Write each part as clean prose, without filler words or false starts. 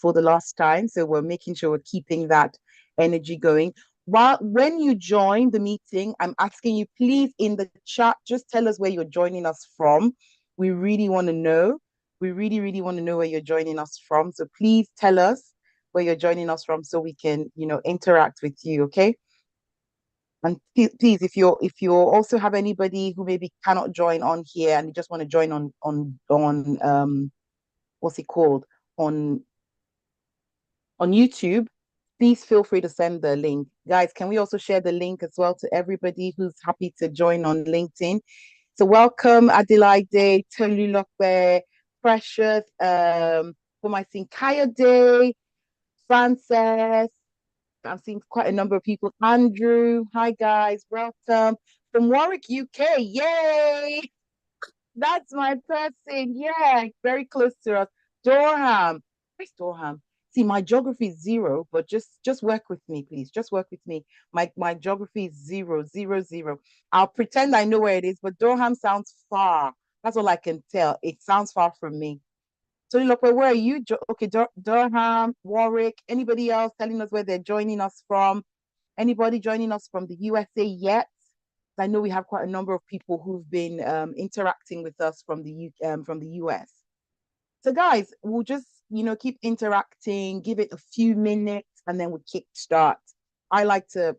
for the last time. So we're making sure we're keeping that energy going. While when you join the meeting, I'm asking you, please, in the chat, just tell us where you're joining us from. We really want to know. We really, really want to know where you're joining us from. So please tell us where you're joining us from so we can, interact with you, okay? And please, if you also have anybody who maybe cannot join on here and you just want to join on what's it called on YouTube, please feel free to send the link. Guys, can we also share the link as well to everybody who's happy to join on LinkedIn? So welcome Adelaide, Tolulope, Precious, who am I seeing? Kayode, Frances. I'm seeing quite a number of people. Andrew, hi guys, welcome. From Warwick, UK, yay! That's my person. Yeah, very close to us. Durham. Where's Durham? See, my geography is zero, but just work with me, please. Just work with me. My geography is zero, zero, zero. I'll pretend I know where it is, but Durham sounds far. That's all I can tell. It sounds far from me. So, look, where are you? Okay, Durham, Warwick. Anybody else telling us where they're joining us from? Anybody joining us from the USA yet? I know we have quite a number of people who've been interacting with us from the US. So, guys, we'll just keep interacting, give it a few minutes, and then we'll kick start. I like to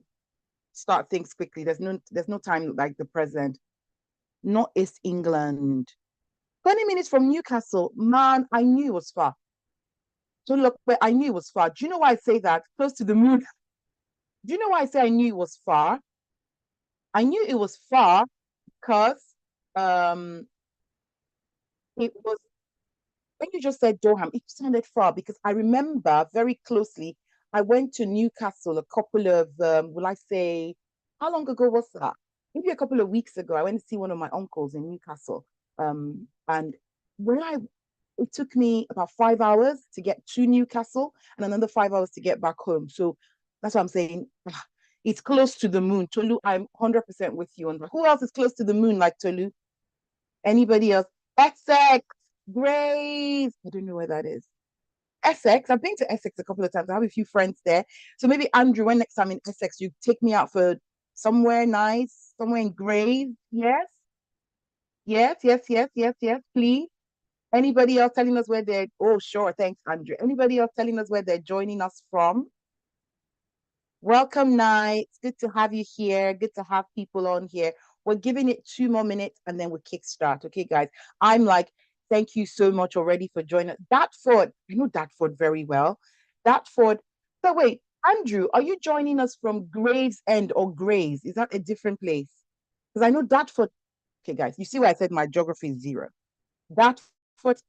start things quickly. There's no time like the present. Not East England. 20 minutes from Newcastle. Man, I knew it was far. So look, but I knew it was far. Do you know why I say that? Close to the moon. Do you know why I say I knew it was far? I knew it was far because um it was when you just said Durham, it sounded far because I remember very closely. I went to Newcastle a couple of will I say how long ago was that? Maybe a couple of weeks ago. I went to see one of my uncles in Newcastle. And when I it took me about 5 hours to get to Newcastle and another 5 hours to get back home. So that's what I'm saying. It's close to the moon. Tolu, I'm 100% with you on that. Who else is close to the moon like Tolu? Anybody else? Essex, Grays. I don't know where that is. Essex. I've been to Essex a couple of times. I have a few friends there. So maybe Andrew, when next time in Essex, you take me out for somewhere nice, somewhere in Grays. Yes, yes, yes, yes, yes, yes, please. Anybody else telling us where they're? Oh, sure. Thanks, Andrew. Anybody else telling us where they're joining us from? Welcome, Night. It's good to have you here. Good to have people on here. We're giving it 2 more minutes and then we'll kickstart. Okay, guys. I'm like, thank you so much already for joining. Dartford, I know Dartford very well. Dartford. So wait, Andrew, are you joining us from Gravesend or Grays? Is that a different place? Because I know Dartford. Okay, guys, you see where I said my geography is zero. Dartford,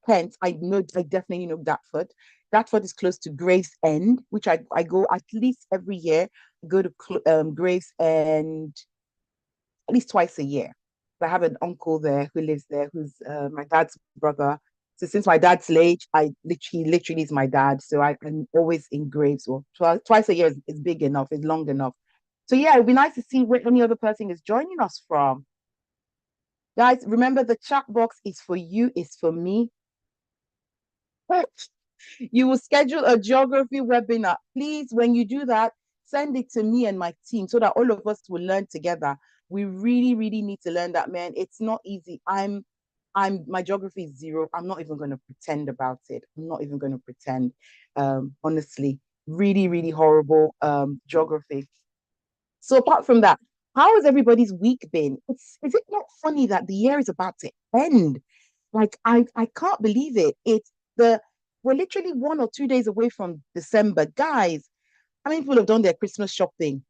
Kent, I definitely know Dartford. Dartford is close to Gravesend, which I go at least every year. I go to Gravesend at least twice a year. I have an uncle there who lives there, who's my dad's brother. So since my dad's late, literally is my dad. So I'm always in Graves. Well, twice a year is big enough, is long enough. So yeah, it'd be nice to see where any other person is joining us from. Guys, remember the chat box is for you, it's for me. You will schedule a geography webinar. Please, when you do that, send it to me and my team so that all of us will learn together. We really, really need to learn that, man. It's not easy. My geography is zero. I'm not even going to pretend about it. I'm not even going to pretend. Honestly, really, really horrible geography. So apart from that, how has everybody's week been? Is it not funny that the year is about to end? Like I can't believe it. It's the We're literally 1 or 2 days away from December. Guys, how many people have done their Christmas shopping?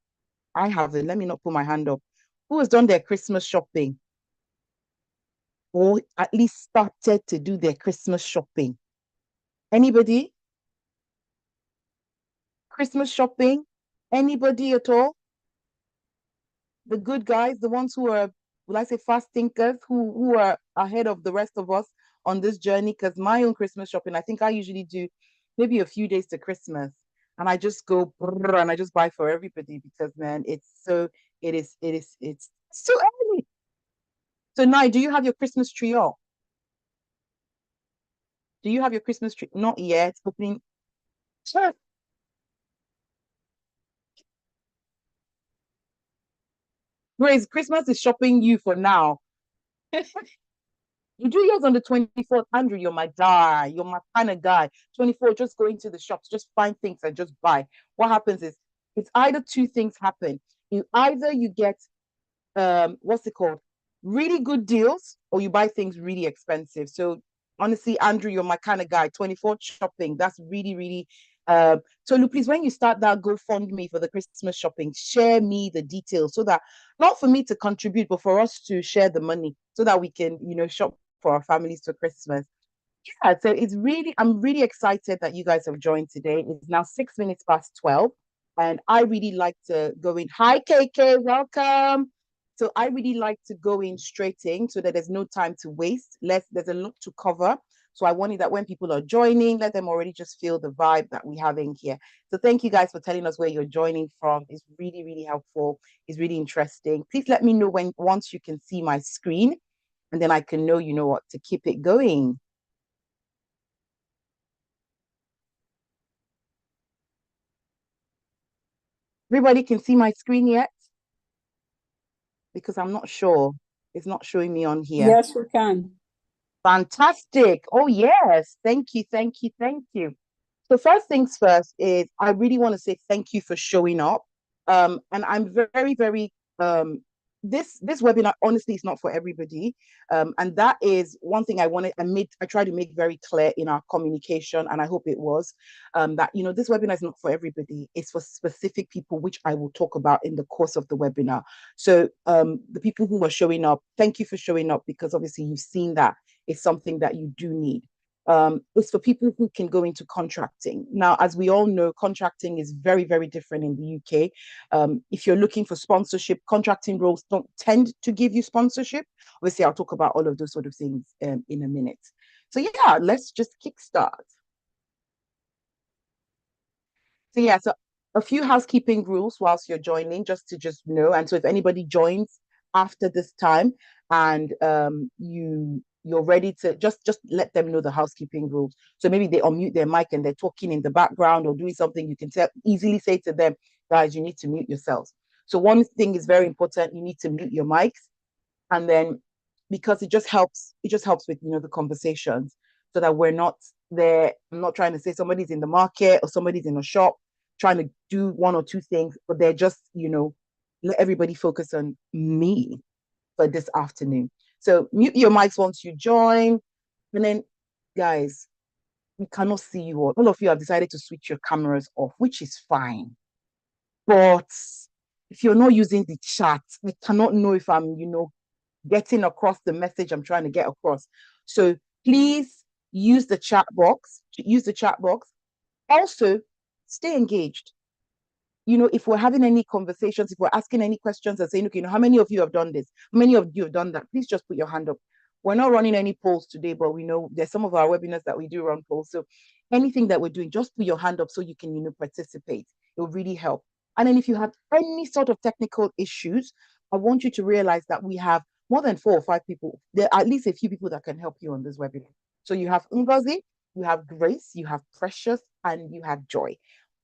I haven't. Let me not put my hand up. Who has done their Christmas shopping? Or at least started to do their Christmas shopping? Anybody? Christmas shopping? Anybody at all? The good guys, the ones who are, will I say, fast thinkers, who are ahead of the rest of us on this journey. Because my own Christmas shopping, I think I usually do maybe a few days to Christmas, and I just go and I just buy for everybody because man, it's so early. So now, do you have your Christmas tree up? Do you have your Christmas tree? Not yet. Opening. Grace, Christmas is shopping you for now. You do yours on the 24th. Andrew, you're my guy. You're my kind of guy. 24th, just go into the shops, just find things and just buy. What happens is it's either two things happen. You get what's it called? Really good deals, or you buy things really expensive. So honestly, Andrew, you're my kind of guy. 24th shopping. That's really, really so Lu, please, when you start that GoFundMe for the Christmas shopping, share me the details so that not for me to contribute, but for us to share the money so that we can, shop for our families for Christmas. Yeah, so I'm really excited that you guys have joined today. It's now 6 minutes past 12, and I really like to go in. Hi, KK, welcome. So I really like to go in straight in so that there's no time to waste. There's a lot to cover. So I wanted that when people are joining, let them already just feel the vibe that we have in here. So thank you guys for telling us where you're joining from. It's really, really helpful. It's really interesting. Please let me know when once you can see my screen, and then I can know, what, to keep it going. Everybody can see my screen yet? Because I'm not sure. It's not showing me on here. Yes, we can. Fantastic. Oh, yes. Thank you. Thank you. Thank you. So first things first is I really want to say thank you for showing up. And I'm very, very this webinar honestly is not for everybody. And that is one thing I try to make very clear in our communication, and I hope it was that this webinar is not for everybody. It's for specific people, which I will talk about in the course of the webinar. So the people who are showing up, thank you for showing up, because obviously you've seen that it's something that you do need. It's for people who can go into contracting. Now, as we all know, contracting is very, very different in the UK. If you're looking for sponsorship, contracting roles don't tend to give you sponsorship. Obviously, I'll talk about all of those sort of things in a minute. So yeah, let's just kickstart. So yeah, so a few housekeeping rules whilst you're joining, just know. And so if anybody joins after this time and you're ready to just let them know the housekeeping rules. So maybe they unmute their mic and they're talking in the background or doing something, you can easily say to them, guys, you need to mute yourselves. So one thing is very important, you need to mute your mics, and then because it just helps with the conversations, so that we're not there. I'm not trying to say somebody's in the market or somebody's in a shop trying to do one or two things, but they're just let everybody focus on me for this afternoon. So mute your mics once you join, and then guys, we cannot see you all of you have decided to switch your cameras off, which is fine, but if you're not using the chat, I cannot know if I'm getting across the message I'm trying to get across. So please use the chat box. Use the chat box. Also, stay engaged. If we're having any conversations, if we're asking any questions and saying, okay, how many of you have done this? How many of you have done that? Please just put your hand up. We're not running any polls today, but we know there's some of our webinars that we do run polls. So anything that we're doing, just put your hand up so you can, participate. It will really help. And then if you have any sort of technical issues, I want you to realize that we have more than 4 or 5 people. There are at least a few people that can help you on this webinar. So you have Ngozi, you have Grace, you have Precious, and you have Joy.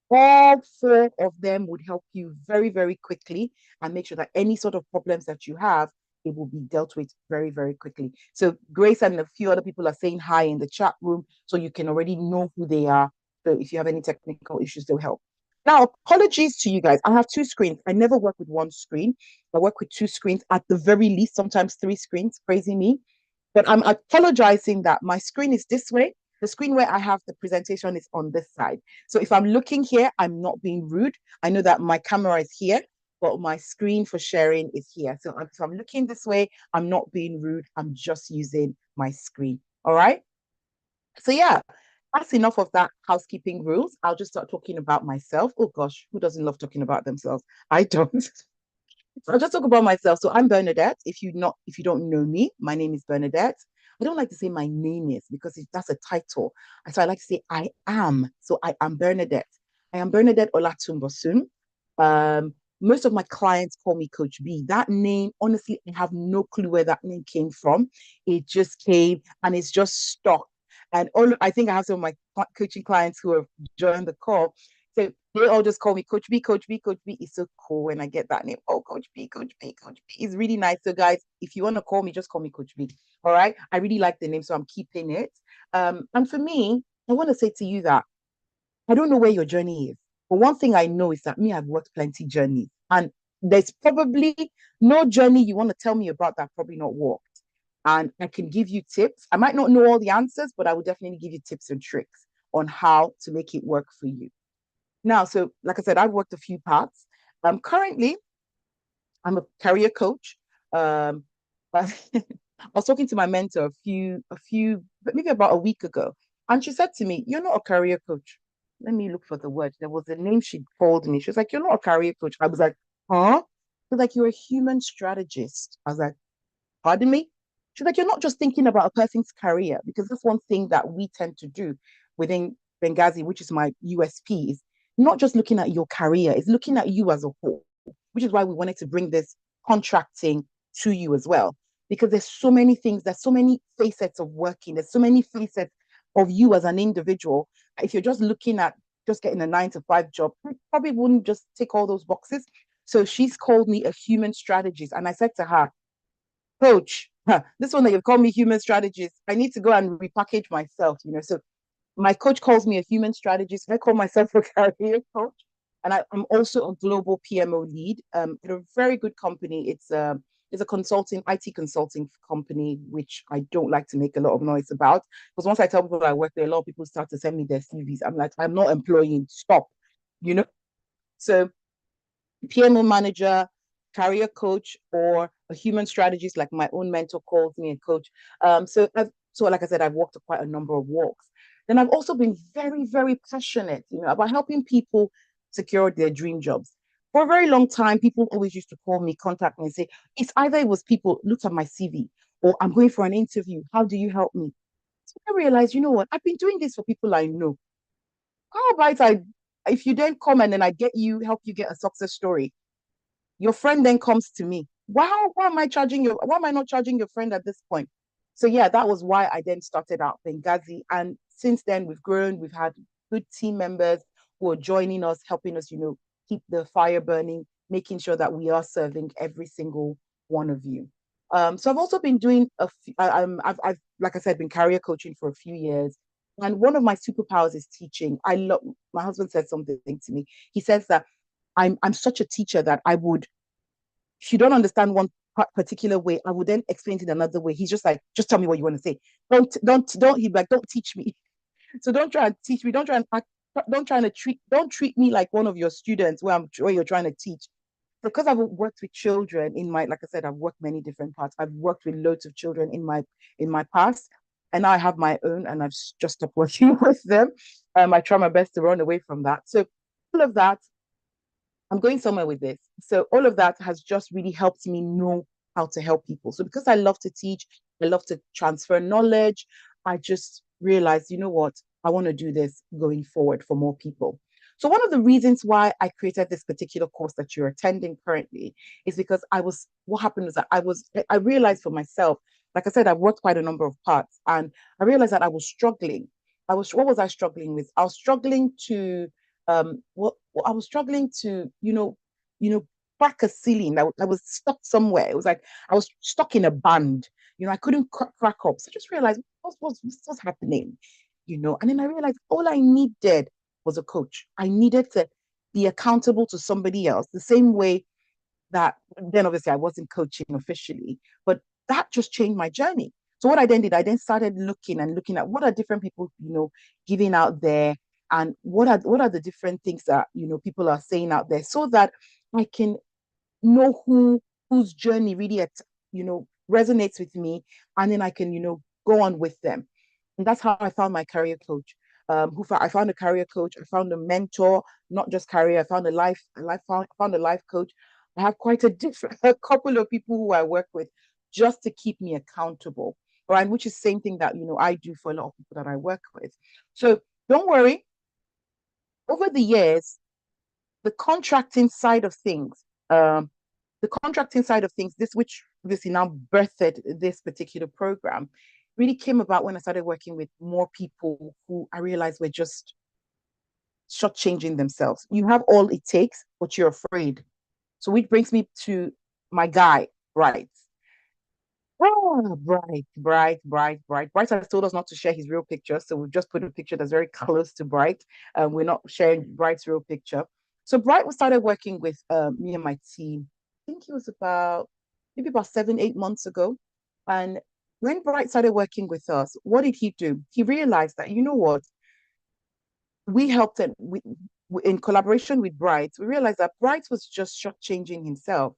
All 4 of them would help you very, very quickly and make sure that any sort of problems that you have, it will be dealt with very, very quickly. So Grace and a few other people are saying hi in the chat room, so you can already know who they are. So if you have any technical issues, they'll help. Now, apologies to you guys. I have 2 screens. I never work with one screen. I work with 2 screens at the very least, sometimes 3 screens. Crazy me. But I'm apologizing that my screen is this way. The screen where I have the presentation is on this side. So if I'm looking here, I'm not being rude. I know that my camera is here, but my screen for sharing is here. So if I'm looking this way, I'm not being rude. I'm just using my screen. All right. So yeah, that's enough of that housekeeping rules. I'll just start talking about myself. Oh gosh, who doesn't love talking about themselves? I don't. I'll just talk about myself. So I'm Bernadette. If you don't know me, my name is Bernadette. I don't like to say my name is because that's a title. So I like to say I am. So I am Bernadette. I am Bernadette Olatumbosun. Most of my clients call me Coach B. That name, honestly, I have no clue where that name came from. It just came and it's just stuck. And all I think I have some of my coaching clients who have joined the call. So they all just call me Coach B, Coach B, Coach B. It's so cool when I get that name. Oh, Coach B, Coach B, Coach B. It's really nice. So, guys, if you want to call me, just call me Coach B. All right. I really like the name, so I'm keeping it. And for me, I want to say to you that I don't know where your journey is. But one thing I know is that me, I've worked plenty journeys. And there's probably no journey you want to tell me about that probably not worked. And I can give you tips. I might not know all the answers, but I will definitely give you tips and tricks on how to make it work for you. Now, so like I said, I've worked a few parts. Currently, I'm a career coach. But I was talking to my mentor maybe about a week ago, and she said to me, "You're not a career coach." Let me look for the word. There was a name she called me. She was like, "You're not a career coach." I was like, "Huh?" She was like, "You're a human strategist." I was like, "Pardon me?" She's like, "You're not just thinking about a person's career, because that's one thing that we tend to do within Benghazi, which is my USP, is not just looking at your career, it's looking at you as a whole, which is why we wanted to bring this contracting to you as well. Because there's so many things, there's so many facets of working, there's so many facets of you as an individual. If you're just looking at just getting a 9 to 5 job, you probably wouldn't just tick all those boxes. So she's called me a human strategist. And I said to her, Coach, this one that you've called me human strategist, I need to go and repackage myself, So my coach calls me a human strategist. I call myself a career coach. And I'm also a global PMO lead at a very good company. It's a consulting, IT consulting company, which I don't like to make a lot of noise about. Because once I tell people I work there, a lot of people start to send me their CVs. I'm like, I'm not employing, stop, you know? So PMO manager, career coach, or a human strategist, like my own mentor calls me a coach. So like I said, I've walked quite a number of walks. Then I've also been very, very passionate, about helping people secure their dream jobs. For a very long time, people always used to call me, contact me, and say, it's either it was people looked at my CV or I'm going for an interview. How do you help me? So I realized, you know what? I've been doing this for people I know. How about if you don't come and then I help you get a success story? Your friend then comes to me. Wow, why am I not charging your friend at this point? So yeah, that was why I then started out Benghazi. And since then we've grown, we've had good team members who are joining us, helping us, keep the fire burning, making sure that we are serving every single one of you. So I've also been doing I've like I said, been career coaching for a few years. And one of my superpowers is teaching. I love My husband said something to me. He says that I'm such a teacher that I would, if you don't understand one particular way, I would then explain it in another way. He's just like, just tell me what you want to say. Don't. He's like, don't teach me. So don't try and teach me. Don't treat me like one of your students where you're trying to teach. Because I've worked with children like I said, I've worked many different parts. I've worked with loads of children in my past, and now I have my own, and I've just stopped working with them. I try my best to run away from that. So all of that, I'm going somewhere with this. So all of that has just really helped me know how to help people. So because I love to teach, I love to transfer knowledge, I just realized, you know what, I want to do this going forward for more people. So one of the reasons why I created this particular course that you're attending currently is because what happened was that I realized for myself, like I said, I've worked quite a number of parts, and I realized that I was struggling. What was I struggling with? I was struggling to I was struggling to, crack a ceiling. I was stuck somewhere. It was like I was stuck in a band. I couldn't crack up. So I just realized what's happening, And then I realized all I needed was a coach. I needed to be accountable to somebody else, the same way that then obviously I wasn't coaching officially, but that just changed my journey. So what I then did, I then started looking at what are different people, giving out there, and what are the different things that people are saying out there, so that I can know whose journey really resonates with me, and then I can go on with them. And that's how I found my career coach. I found a career coach, I found a mentor, not just career. I found found a life coach. I have quite a couple of people who I work with just to keep me accountable, right? Which is the same thing that I do for a lot of people that I work with. So don't worry. Over the years, the contracting side of things, um, this which obviously now birthed this particular program, really came about when I started working with more people who I realized were just shortchanging themselves. You have all it takes, but you're afraid. So which brings me to my guy, right? Oh, Bright. Bright has told us not to share his real picture. So we've just put a picture that's very close to Bright. We're not sharing Bright's real picture. So Bright started working with me and my team. I think it was about maybe about 7, 8 months ago. And when Bright started working with us, what did he do? He realized that, you know what, we helped him in collaboration with Bright. We realized that Bright was just shortchanging himself.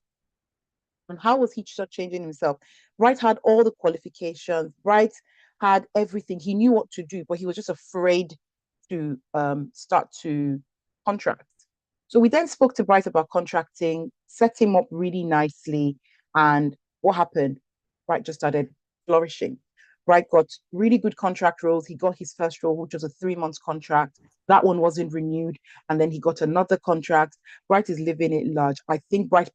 And how was he changing himself? Bright had all the qualifications. Bright had everything. He knew what to do, but he was just afraid to start to contract. So we then spoke to Bright about contracting, set him up really nicely. And what happened? Bright just started flourishing. Bright got really good contract roles. He got his first role, which was a 3 month contract. That one wasn't renewed. And then he got another contract. Bright is living it large. I think Bright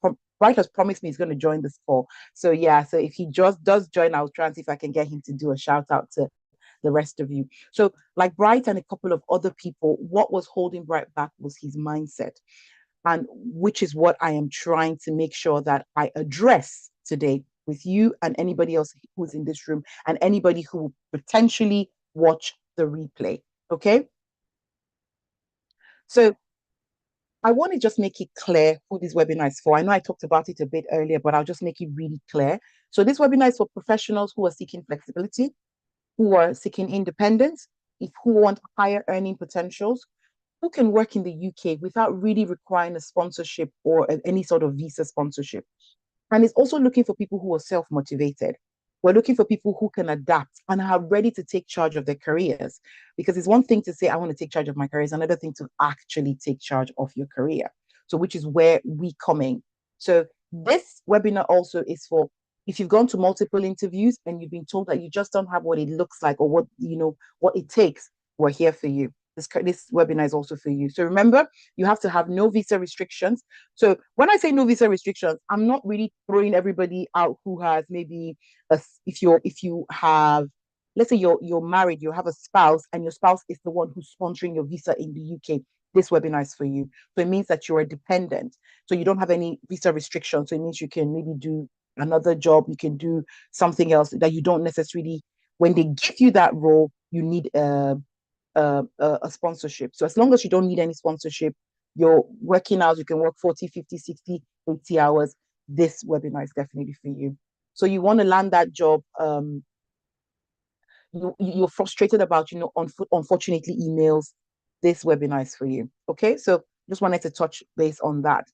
has promised me he's going to join this call. So yeah, so if he just does join, I'll try and see if I can get him to do a shout out to the rest of you. So like Bright and a couple of other people, what was holding Bright back was his mindset. And which is what I am trying to make sure that I address today with you and anybody else who's in this room and anybody who will potentially watch the replay. Okay. So I want to just make it clear who this webinar is for. I know I talked about it a bit earlier, but I'll just make it really clear. So this webinar is for professionals who are seeking flexibility, who are seeking independence, who want higher earning potentials, who can work in the UK without really requiring a sponsorship or any sort of visa sponsorship. And it's also looking for people who are self motivated. We're looking for people who can adapt and are ready to take charge of their careers. Because it's one thing to say, I want to take charge of my career, it's another thing to actually take charge of your career. So, which is where we come in. So, this webinar also is for if you've gone to multiple interviews and you've been told that you just don't have what it looks like or what what it takes, we're here for you. This webinar is also for you. So remember, you have to have no visa restrictions. So when I say no visa restrictions, I'm not really throwing everybody out who has maybe if you have, let's say you're married, you have a spouse, and your spouse is the one who's sponsoring your visa in the UK. This webinar is for you. So it means that you're a dependent. So you don't have any visa restrictions. So it means you can maybe do another job, you can do something else that you don't necessarily, when they give you that role, you need a sponsorship. So as long as you don't need any sponsorship, you're working out, you can work 40, 50, 60, 80 hours. This webinar is definitely for you. So you want to land that job. You're frustrated about, unfortunately, emails. This webinar is for you. Okay. So just wanted to touch base on that.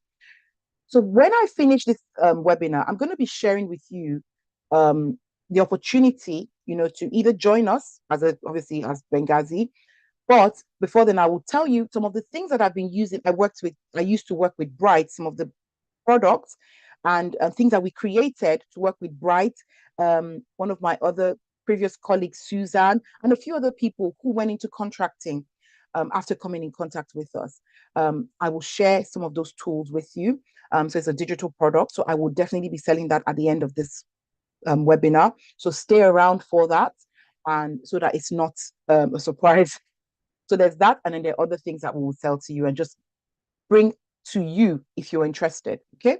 So when I finish this webinar, I'm going to be sharing with you the opportunity, to either join us obviously as Benghazi. But before then, I will tell you some of the things that I've been using. I used to work with Bright, some of the products and things that we created to work with Bright. One of my other previous colleagues, Suzanne, and a few other people who went into contracting after coming in contact with us. I will share some of those tools with you. So it's a digital product. So I will definitely be selling that at the end of this webinar. So stay around for that, and so that it's not a surprise. So there's that, and then there are other things that we will sell to you and just bring to you if you're interested. Okay.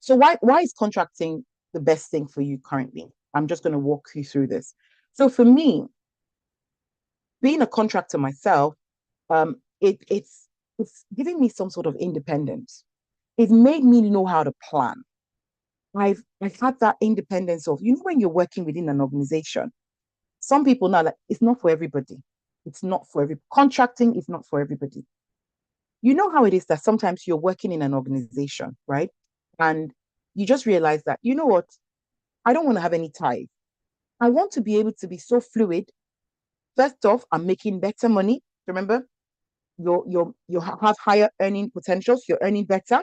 So why is contracting the best thing for you currently? I'm just going to walk you through this. So for me, being a contractor myself, it's giving me some sort of independence. It made me know how to plan. I've had that independence of, when you're working within an organization, some people now like it's not for everybody. It's not for every contracting is not for everybody. You know how it is that sometimes you're working in an organization, right? And you just realize that, you know what, I don't want to have any ties. I want to be able to be so fluid. First off, I'm making better money. Remember, you have higher earning potentials, you're earning better.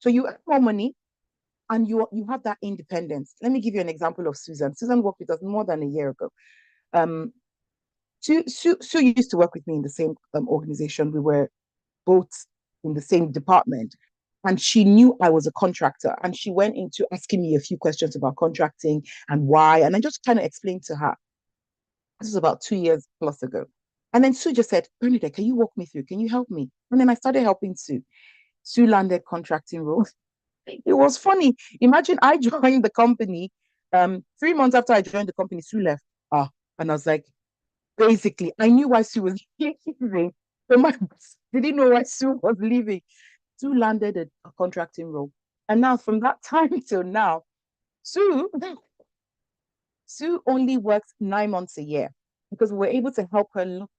So you earn more money and you have that independence. Let me give you an example of Susan. Susan worked with us more than a year ago. Um, Sue used to work with me in the same organization. We were both in the same department. And she knew I was a contractor. And she went into asking me a few questions about contracting and why. And I just kind of explained to her. This was about 2 years plus ago. And then Sue just said, Bernadette, can you walk me through? Can you help me? And then I started helping Sue. Sue landed contracting roles. It was funny. Imagine I joined the company. 3 months after I joined the company, Sue left. And I was like, basically, I knew why Sue was leaving. But my boss didn't know why Sue was leaving. Sue landed a contracting role. And now from that time till now, Sue Sue only works 9 months a year because we were able to help her look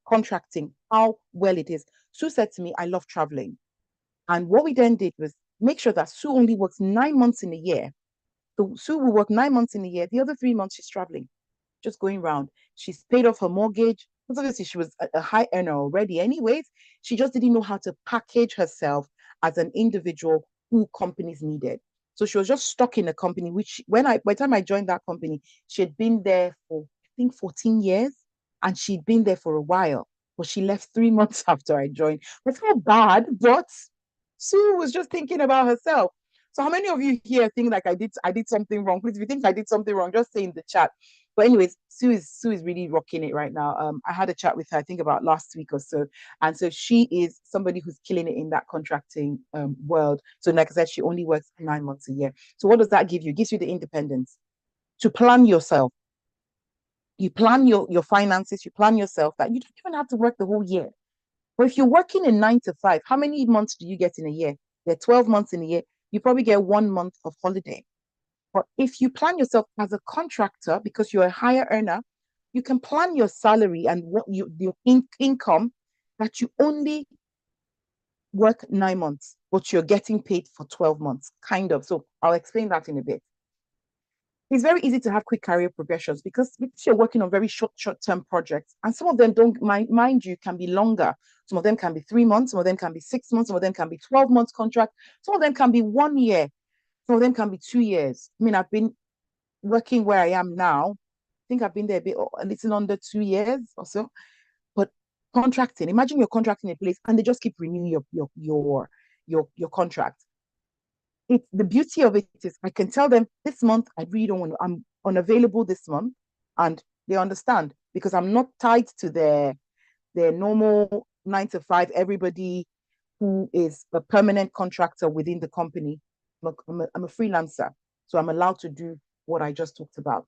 contracting, how well it is. Sue said to me, I love traveling. And what we then did was make sure that Sue only works 9 months in a year. So Sue will work 9 months in a year. The other 3 months she's traveling, just going around. She's paid off her mortgage. Because obviously she was a high earner already, anyways. She just didn't know how to package herself as an individual who companies needed. So she was just stuck in a company, which by the time I joined that company, she had been there for I think 14 years, and she'd been there for a while. But she left 3 months after I joined. It's not bad, but Sue was just thinking about herself. So how many of you here think like I did something wrong? Please, if you think I did something wrong, just say in the chat. But anyways, Sue is really rocking it right now. I had a chat with her, I think about last week or so, and so she is somebody who's killing it in that contracting world. So like I said, she only works 9 months a year. So what does that give you? It gives you the independence to plan yourself. You plan your finances. You plan yourself that you don't even have to work the whole year. But if you're working in 9 to 5, how many months do you get in a year? There are 12 months in a year. You probably get 1 month of holiday. But if you plan yourself as a contractor, because you're a higher earner, you can plan your salary and what your income that you only work 9 months, but you're getting paid for 12 months, kind of. So I'll explain that in a bit. It's very easy to have quick career progressions because you're working on very short-term projects. And some of them don't mind you can be longer. Some of them can be 3 months, some of them can be 6 months, some of them can be 12 months contract, some of them can be 1 year, some of them can be 2 years. I mean, I've been working where I am now. I think I've been there a little under 2 years or so. But contracting, imagine you're contracting a place and they just keep renewing your contract. The beauty of it is I can tell them this month I really don't want to, I'm unavailable this month, and they understand because I'm not tied to their normal 9 to 5. Everybody who is a permanent contractor within the company, I'm a freelancer, so I'm allowed to do what I just talked about.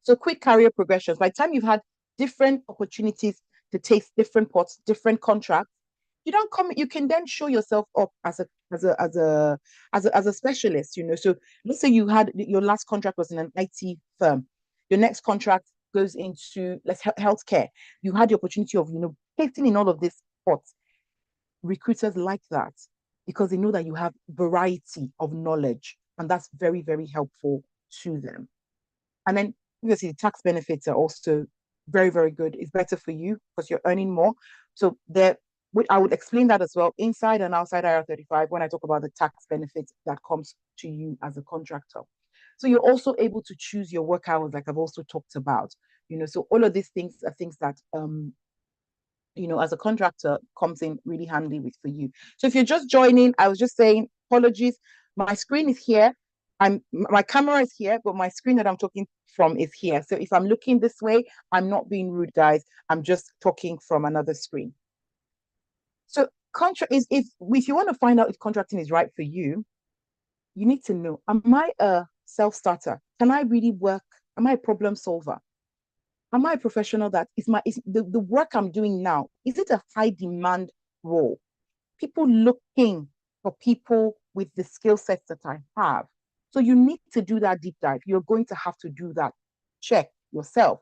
So quick career progressions. By the time you've had different opportunities to taste different pots, different contracts, you don't come. You can then show yourself up as a specialist. So let's say you had your last contract was in an IT firm. Your next contract goes into healthcare. You had the opportunity of tasting in all of these pots. Recruiters like that because they know that you have variety of knowledge, and that's very, very helpful to them. And then obviously the tax benefits are also very, very good. It's better for you because you're earning more. So I would explain that as well inside and outside IR35 when I talk about the tax benefits that comes to you as a contractor. So you're also able to choose your work hours, like I've also talked about. So all of these things are things that as a contractor comes in really handy for you. So if you're just joining, I was just saying, apologies. My screen is here. My camera is here, but my screen that I'm talking from is here. So if I'm looking this way, I'm not being rude, guys. I'm just talking from another screen. So contract is if you want to find out if contracting is right for you, you need to know, am I a self-starter? Can I really work? Am I a problem solver? Am I a professional that is the work I'm doing now, is it a high demand role? People looking for people with the skill sets that I have. So you need to do that deep dive. You're going to have to do that. Check yourself.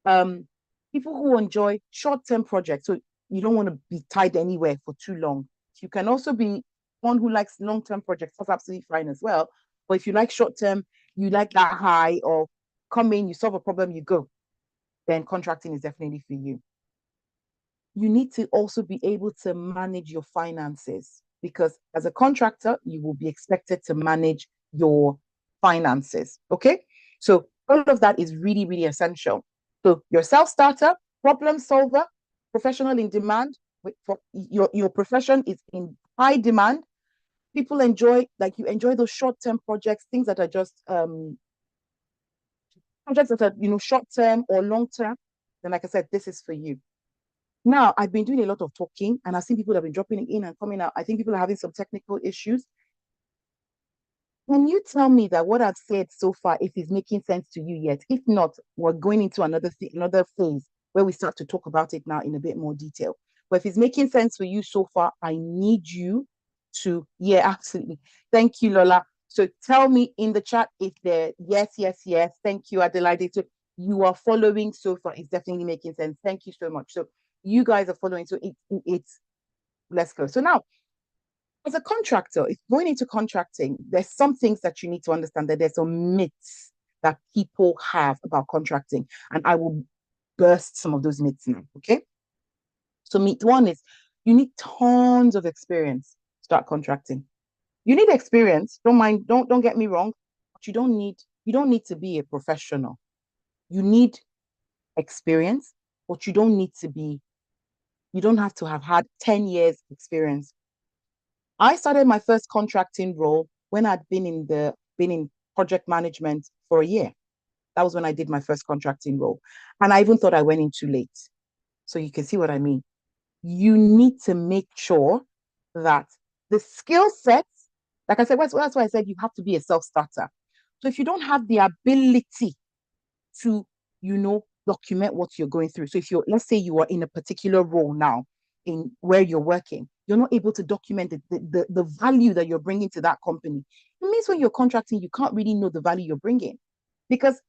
Um, People who enjoy short-term projects, so you don't want to be tied anywhere for too long. You can also be one who likes long-term projects. That's absolutely fine as well. But if you like short-term, you like that high of come in, you solve a problem, you go, then contracting is definitely for you. You need to also be able to manage your finances because as a contractor, you will be expected to manage your finances. Okay. So all of that is really, really essential. So you're self-starter, problem solver, professional in demand. For your profession is in high demand. People enjoy, like you enjoy those short-term projects, things that are just projects that are, short-term or long-term. Then, like I said, this is for you. Now, I've been doing a lot of talking and I've seen people that have been dropping in and coming out. I think people are having some technical issues. Can you tell me that what I've said so far, if it's making sense to you yet? If not, we're going into another phase where we start to talk about it now in a bit more detail. But if it's making sense for you so far, I need you to, yeah, absolutely. Thank you, Lola. So tell me in the chat if they're yes, yes, yes. Thank you, Adelaide. So you are following so far. It's definitely making sense. Thank you so much. So you guys are following. So it's let's go. So now as a contractor, if going into contracting, there's some things that you need to understand that there's some myths that people have about contracting. And I will burst some of those myths now. Okay. So myth one is you need tons of experience to start contracting. You need experience. Don't mind, don't get me wrong, but you don't need to be a professional. You need experience, but you don't have to have had 10 years experience. I started my first contracting role when I'd been in project management for a year. That was when I did my first contracting role. And I even thought I went in too late. So you can see what I mean. You need to make sure that the skill sets, like I said, that's why I said you have to be a self-starter. So if you don't have the ability to, document what you're going through. So if let's say you are in a particular role now in where you're working, you're not able to document the value that you're bringing to that company. It means when you're contracting, you can't really know the value you're bringing. Because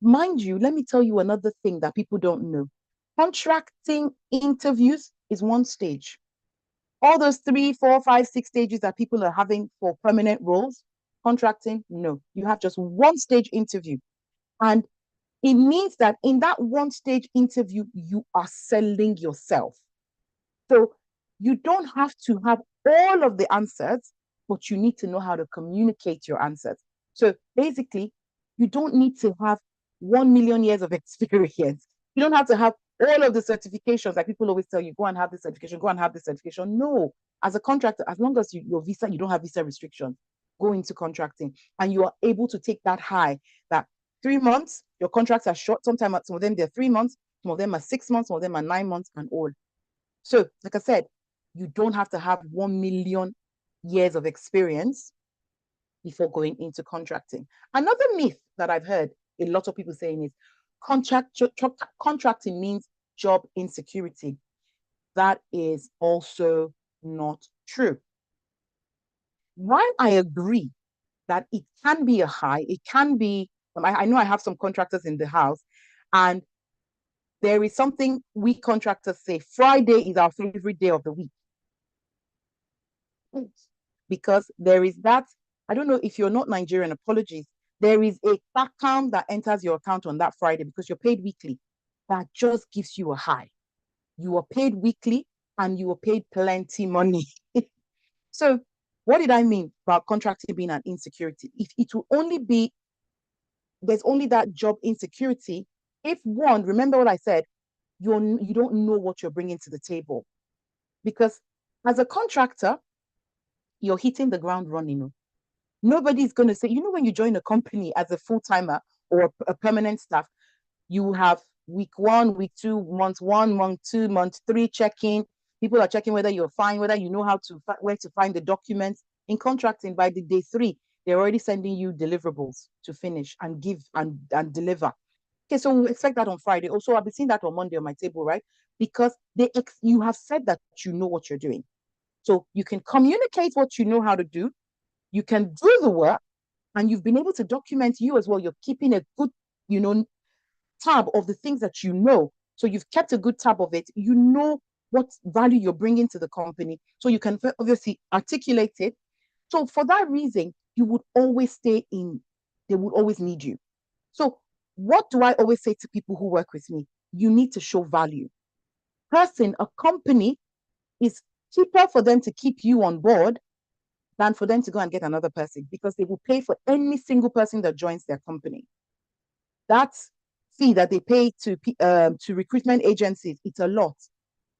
mind you, let me tell you another thing that people don't know. Contracting interviews is one stage. All those 3, 4, 5, 6 stages that people are having for permanent roles, contracting, no. You have just one stage interview. And it means that in that one stage interview, you are selling yourself. So you don't have to have all of the answers, but you need to know how to communicate your answers. So basically, you don't need to have 1 million years of experience. You don't have to have all of the certifications. Like people always tell you, go and have this certification, go and have this certification. No, as a contractor, as long as your visa, you don't have visa restrictions, go into contracting and you are able to take that high, that 3 months, your contracts are short. Sometimes some of them they're 3 months, some of them are 6 months, some of them are 9 months and all. So, like I said, you don't have to have 1 million years of experience before going into contracting. Another myth that I've heard a lot of people saying is contracting means job insecurity. That is also not true. While I agree that it can be a high, it can be, I know I have some contractors in the house, and there is something we contractors say Friday is our favorite day of the week. Because there is that, I don't know if you're not Nigerian, apologies. There is a account that enters your account on that Friday because you're paid weekly. That just gives you a high. You are paid weekly and you are paid plenty money. So, what did I mean about contracting being an insecurity? If it will only be, there's only that job insecurity. If one, remember what I said, you don't know what you're bringing to the table. Because as a contractor, you're hitting the ground running. Nobody's going to say, when you join a company as a full-timer or a permanent staff, you have week 1, week 2, month 1, month 2, month 3 checking. People are checking whether you're fine, whether you know where to find the documents. In contracting, by the day 3, they're already sending you deliverables to finish and give and deliver. Okay, so we expect that on Friday. Also, I've been seeing that on Monday on my table, right? Because you have said that you know what you're doing. So you can communicate what you know how to do. You can do the work, and you've been able to document you as well. You're keeping a good, tab of the things that you know. So you've kept a good tab of it. You know what value you're bringing to the company. So you can obviously articulate it. So for that reason, you would always stay in, they would always need you. So what do I always say to people who work with me? You need to show value. A company is cheaper for them to keep you on board than for them to go and get another person because they will pay for any single person that joins their company. That fee that they pay to recruitment agencies, it's a lot.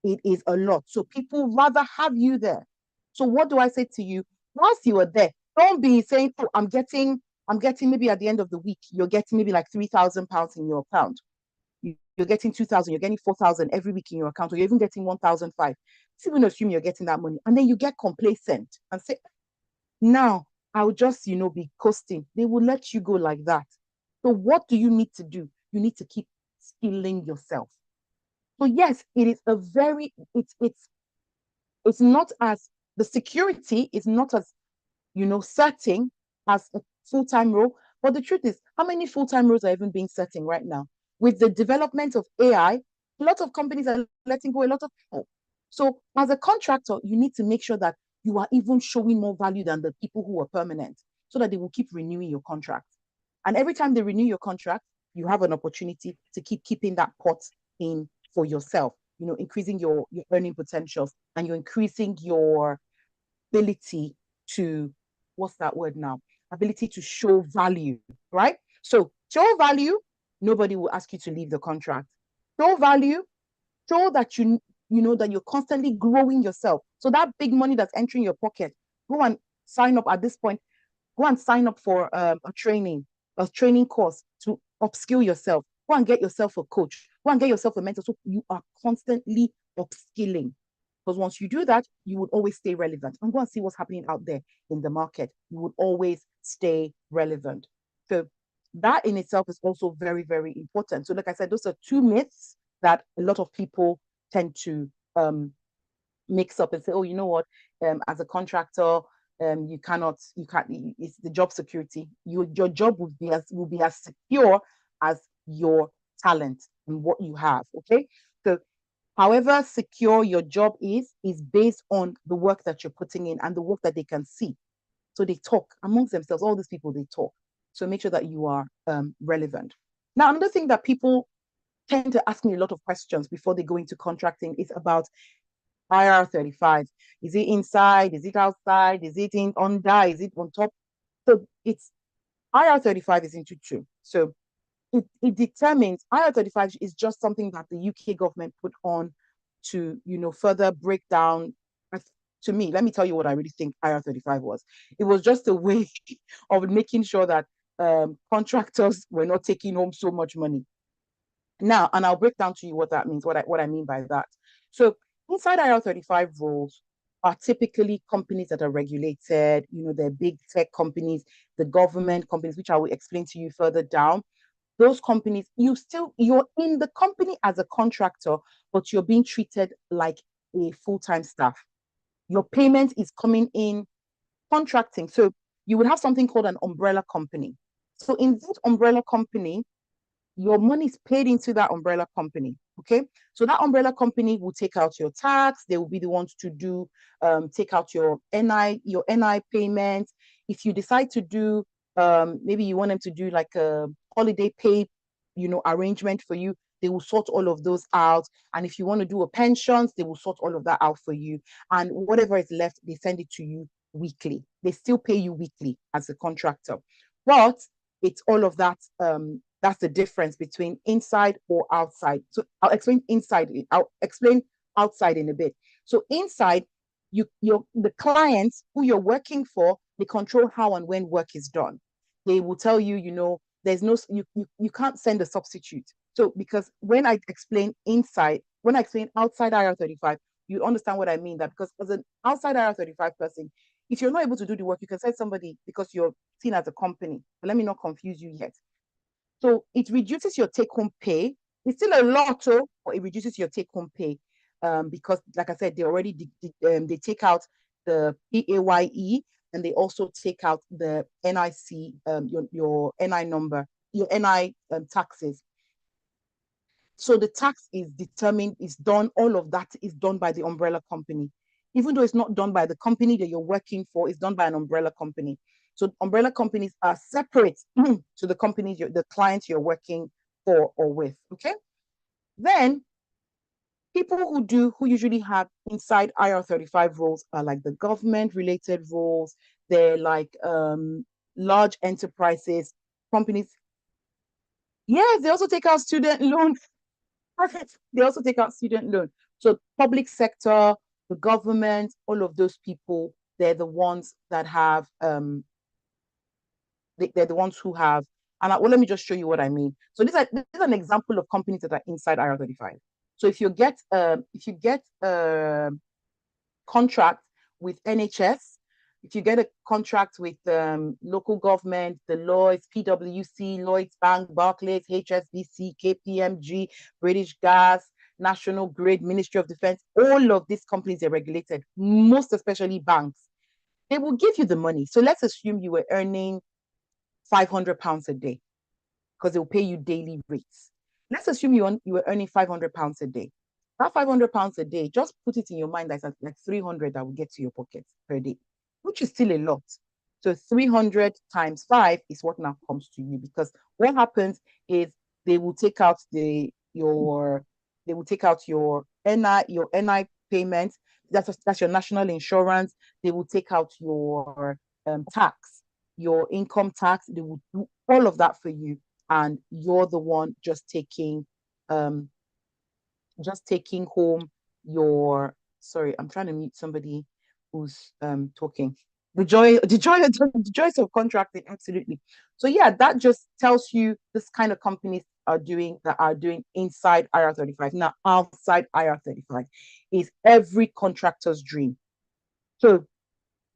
It is a lot. So people rather have you there So what do I say to you? Whilst you are there, don't be saying, "Oh, I'm getting maybe at the end of the week, you're getting maybe like £3,000 in your account. You're getting 2,000, you're getting 4,000 every week in your account, or you're even getting 1,005. Let's even assume you're getting that money, and then you get complacent and say, now I'll just, be coasting. They will let you go like that. So what do you need to do? You need to keep skilling yourself. So yes, it is a very it's not as the security is not as certain as a full-time role. But the truth is, how many full-time roles are even being certain right now? With the development of AI, a lot of companies are letting go a lot of people. So as a contractor, you need to make sure that you are even showing more value than the people who are permanent, so that they will keep renewing your contract. And every time they renew your contract, you have an opportunity to keep keeping that pot in for yourself, increasing your earning potentials, and you're increasing your ability to, what's that word now? Ability to show value, right? So show value, nobody will ask you to leave the contract. Show value, show that you know that you're constantly growing yourself. So that big money that's entering your pocket, go and sign up at this point. Go and sign up for a training course to upskill yourself. Go and get yourself a coach. Go and get yourself a mentor. So you are constantly upskilling. Because once you do that, you would always stay relevant. And go and see what's happening out there in the market. You would always stay relevant. So that in itself is also very, very important. So, like I said, those are two myths that a lot of people tend to mix up and say, oh, you know what, as a contractor, you can't, it's the job security. Your job will be as secure as your talent and what you have. Okay. So however secure your job is based on the work that you're putting in and the work that they can see. So they talk amongst themselves, all these people, they talk. So make sure that you are relevant. Now, another thing that people tend to ask me a lot of questions before they go into contracting is about IR35. Is it inside? Is it outside? Is it in under? Is it on top? So it's IR35 is into two. So it determines IR35 is just something that the UK government put on to, further break down. To me, let me tell you what I really think IR35 was. It was just a way of making sure that contractors were not taking home so much money. Now, and I'll break down to you what that means, what I mean by that. So inside IR35 rules are typically companies that are regulated, they're big tech companies, the government companies, which I will explain to you further down. Those companies, you're in the company as a contractor, but you're being treated like a full-time staff. Your payment is coming in contracting. So you would have something called an umbrella company. So in that umbrella company, your money is paid into that umbrella company. Okay. So that umbrella company will take out your tax. They will be the ones to do take out your NI payments. If you decide to do maybe you want them to do like a holiday pay, arrangement for you, they will sort all of those out. And if you want to do a pensions, they will sort all of that out for you. And whatever is left, they send it to you weekly. They still pay you weekly as a contractor. But it's all of that that's the difference between inside or outside. So I'll explain inside. I'll explain outside in a bit. So inside, the clients who you're working for, they control how and when work is done. They will tell you, there's no you can't send a substitute. So because when I explain outside IR35, you understand what I mean. That because as an outside IR35 person, if you're not able to do the work, you can send somebody because you're seen as a company. But let me not confuse you yet. So it reduces your take home pay. It's still a lot, but it reduces your take home pay because, like I said, they take out the PAYE and they also take out the NIC, your NI number, your NI taxes. So the tax is determined, is done, all of that is done by the umbrella company. Even though it's not done by the company that you're working for, it's done by an umbrella company. So umbrella companies are separate to the companies, the clients you're working for or with. Okay. Then people who usually have inside IR35 roles are like the government related roles. They're like large enterprises, companies. Yes, they also take out student loans. They also take out student loan. So public sector, the government, all of those people, they're the ones that have they're the ones who have. And well, let me just show you what I mean. So this is an example of companies that are inside IR35. So if you get contract with NHS, if you get a contract with local government, the Lloyds, PwC, Lloyds Bank, Barclays, HSBC, KPMG, British Gas, National Grid, Ministry of Defense, all of these companies are regulated, most especially banks. They will give you the money. So let's assume you were earning £500 a day because they'll pay you daily rates. Let's assume you were earning £500 a day. That £500 a day, just put it in your mind that's like 300 that will get to your pocket per day, which is still a lot. So 300 times 5 is what now comes to you, because what happens is they will take out your NI payment. That's your national insurance. They will take out your tax, your income tax. They will do all of that for you, and you're the one um just taking home your. Sorry, I'm trying to mute somebody who's talking. The joys of contracting, absolutely. So yeah, that just tells you this kind of companies are doing inside IR35. Now, outside IR35 is every contractor's dream. So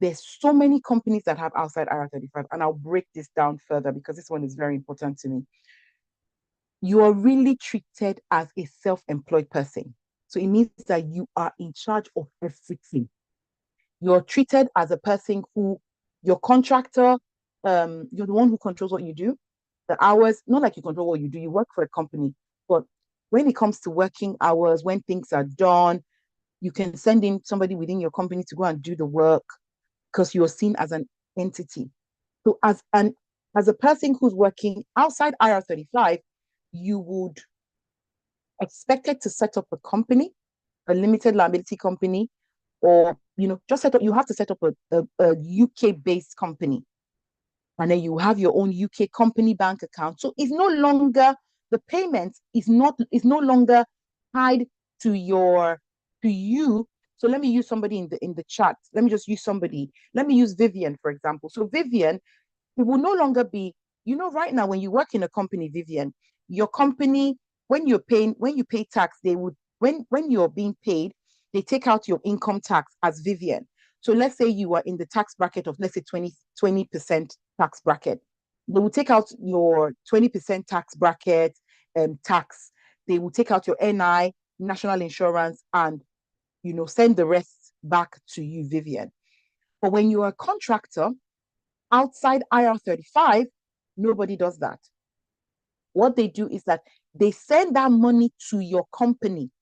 there's so many companies that have outside IR35, and I'll break this down further because this one is very important to me. You are really treated as a self-employed person. So it means that you are in charge of everything. You're treated as a person who, your contractor, you're the one who controls what you do. The hours, not like you control what you do, you work for a company. But when it comes to working hours, when things are done, you can send in somebody within your company to go and do the work because you're seen as an entity. So as a person who's working outside IR35, you would expected to set up a company, a limited liability company, or just set up. You have to set up a UK based company, and then you have your own UK company bank account. So it's no longer the payment is no longer tied to you. So let me use somebody in the chat. Let me just use somebody. Let me use Vivian, for example. So Vivian, it will no longer be, right now when you work in a company, Vivian, your company, when you pay tax, they would, when you're being paid, they take out your income tax as Vivian. So let's say you are in the tax bracket of, let's say 20% tax bracket. They will take out your 20% tax bracket tax. They will take out your NI, national insurance, and, send the rest back to you, Vivian. But when you're a contractor, outside IR35, nobody does that. What they do is that they send that money to your company.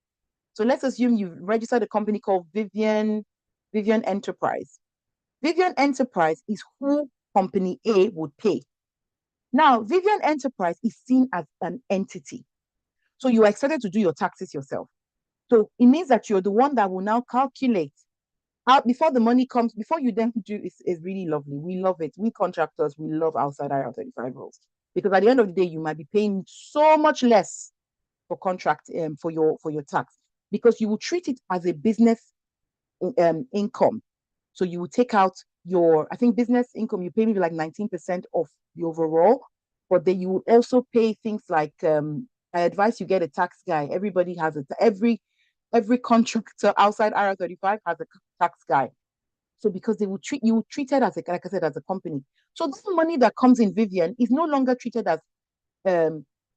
So let's assume you've registered a company called Vivian Enterprise. Vivian Enterprise is who company A would pay. Now, Vivian Enterprise is seen as an entity. So you are expected to do your taxes yourself. So it means that you're the one that will now calculate out before the money comes, before you then do. It's really lovely. We love it. We contractors, we love outside IR35 rules, because at the end of the day, you might be paying so much less for contract for your tax, because you will treat it as a business income. So you will take out your, I think business income, you pay maybe like 19% of the overall, but then you will also pay things like I advise you get a tax guy. Everybody has every contractor outside IR35 has a tax guy. So because they will treat you treated as like I said, as a company. So this money that comes in, Vivian, is no longer treated as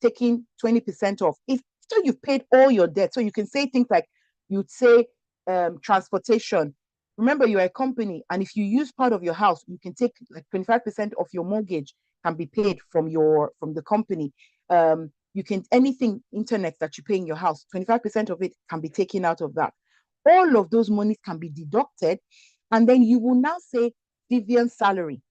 taking 20% off. If so, you've paid all your debt. So you can say things like, you'd say transportation. Remember, you're a company, and if you use part of your house, you can take like 25% of your mortgage can be paid from the company. You can, anything internet that you pay in your house, 25% of it can be taken out of that. All of those monies can be deducted, and then you will now say Vivian salary.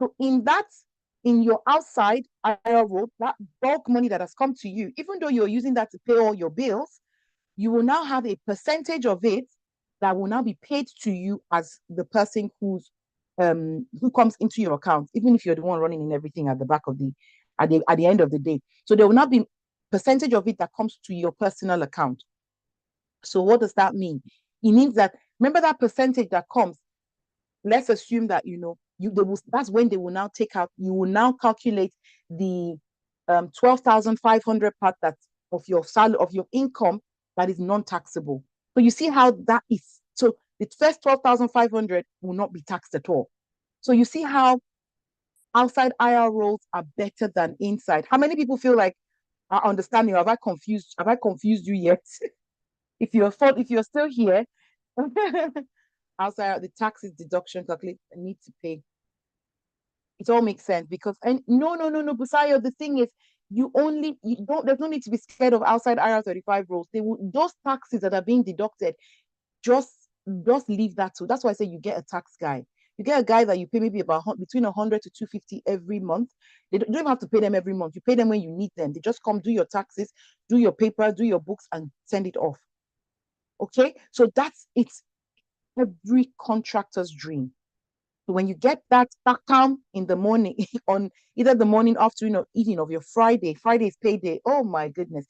So in your outside IR road, that bulk money that has come to you, even though you're using that to pay all your bills, you will now have a percentage of it that will now be paid to you as the person who comes into your account, even if you're the one running in everything at the back of at the end of the day. So there will not be percentage of it that comes to your personal account. So what does that mean? It means that Remember that percentage that comes. Let's assume that that's when they will now take out. You will now calculate the 12,500 part that of your salary of your income that is non-taxable. So you see how that is. So the first 12,500 will not be taxed at all. So you see how outside IR roles are better than inside. How many people feel like I understand you? Have I confused? Have I confused you yet? If you're still here, outside the taxes deduction calculate I need to pay. It all makes sense because and no, Busayo, the thing is you don't there's no need to be scared of outside IR35 rules. They will those taxes that are being deducted, just just leave that to. That's why I say you get a tax guy. You get a guy that you pay maybe about between 100 to 250 every month. They don't even have to pay them every month. You pay them when you need them. They just come do your taxes, do your paper, do your books, and send it off. Okay, so that's it's every contractor's dream. So when you get that back down in the morning, on either the morning, afternoon, or evening of your Friday is payday. Oh my goodness.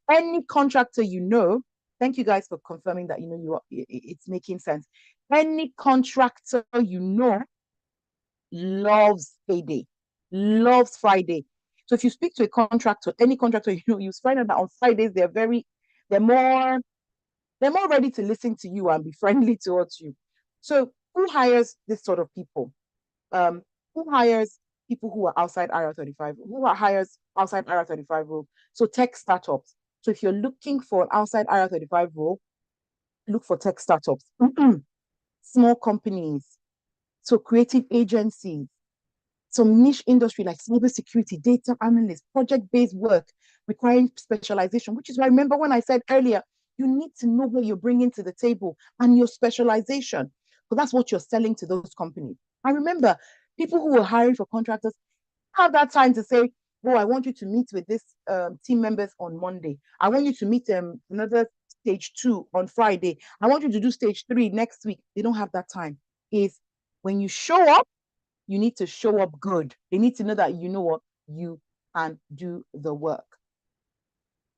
Any contractor thank you guys for confirming that it's making sense. Any contractor loves payday, loves Friday. So if you speak to a contractor, any contractor, you find out that on Fridays they're more they're more ready to listen to you and be friendly towards you. So who hires this sort of people? Um, who hires people who are outside IR35? Who hires outside IR35 role? So tech startups. So if you're looking for an outside IR35 role, look for tech startups, small companies, so creative agencies, some niche industry like cybersecurity, data analyst, project-based work requiring specialization, which is why I remember when I said earlier, you need to know what you're bringing to the table and your specialization, because that's what you're selling to those companies. I remember people who were hiring for contractors have that time to say, oh, I want you to meet with this team members on Monday. I want you to meet them another stage 2 on Friday. I want you to do stage 3 next week. They don't have that time. Is when you show up, you need to show up good. They need to know that you know what you can do the work.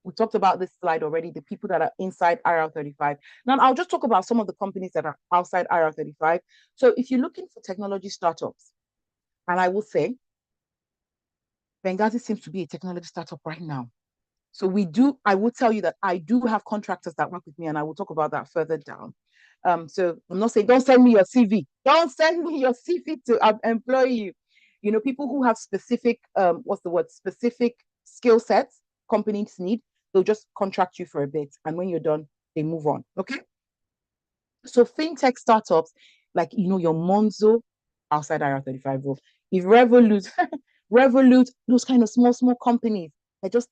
We talked about this slide already, the people that are inside IR35. Now, I'll just talk about some of the companies that are outside IR35. So if you're looking for technology startups, and I will say, Benghazi seems to be a technology startup right now. So I will tell you that I do have contractors that work with me, and I will talk about that further down. So I'm not saying don't send me your CV. Don't send me your CV to employ you. People who have specific, what's the word, specific skill sets companies need, they'll just contract you for a bit. And when you're done, they move on. Okay. So fintech startups, like, your Monzo outside IR35 rule. If Revolut, Revolut, those kind of small companies, they're just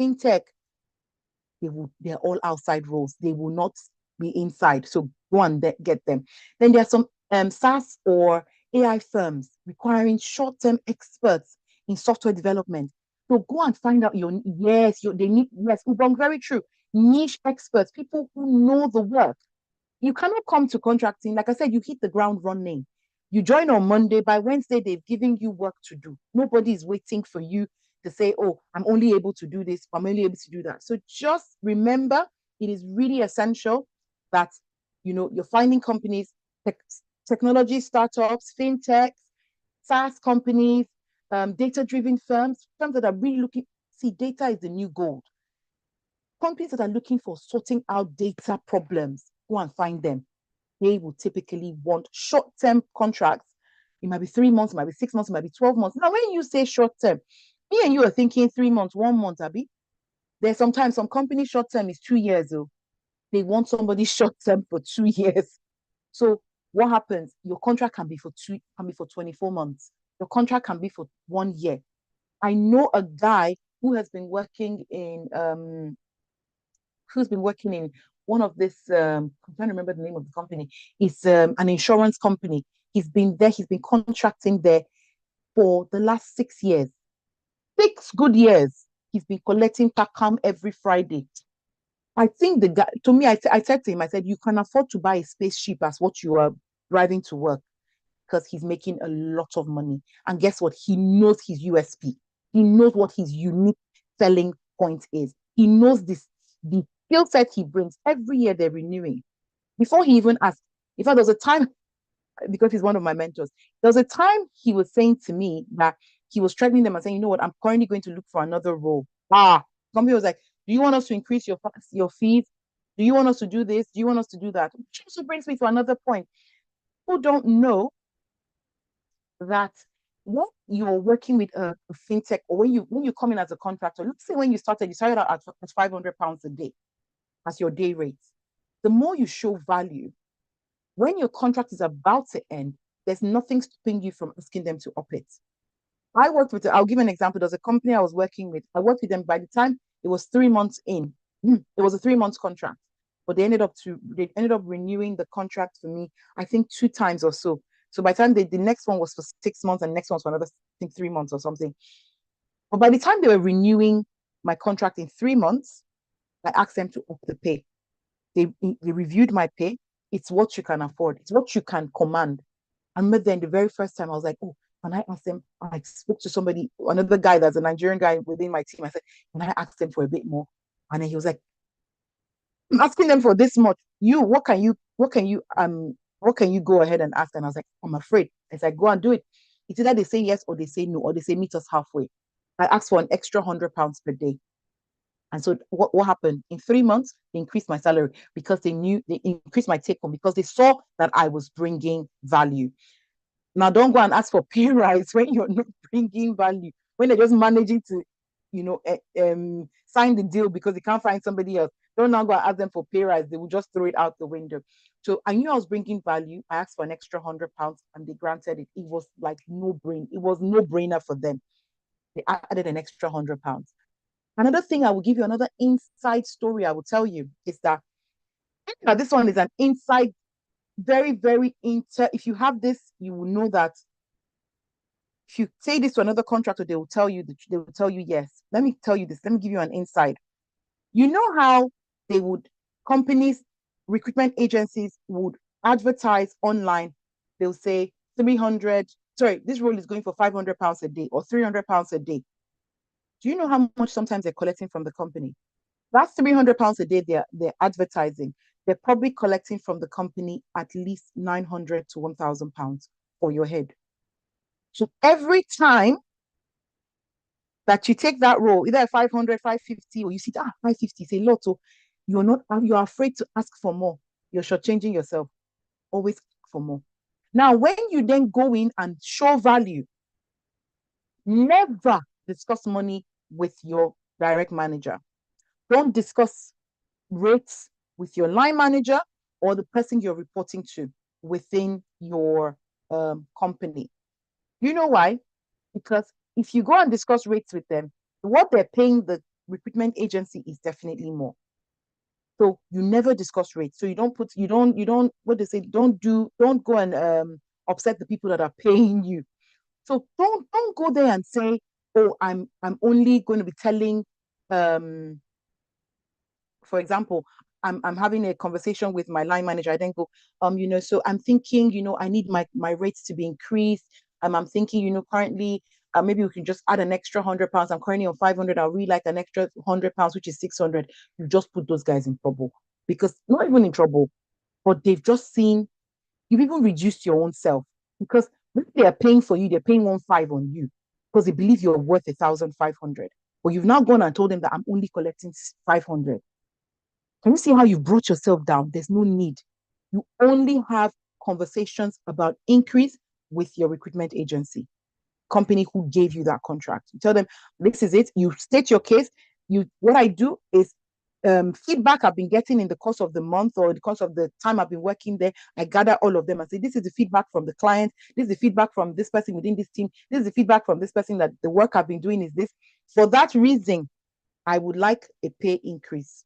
fintech, they're all outside roles. They will not be inside. So go and get them. Then there are some SaaS or AI firms requiring short-term experts in software development. So go and find out they need, yes, Ubong, very true. Niche experts, people who know the work. You cannot come to contracting. Like I said, you hit the ground running. You join on Monday. By Wednesday, they've given you work to do. Nobody is waiting for you to say, oh, I'm only able to do this. I'm only able to do that. So just remember, it is really essential that, you're finding companies, technology startups, fintechs, SaaS companies, data-driven firms that are really looking. See, data is the new gold. Companies that are looking for sorting out data problems, go and find them. They will typically want short-term contracts. It might be 3 months, it might be 6 months, it might be 12 months. Now, when you say short-term, me and you are thinking 3 months, 1 month, Abby. There's sometimes some company short-term is 2 years. Though. They want somebody short-term for 2 years. So what happens? Your contract can be for 24 months. Your contract can be for 1 year. I know a guy who has been working in one of this I'm trying to remember the name of the company. It's an insurance company. He's been contracting there for the last 6 years. 6 good years. He's been collecting Takam every Friday. I think the guy, to me, I said to him, I said, you can afford to buy a spaceship as what you are driving to work, because he's making a lot of money. And guess what? He knows his USP. He knows what his unique selling point is. He knows the skill set he brings. Every year they're renewing. before he even asked. In fact, there was a time, because he's one of my mentors, there was a time he was saying to me that he was threatening them and saying, you know what, I'm currently going to look for another role. Company was like, do you want us to increase your fees? Do you want us to do this? Do you want us to do that? Which also brings me to another point. People don't know that when you're working with a fintech, or when you come in as a contractor, let's say when you started out at £500 a day as your day rate. The more you show value, when your contract is about to end, there's nothing stopping you from asking them to up it. I'll give an example. There's a company I was working with. I worked with them by the time it was 3 months in. It was a 3 months contract, but they ended up renewing the contract for me, I think 2 times or so. So by the time the next one was for 6 months and the next one was for another, I think 3 months or something. But by the time they were renewing my contract in 3 months, I asked them to up the pay. They reviewed my pay. It's what you can afford. It's what you can command. I remember then the very first time I was like, oh, can I ask them? I spoke to somebody, another guy that's a Nigerian guy within my team. I said, can I ask them for a bit more? And then he was like, I'm asking them for this much. What can you go ahead and ask? And I was like, I'm afraid. As I go and do it. It's either they say yes or they say no, or they say meet us halfway. I asked for an extra £100 per day. And so what happened? In 3 months, they increased my salary because they increased my take home because they saw that I was bringing value. Now, don't go and ask for pay rise when you're not bringing value, when they're just managing to, sign the deal because they can't find somebody else. Don't now go and ask them for pay rise. They will just throw it out the window. So I knew I was bringing value. I asked for an extra £100 and they granted it. It was like it was no brainer for them. They added an extra £100. Another thing I will give you, another inside story I will tell you is that now this one is an inside, very, very if you have this, you will know that if you say this to another contractor, they will tell you yes. Let me tell you this. Let me give you an insight. You know how they would companies, recruitment agencies would advertise online. They'll say 300, sorry, this role is going for £500 a day or £300 a day. Do you know how much sometimes they're collecting from the company? That's £300 a day they're advertising. They're probably collecting from the company at least 900 to £1,000 for your head. So every time that you take that role, either 500, 550, or you see, 550 is a lot. So you're afraid to ask for more. You're shortchanging yourself. Always ask for more. Now, when you then go in and show value, never discuss money with your direct manager. Don't discuss rates with your line manager or the person you're reporting to within your company. You know why? Because if you go and discuss rates with them, what they're paying the recruitment agency is definitely more. So you never discuss rates. So you don't, what they say, don't go and upset the people that are paying you. So don't go there and say, oh, I'm only going to be telling um for example, I'm having a conversation with my line manager. I then go, so I'm thinking, I need my rates to be increased. I'm thinking, currently, maybe we can just add an extra £100. I'm currently on 500. I'll really like an extra £100, which is 600. You just put those guys in trouble because not even in trouble, but they've just seen you've even reduced your own self because when they are paying for you, they're paying 1.5 on you because they believe you're worth 1,500. But you've now gone and told them that I'm only collecting 500. Can you see how you've brought yourself down? There's no need. You only have conversations about increase with your recruitment agency, company who gave you that contract. You tell them, this is it. You state your case. What I do is feedback I've been getting in the course of the month or the course of the time I've been working there. I gather all of them and say, this is the feedback from the client. This is the feedback from this person within this team. This is the feedback from this person that the work I've been doing is this. For that reason, I would like a pay increase.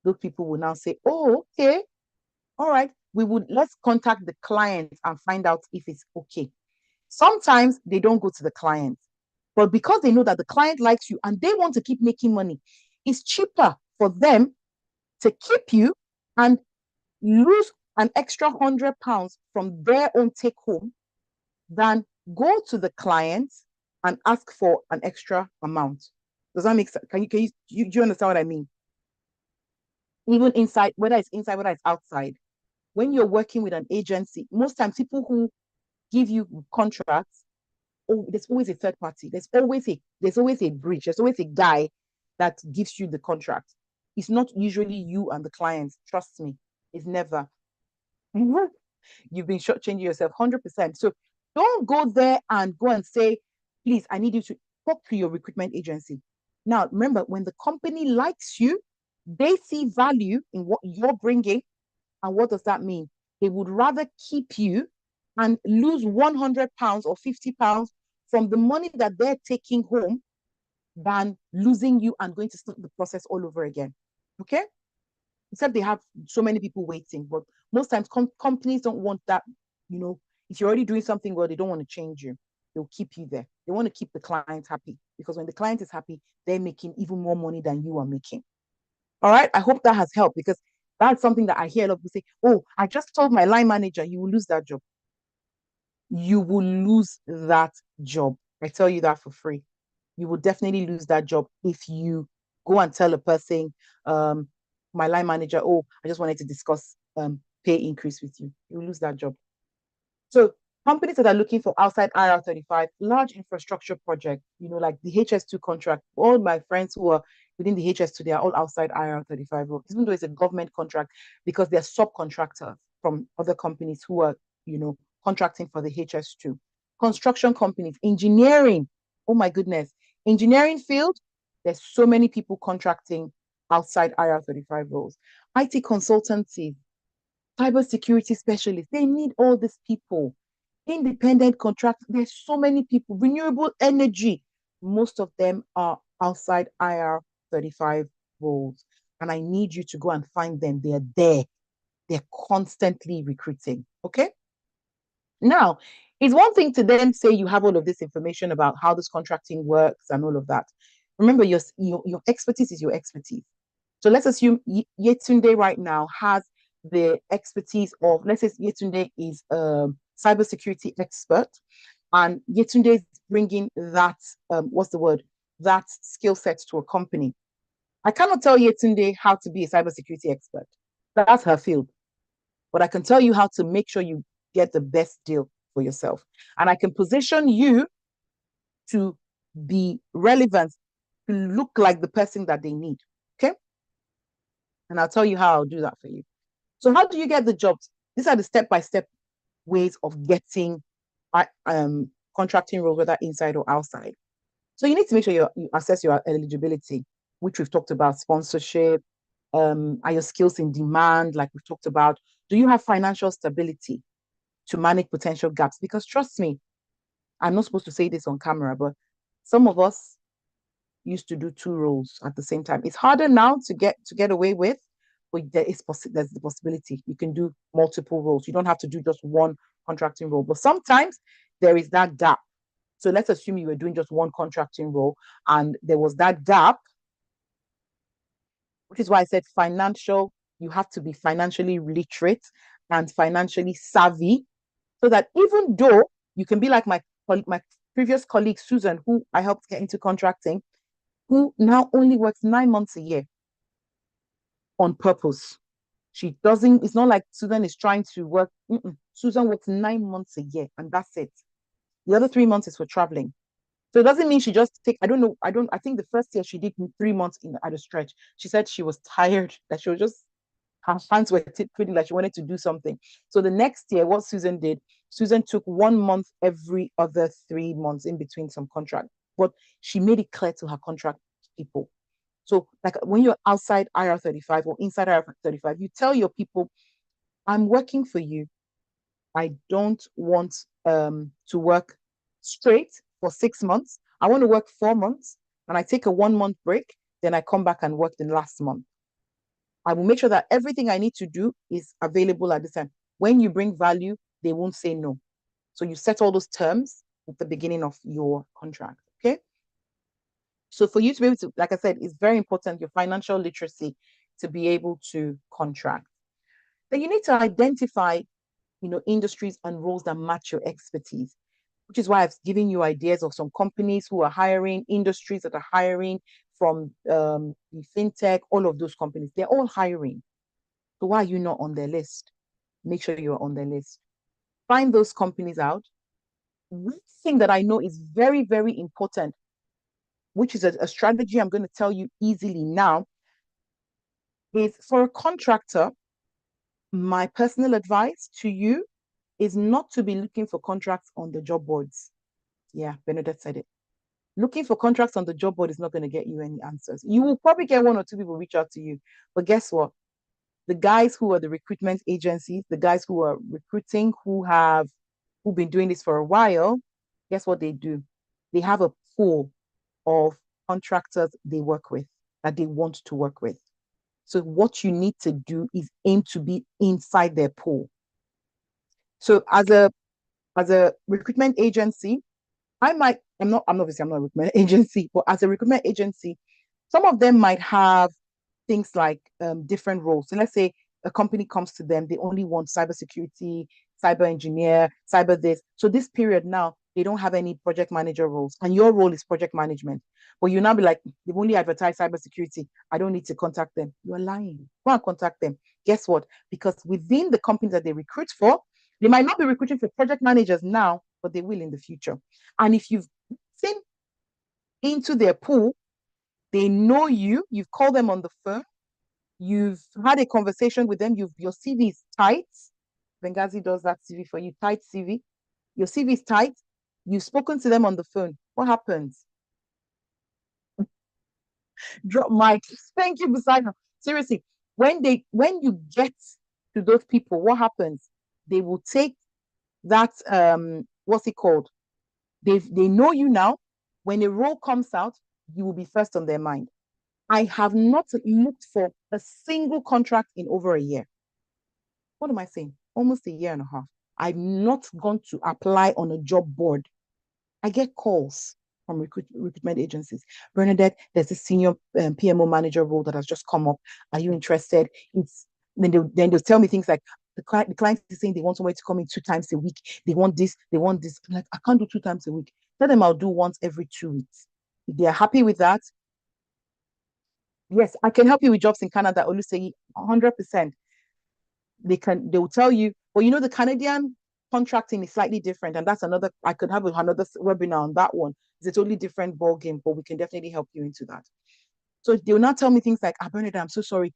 Those people will now say, oh, okay, all right, let's contact the client and find out if it's okay. Sometimes they don't go to the client, but because they know that the client likes you and they want to keep making money, it's cheaper for them to keep you and lose an extra £100 from their own take home than go to the client and ask for an extra amount. Does that make sense? Do you understand what I mean? Even inside, whether it's outside. when you're working with an agency, most times people who give you contracts, oh, there's always a third party. There's always a bridge. There's always a guy that gives you the contract. It's not usually you and the client. Trust me, it's never. You've been shortchanging yourself 100%. So don't go there and go and say, please, I need you to talk to your recruitment agency. Now, remember, when the company likes you, they see value in what you're bringing. And what does that mean? They would rather keep you and lose £100 or £50 from the money that they're taking home than losing you and going to start the process all over again. Okay? Except they have so many people waiting. But most times companies don't want that. You know, if you're already doing something well, they don't want to change you. They'll keep you there. They want to keep the client happy because when the client is happy, they're making even more money than you are making. All right. I hope that has helped because that's something that I hear a lot of people say, oh, I just told my line manager, you will lose that job. You will lose that job. I tell you that for free. You will definitely lose that job if you go and tell a person, um, my line manager, oh, I just wanted to discuss pay increase with you. You will lose that job. So companies that are looking for outside IR35, large infrastructure project, like the HS2 contract, all my friends who are within the HS2, they are all outside IR35, even though it's a government contract, because they're subcontractors from other companies who are, contracting for the HS2. Construction companies, engineering, oh my goodness, engineering field, there's so many people contracting outside IR35 roles. IT consultancy, cybersecurity specialists. They need all these people. Independent contractors. There's so many people. Renewable energy. Most of them are outside IR 35 roles. And I need you to go and find them. They're there. They're constantly recruiting. Okay. Now, it's one thing to then say you have all of this information about how this contracting works and all of that. Remember, your expertise is your expertise. So let's assume Yetunde right now has the expertise of, let's say Yetunde is a cybersecurity expert, and Yetunde is bringing that, what's the word, that skill set to a company. I cannot tell Yetunde how to be a cybersecurity expert. That's her field. But I can tell you how to make sure you get the best deal for yourself. And I can position you to be relevant, to look like the person that they need. Okay. And I'll tell you how I'll do that for you. So, how do you get the jobs? These are the step-by-step ways of getting contracting roles, whether inside or outside. So, you need to make sure you assess your eligibility, which we've talked about, sponsorship. Are your skills in demand, like we've talked about? Do you have financial stability to manage potential gaps? Because trust me, I'm not supposed to say this on camera, but some of us used to do two roles at the same time. It's harder now to get away with, but there's the possibility you can do multiple roles. You don't have to do just one contracting role, but sometimes there is that gap. So let's assume you were doing just one contracting role and there was that gap, which is why I said financial, you have to be financially literate and financially savvy so that even though you can be like my previous colleague, Susan, who I helped get into contracting, who now only works 9 months a year on purpose. She doesn't, it's not like Susan is trying to work. Susan works 9 months a year and that's it. The other 3 months is for traveling. So it doesn't mean she just take, I think the first year she did 3 months at a stretch. She said she was tired, that she was just, her hands were feeling like she wanted to do something. So the next year, what Susan did, Susan took 1 month every other 3 months in between some contract. But she made it clear to her contract people. So, like when you're outside IR35 or inside IR35, you tell your people, I'm working for you. I don't want to work straight for 6 months. I want to work 4 months and I take a 1 month break. Then I come back and work the last month. I will make sure that everything I need to do is available at this time. When you bring value, they won't say no. So you set all those terms at the beginning of your contract. Okay. So for you to be able to, like I said, it's very important your financial literacy to be able to contract. Then you need to identify, industries and roles that match your expertise, which is why I've given you ideas of some companies who are hiring, industries that are hiring from the fintech, all of those companies, they're all hiring. So why are you not on their list? make sure you're on the list. Find those companies out. One thing that I know is very, very important, which is a strategy I'm going to tell you easily now, is for a contractor, my personal advice to you is not to be looking for contracts on the job boards. Yeah, Bernadette said it. Looking for contracts on the job board is not going to get you any answers. You will probably get one or two people reach out to you. But guess what? The guys who are the recruitment agencies, the guys who are recruiting, who've been doing this for a while, guess what they do? They have a pool of contractors they work with that they want to work with. So what you need to do is aim to be inside their pool. So as a recruitment agency, I'm not a recruitment agency, but as a recruitment agency, some of them might have things like different roles. So let's say a company comes to them, they only want cybersecurity, cyber engineer, cyber this. So this period now, they don't have any project manager roles, and your role is project management. But you now be like, they've only advertised cybersecurity. I don't need to contact them. You're lying. Go and contact them. Guess what? Because within the companies that they recruit for, they might not be recruiting for project managers now, but they will in the future. And if you've seen into their pool, they know you, you've called them on the phone, you've had a conversation with them, your CV is tight. Benghazi does that CV for you, tight CV. Your CV is tight. You've spoken to them on the phone. What happens? Drop mic. Thank you, Busaino. Seriously, when you get to those people, what happens? They will take that what's it called? They know you now. When a role comes out, you will be first on their mind. I have not looked for a single contract in over a year. What am I saying? Almost a year and a half. I've not gone to apply on a job board. I get calls from recruitment agencies. Bernadette, there's a senior PMO manager role that has just come up. Are you interested? It's then they'll tell me things like the client is saying they want somebody to come in 2 times a week. They want this, they want this. I'm like, I can't do 2 times a week. Tell them I'll do once every 2 weeks. If they're happy with that, yes, I can help you with jobs in Canada. Say 100%. They will tell you, well, the Canadian contracting is slightly different, and that's another. I could have another webinar on that one. It's a totally different ball game, but we can definitely help you into that. So they will not tell me things like, Bernard, I'm so sorry.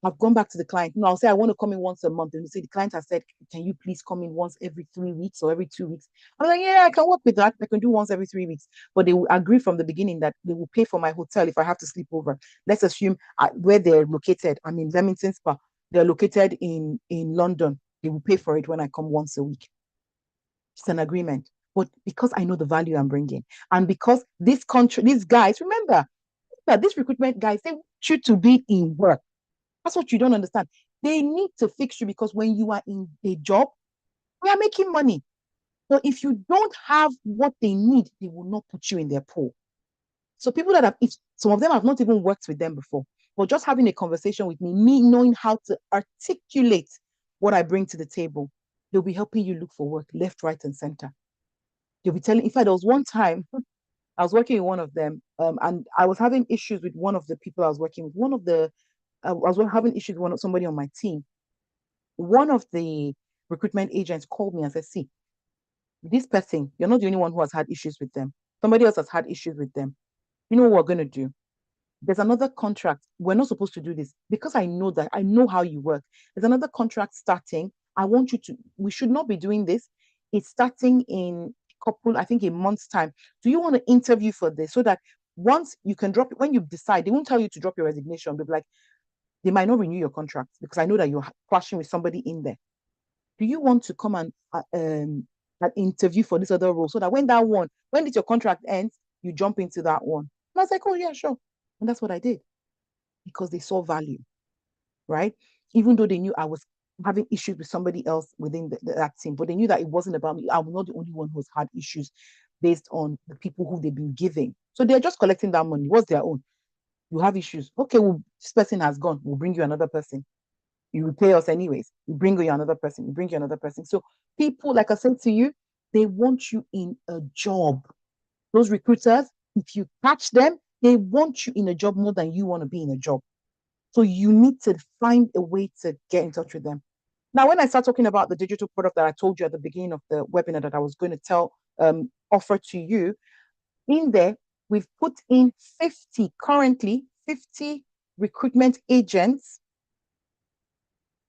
I've gone back to the client. No, I'll say I want to come in once a month. And you say the client has said, can you please come in once every 3 weeks or every 2 weeks? I'm like, yeah, I can work with that. I can do once every 3 weeks. But they will agree from the beginning that they will pay for my hotel if I have to sleep over. Let's assume where they're located. I'm in Leamington Spa. They're located in London. They will pay for it when I come once a week. It's an agreement. But because I know the value I'm bringing, and because these guys, remember, that these recruitment guys, they want you to be in work. That's what you don't understand. They need to fix you because when you are in a job, we are making money. So if you don't have what they need, they will not put you in their pool. So people that have, if some of them have not even worked with them before, but just having a conversation with me knowing how to articulate what I bring to the table, they'll be helping you look for work left, right, and center. They'll be telling. In fact, there was one time I was working with one of them, and I was having issues with one of the people I was working with. I was having issues with somebody on my team. One of the recruitment agents called me and said, "See, this person, you're not the only one who has had issues with them. Somebody else has had issues with them. You know what we're going to do? There's another contract. We're not supposed to do this because I know how you work. There's another contract starting. I want you to, we should not be doing this. It's starting in I think a month's time. Do you want to interview for this so that once you can drop it, when you decide, they won't tell you to drop your resignation. They'll be like, they might not renew your contract because I know that you're clashing with somebody in there. Do you want to come and interview for this other role so that when your contract ends, you jump into that one?" And I was like, "Oh yeah, sure." And that's what I did because they saw value, right? Even though they knew I was having issues with somebody else within that team, but they knew that it wasn't about me. I was not the only one who's had issues based on the people who they've been giving. So they're just collecting that money. What's their own? You have issues. Okay, well, this person has gone. We'll bring you another person. You will pay us anyways. We bring you another person. We bring you another person. So people, like I said to you, they want you in a job. Those recruiters, if you catch them, they want you in a job more than you want to be in a job. So you need to find a way to get in touch with them. Now, when I start talking about the digital product that I told you at the beginning of the webinar that I was going to offer to you, in there, we've put in 50, currently 50 recruitment agents,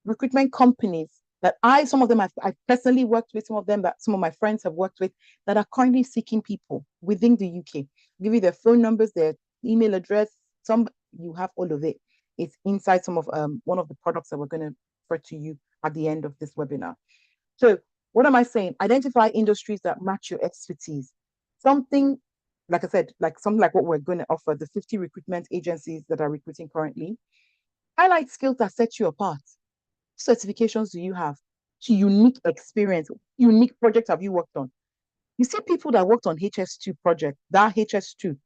recruitment companies that some of them I personally worked with, some of them that some of my friends have worked with that are currently seeking people within the UK. Give you their phone numbers, their email address, some you have all of it. It's inside some of one of the products that we're going to refer to you at the end of this webinar. So what am I saying? Identify industries that match your expertise. Something, like I said, like something like what we're going to offer, the 50 recruitment agencies that are recruiting currently. Highlight skills that set you apart. Certifications do you have? Unique experience, unique project have you worked on? You see people that worked on HS2 project, that HS2,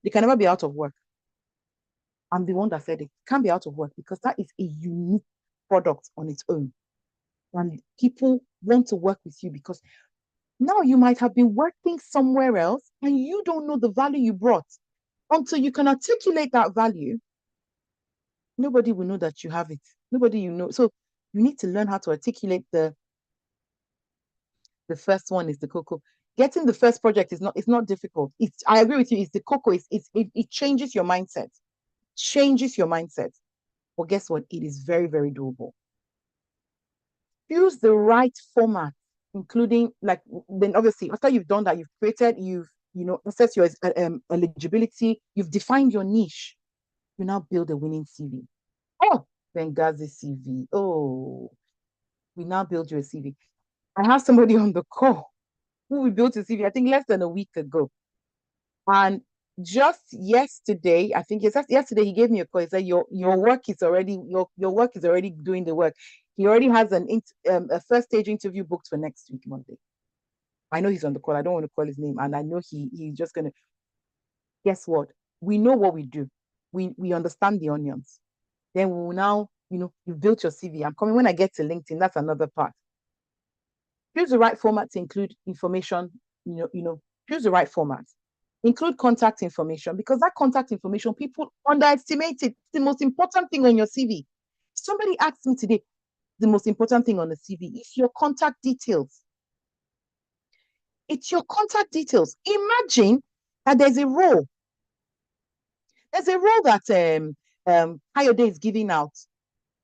they can never be out of work. I'm the one that said it can't be out of work because that is a unique product on its own. And people want to work with you because now you might have been working somewhere else and you don't know the value you brought. Until you can articulate that value, nobody will know that you have it. Nobody you know. So you need to learn how to articulate the first one is the cocoa. Getting the first project is not it's not difficult. It's I agree with you, it's the cocoa, it changes your mindset. Changes your mindset. But guess what? It is very, very doable. Use the right format, including like then obviously after you've done that, you've created, you've assessed your eligibility, you've defined your niche, you now build a winning CV. Oh, Benghazi CV. Oh, we now build you a CV. I have somebody on the call who we built a CV, I think less than a week ago. And just yesterday, I think yesterday he gave me a call. He said, your work is already your work is already doing the work. He already has a first stage interview booked for next week, Monday. I know he's on the call. I don't want to call his name, and I know he's just gonna. Guess what? We know what we do. We understand the onions. Then we will now, you've built your CV. I'm coming when I get to LinkedIn. That's another part. Choose the right format to include information. Choose the right format. Include contact information because that contact information, people underestimate it. It's the most important thing on your CV. Somebody asked me today, the most important thing on the CV is your contact details. It's your contact details. Imagine that there's a role that Coyote is giving out,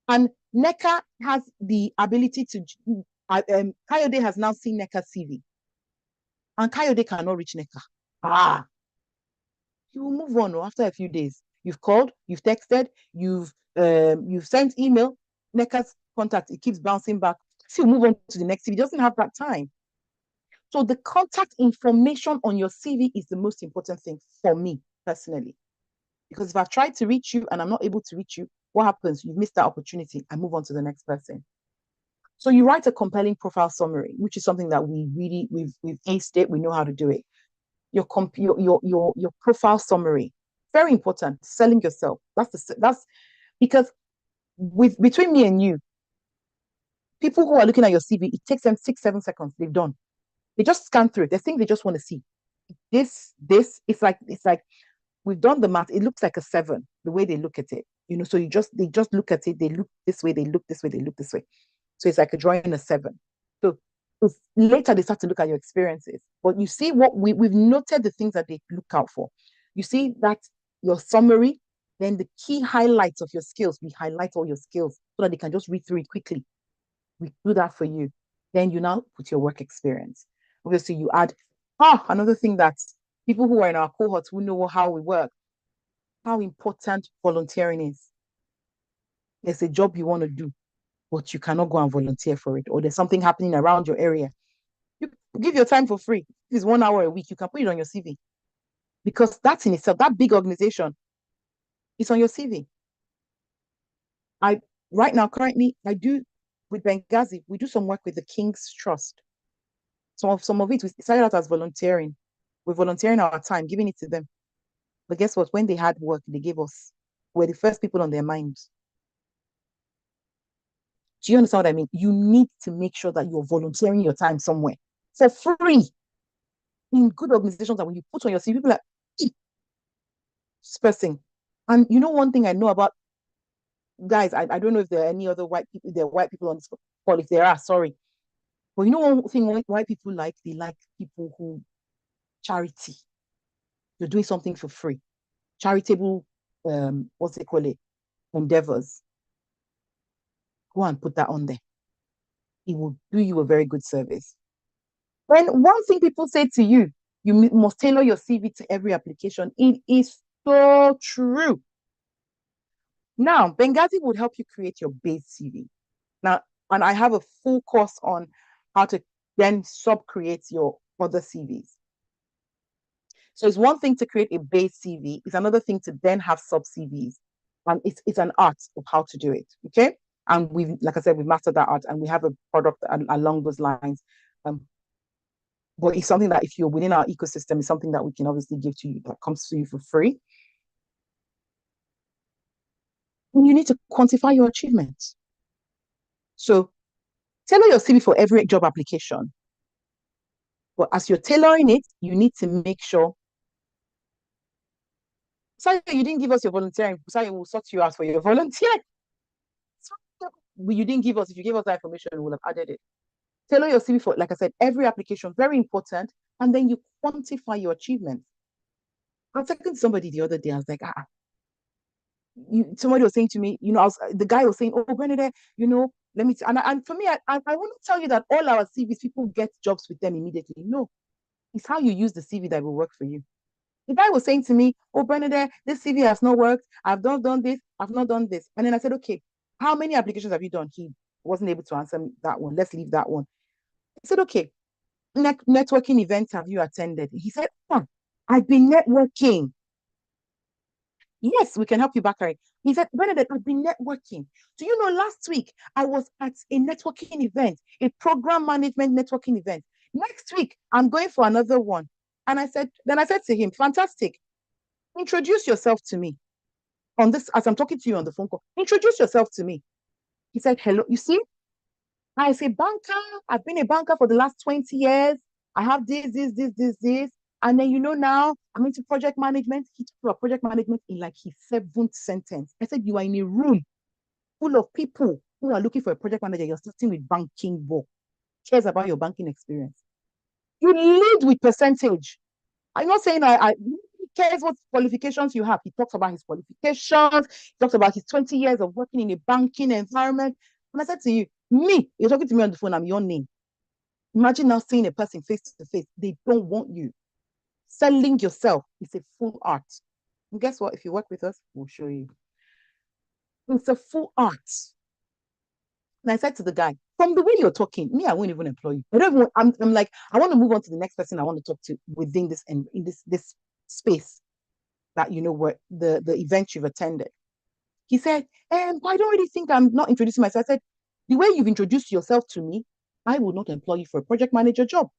and NECA has the ability to. Coyote has now seen NECA CV, and Coyote cannot reach NECA. You will move on after a few days. You've called, you've texted, you've sent email. NECA's contact, it keeps bouncing back. So you move on to the next CV. He doesn't have that time. So the contact information on your CV is the most important thing for me personally. Because if I've tried to reach you and I'm not able to reach you, what happens? You've missed that opportunity. I move on to the next person. So you write a compelling profile summary, which is something that we've aced it. We know how to do it. Your profile summary, very important. Selling yourself. That's because between me and you, people who are looking at your CV, it takes them 6-7 seconds. They've done. They just scan through it. They think they just want to see this. It's like we've done the math. It looks like a 7 the way they look at it. So they just look at it. They look this way. They look this way. They look this way. So it's like a drawing a 7. So later they start to look at your experiences. But you see what we've noted the things that they look out for. You see that your summary, then the key highlights of your skills. We highlight all your skills so that they can just read through it quickly. We do that for you. Then you now put your work experience. Obviously, you add another thing that people who are in our cohorts who know how we work, how important volunteering is. There's a job you want to do, but you cannot go and volunteer for it, or there's something happening around your area. You give your time for free. If it's 1 hour a week, you can put it on your CV. Because that's in itself, that big organization, it's on your CV. Right now, currently, I do with Benghazi, we do some work with the King's Trust. Some of it, we started out as volunteering. We're volunteering our time, giving it to them. But guess what? When they had work, they gave us. We're the first people on their minds. Do you understand what I mean? You need to make sure that you're volunteering your time somewhere for free in good organizations. And when you put on your CV, people are like, this person. And one thing I know about guys, I don't know if there are any other white people, there are white people on this call. If there are, sorry. But you know one thing white people like? They like people who charity. You're doing something for free. Charitable, what's they call it? Endeavors. Go and put that on there. It will do you a very good service. And one thing people say to you, you must tailor your CV to every application. It is so true. Now, Benghazi would help you create your base CV. Now, and I have a full course on how to then sub-create your other CVs. So it's one thing to create a base CV, it's another thing to then have sub CVs. And it's an art of how to do it. Okay. And we've, like I said, we've mastered that art and we have a product along those lines. Um, but it's something that if you're within our ecosystem, it's something that we can obviously give to you that comes to you for free. And you need to quantify your achievements. So tailor your CV for every job application. But as you're tailoring it, you need to make sure. Sorry, you didn't give us your volunteering. Sorry, we'll sort you out for your volunteer. You didn't give us, if you gave us that information, we would have added it. Tailor your CV for, like I said, every application, very important. And then you quantify your achievements. I was talking to somebody the other day. I was like, somebody was saying to me, the guy was saying, oh, Bernadette, let me, and for me, I want to tell you that all our CVs, people get jobs with them immediately. No, it's how you use the CV that will work for you. The guy was saying to me, oh, Bernadette, this CV has not worked. I've done this. I've not done this. And then I said, okay, how many applications have you done? He wasn't able to answer me that one. Let's leave that one. I said, okay, networking events have you attended? He said, oh, I've been networking. Yes, we can help you, Bakari. He said, Benedict, I've been networking. Do you know, last week I was at a networking event, a program management networking event. Next week, I'm going for another one. And then I said to him, fantastic. Introduce yourself to me on this, as I'm talking to you on the phone call. Introduce yourself to me. He said, hello, you see, I say banker. I've been a banker for the last 20 years. I have this. And then, now I'm into project management. He talked about project management in like his seventh sentence. I said, you are in a room full of people who are looking for a project manager. You're starting with banking work. Cares about your banking experience. You lead with percentage. I'm not saying he cares what qualifications you have. He talks about his qualifications. He talks about his 20 years of working in a banking environment. And I said to you, you're talking to me on the phone, I'm your name. Imagine now seeing a person face to face. They don't want you. Selling yourself is a full art. And guess what? If you work with us, we'll show you. It's a full art. And I said to the guy, from the way you're talking, I won't even employ you. I'm like, I want to move on to the next person I want to talk to within this and in this space that where the event you've attended. He said, I don't really think I'm not introducing myself. I said, the way you've introduced yourself to me, I will not employ you for a project manager job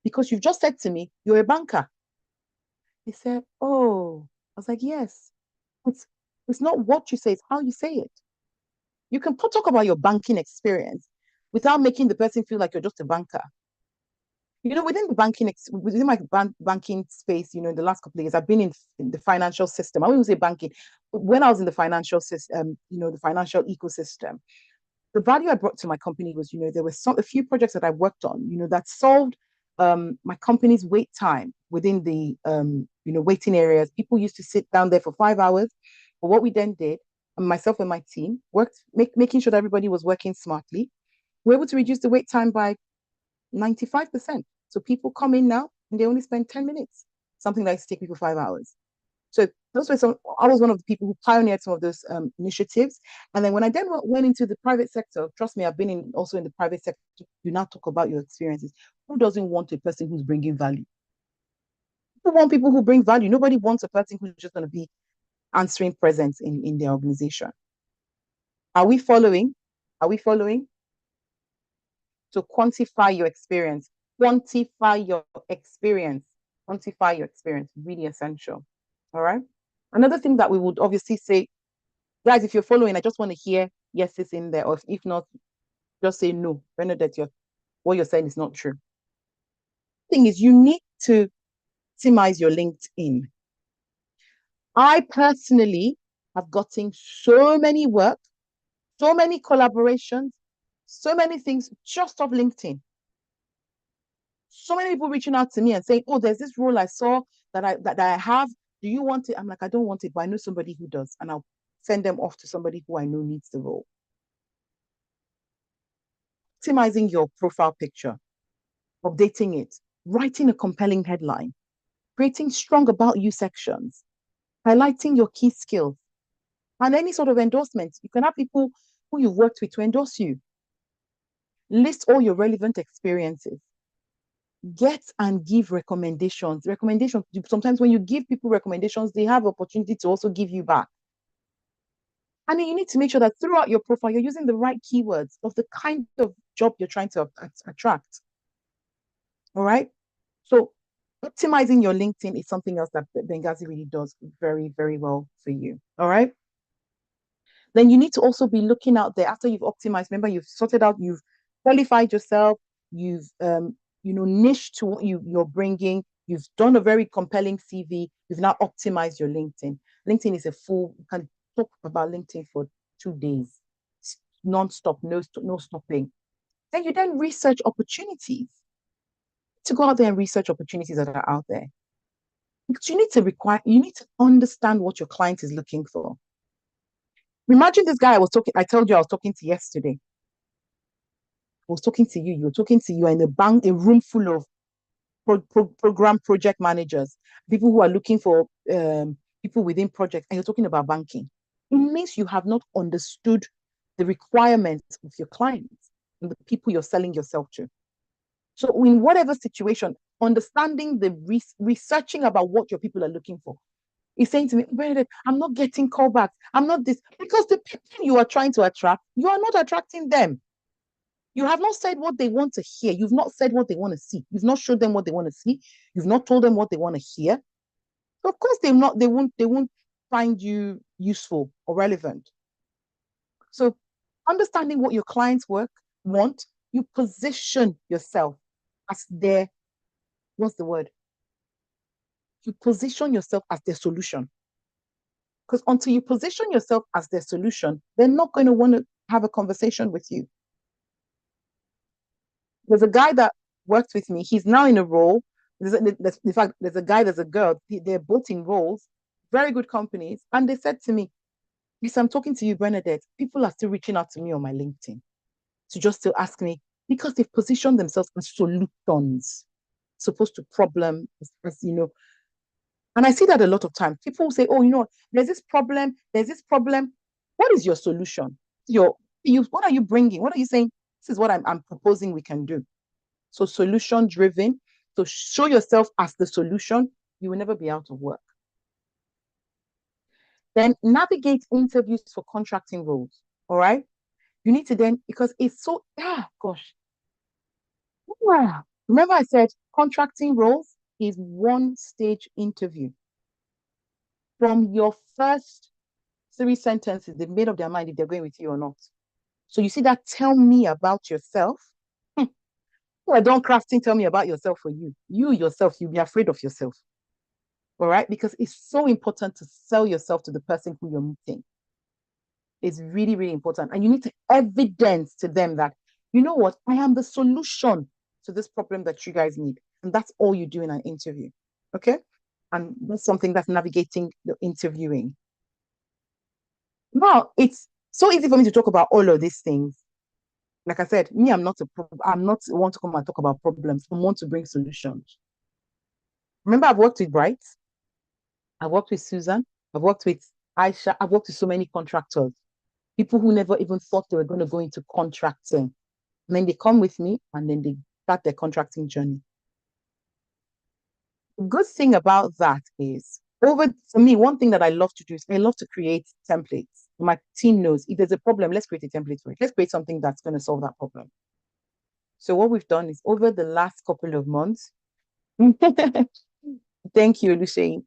because you've just said to me, you're a banker. He said, oh, I was like, yes. It's not what you say, it's how you say it. You can talk about your banking experience without making the person feel like you're just a banker. Within my banking space, in the last couple of years, I've been in the financial system. I wouldn't say banking. When I was in the financial system, the financial ecosystem, the value I brought to my company was, there were a few projects that I worked on, that solved my company's wait time within the, waiting areas. People used to sit down there for 5 hours. But what we then did, myself and my team worked, making sure that everybody was working smartly. We're able to reduce the wait time by 95%. So people come in now and they only spend 10 minutes, something that used to take people 5 hours. So I was one of the people who pioneered some of those initiatives. And then when I then went into the private sector, trust me, I've been also in the private sector. You now talk about your experiences. Who doesn't want a person who's bringing value? People want people who bring value. Nobody wants a person who's just going to be answering presence in their organization. Are we following? Are we following? So quantify your experience. Quantify your experience. Quantify your experience. Really essential. All right. Another thing that we would obviously say, guys, if you're following, I just want to hear yes, it's in there. Or if not, just say no. Bernadette, what you're saying is not true. Thing is, you need to optimize your LinkedIn. I personally have gotten so many work So many collaborations, so many things just off LinkedIn. So many people reaching out to me and saying, "Oh, there's this role I saw that I have. Do you want it?" I'm like, "I don't want it, but I know somebody who does," and I'll send them off to somebody who I know needs the role. Optimizing your profile picture, updating it, writing a compelling headline, creating strong about you sections, highlighting your key skills, and any sort of endorsement. You can have people who you've worked with to endorse you. List all your relevant experiences. Get and give recommendations. Recommendations. Sometimes when you give people recommendations, they have opportunity to also give you back. And then you need to make sure that throughout your profile, you're using the right keywords of the kind of job you're trying to attract. All right. So optimizing your LinkedIn is something else that Benghazi really does very, very well for you. All right. Then you need to also be looking out there after you've optimized. Remember, you've sorted out, you've qualified yourself, you've niched to what you're bringing. You've done a very compelling CV. You've now optimized your LinkedIn. LinkedIn is a full. You can talk about LinkedIn for 2 days, non-stop, no stopping. Then you then research opportunities to go out there and research opportunities that are out there because you need to understand what your client is looking for. Imagine this guy I told you I was talking to yesterday. I was talking to you, you're talking to you in a room full of program project managers, people who are looking for people within projects, and you're talking about banking. It means you have not understood the requirements of your clients and the people you're selling yourself to. So in whatever situation, understanding researching about what your people are looking for. He's saying to me, Bernadette, I'm not getting callbacks. I'm not this because the people you are trying to attract, you are not attracting them. You have not said what they want to hear. You've not said what they want to see. You've not showed them what they want to see. You've not told them what they want to hear. So of course they won't find you useful or relevant. So understanding what your clients want, you position yourself as their, what's the word? You position yourself as their solution. Because until you position yourself as their solution, they're not going to want to have a conversation with you. There's a guy that worked with me. He's now in a role. In fact, there's a girl. They're both in roles, very good companies. And they said to me, "Yes, I'm talking to you, Bernadette. People are still reaching out to me on my LinkedIn to just still ask me because they've positioned themselves as solutions, supposed to problem, as you know." And I see that a lot of times. People say, "Oh, there's this problem. There's this problem. What is your solution? What are you bringing? What are you saying? This is what I'm proposing we can do." So solution driven. So show yourself as the solution. You will never be out of work. Then navigate interviews for contracting roles. All right. You need to then, because it's so, gosh. Yeah. Remember I said contracting roles is one stage interview. From your first 3 sentences, they've made up their mind if they're going with you or not. So you see that tell me about yourself. Well, don't crafting tell me about yourself for you. You yourself, you'll be afraid of yourself. All right. Because it's so important to sell yourself to the person who you're meeting. It's really, really important. And you need to evidence to them that, you know what, I am the solution to this problem that you guys need. And that's all you do in an interview. Okay. And that's something that's navigating the interviewing. Now, it's so easy for me to talk about all of these things. Like I said, me, I'm not want to come and talk about problems. I want to bring solutions. Remember, I've worked with Bright, I've worked with Susan, I've worked with Aisha, I've worked with so many contractors, people who never even thought they were going to go into contracting. And then they come with me and then they start their contracting journey. The good thing about that is, for me, one thing that I love to do is I love to create templates. My team knows if there's a problem, let's create a template for it. Let's create something that's going to solve that problem. So what we've done is over the last couple of months, thank you, Lucy.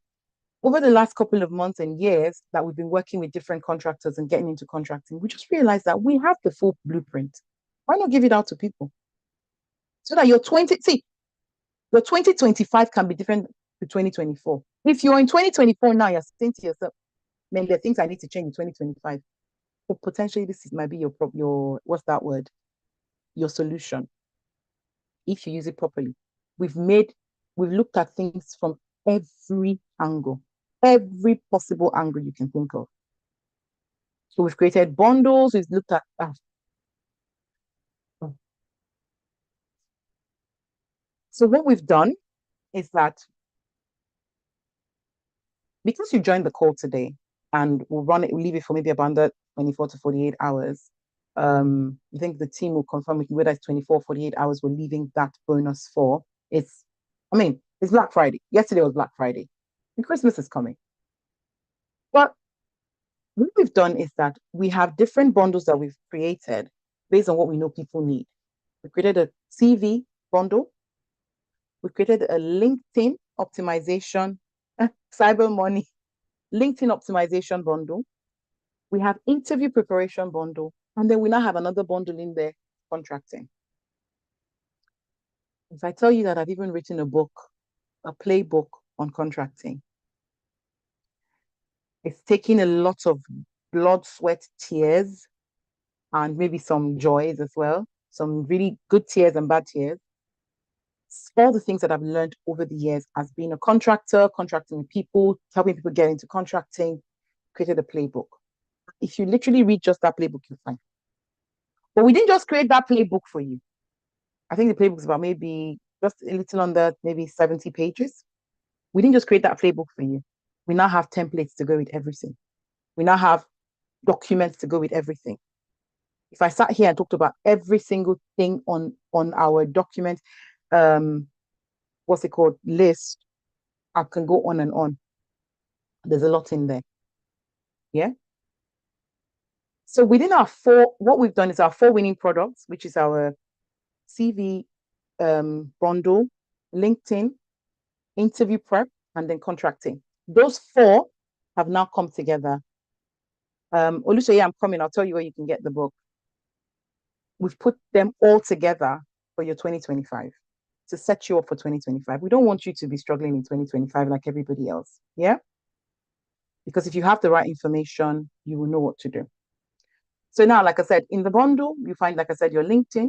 Over the last couple of months and years that we've been working with different contractors and getting into contracting, we just realized that we have the full blueprint. Why not give it out to people? So that your 2025 can be different to 2024. If you're in 2024 now, you're saying to yourself, man, there are things I need to change in 2025. potentially might be your what's that word? Your solution if you use it properly. We've made we've looked at things from every angle, every possible angle you can think of. So we've created bundles, we've looked at so what we've done is that because you joined the call today and we'll leave it for maybe about the 24 to 48 hours. I think the team will confirm with you whether it's 24, 48 hours we're leaving that bonus for. It's, I mean, it's Black Friday. Yesterday was Black Friday. And Christmas is coming. But what we've done is that we have different bundles that we've created based on what we know people need. We created a CV bundle. We created a LinkedIn optimization, cyber money, LinkedIn optimization bundle. We have interview preparation bundle. And then we now have another bundle in there, contracting. If I tell you that I've even written a book, a playbook on contracting, it's taking a lot of blood, sweat, tears, and maybe some joys as well, some really good tears and bad tears. It's all the things that I've learned over the years as being a contractor, contracting with people, helping people get into contracting, created a playbook. If you literally read just that playbook, you'll find. But we didn't just create that playbook for you. I think the playbook is about maybe just a little under maybe 70 pages. We didn't just create that playbook for you. We now have templates to go with everything. We now have documents to go with everything. If I sat here and talked about every single thing on our document, um, what's it called, list, I can go on and on. There's a lot in there. Yeah. So within our four, what we've done is our four winning products, which is our CV bundle, LinkedIn, interview prep, and then contracting. Those four have now come together. Olusoye, I'm coming. I'll tell you where you can get the book. We've put them all together for your 2025 to set you up for 2025. We don't want you to be struggling in 2025 like everybody else. Yeah. Because if you have the right information, you will know what to do. So now, like I said, in the bundle, you find, like I said, your LinkedIn,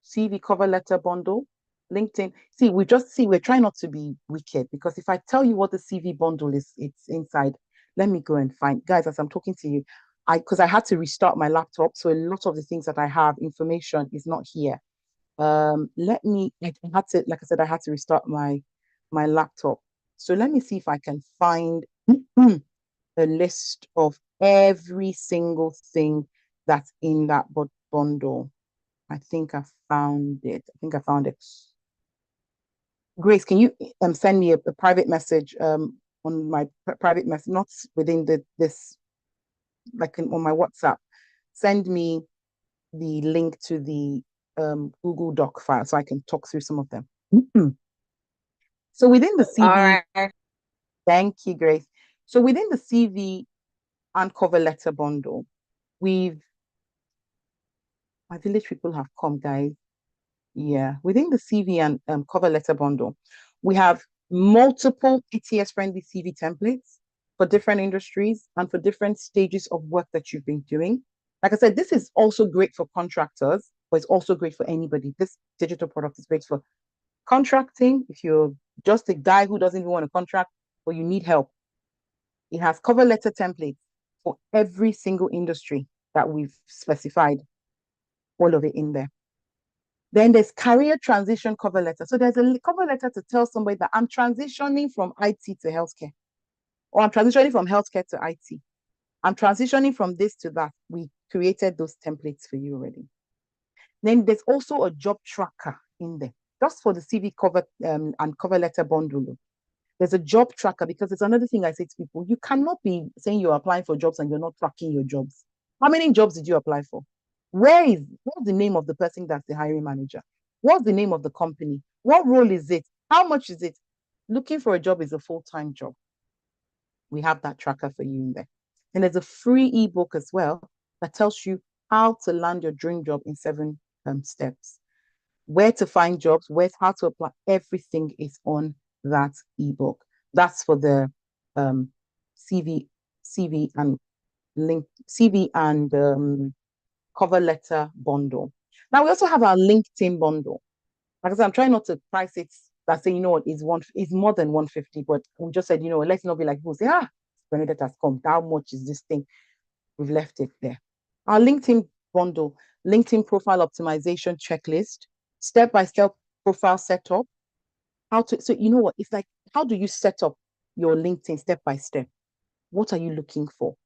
CV cover letter bundle, LinkedIn. See, we're trying not to be wicked because if I tell you what the CV bundle is, it's inside. Let me go and find, guys, as I'm talking to you, because I had to restart my laptop. So a lot of the things that I have, information is not here. I had to, like I said, I had to restart my laptop. So let me see if I can find a list of every single thing that's in that bundle. I think I found it. I think I found it. Grace, can you send me a private message on my private message, not within this, like on my WhatsApp. Send me the link to the Google Doc file so I can talk through some of them. So within the All CV, right. thank you, Grace. So within the CV and cover letter bundle, we've my village people have come, guys. Yeah, within the CV and cover letter bundle, we have multiple ATS friendly CV templates for different industries and for different stages of work that you've been doing. Like I said, this is also great for contractors, but it's also great for anybody. This digital product is great for contracting. If you're just a guy who doesn't even want to contract, or you need help, it has cover letter templates for every single industry that we've specified, all of it in there. Then there's career transition cover letter. So there's a cover letter to tell somebody that I'm transitioning from IT to healthcare, or I'm transitioning from healthcare to IT. I'm transitioning from this to that. We created those templates for you already. Then there's also a job tracker in there, just for the CV cover and cover letter bundle. There's a job tracker because it's another thing I say to people. You cannot be saying you're applying for jobs and you're not tracking your jobs. How many jobs did you apply for? What's the name of the person that's the hiring manager? What's the name of the company? What role is it? How much is it? Looking for a job is a full-time job. We have that tracker for you in there. And there's a free ebook as well that tells you how to land your dream job in 7 steps. Where to find jobs, how to apply, everything is on that ebook. That's for the um, CV and link CV and cover letter bundle. Now we also have our LinkedIn bundle. Like I said, I'm trying not to price it that say, you know what, is more than 150, but we just said, you know, let's not be like people say, Benedict has come. How much is this thing? We've left it there. Our LinkedIn bundle, LinkedIn profile optimization checklist, step-by-step profile setup. So you know what? It's like, how do you set up your LinkedIn step by step? What are you looking for?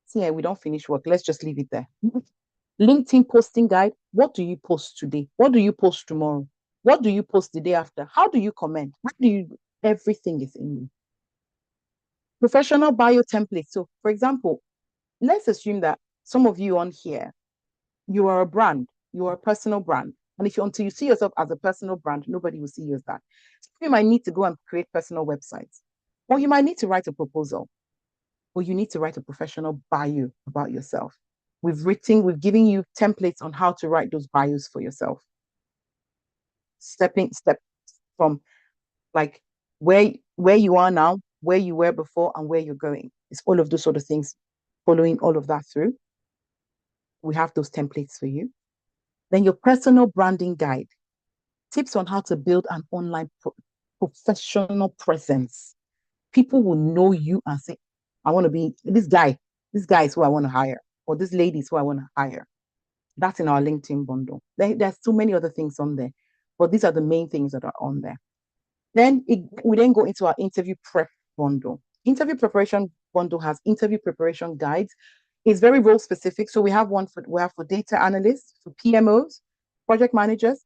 See, we don't finish work. Let's just leave it there. LinkedIn posting guide. What do you post today? What do you post tomorrow? What do you post the day after? How do you comment? How do you, everything is in you. Professional bio template. So, for example, let's assume that some of you on here, you are a brand, you are a personal brand. And if you until you see yourself as a personal brand, nobody will see you as that. So you might need to go and create personal websites, or you might need to write a proposal, or you need to write a professional bio about yourself. We've given you templates on how to write those bios for yourself. Step from like where you are now, where you were before, and where you're going. It's all of those sort of things, following all of that through. We have those templates for you. Then your personal branding guide, tips on how to build an online professional presence. People will know you and say, I want to be this guy. This guy is who I want to hire, or this lady is who I want to hire. That's in our LinkedIn bundle. There's so many other things on there, but these are the main things that are on there. We then go into our interview prep bundle. Interview preparation bundle has interview preparation guides. It's very role specific. So we have for data analysts, for PMOs, project managers,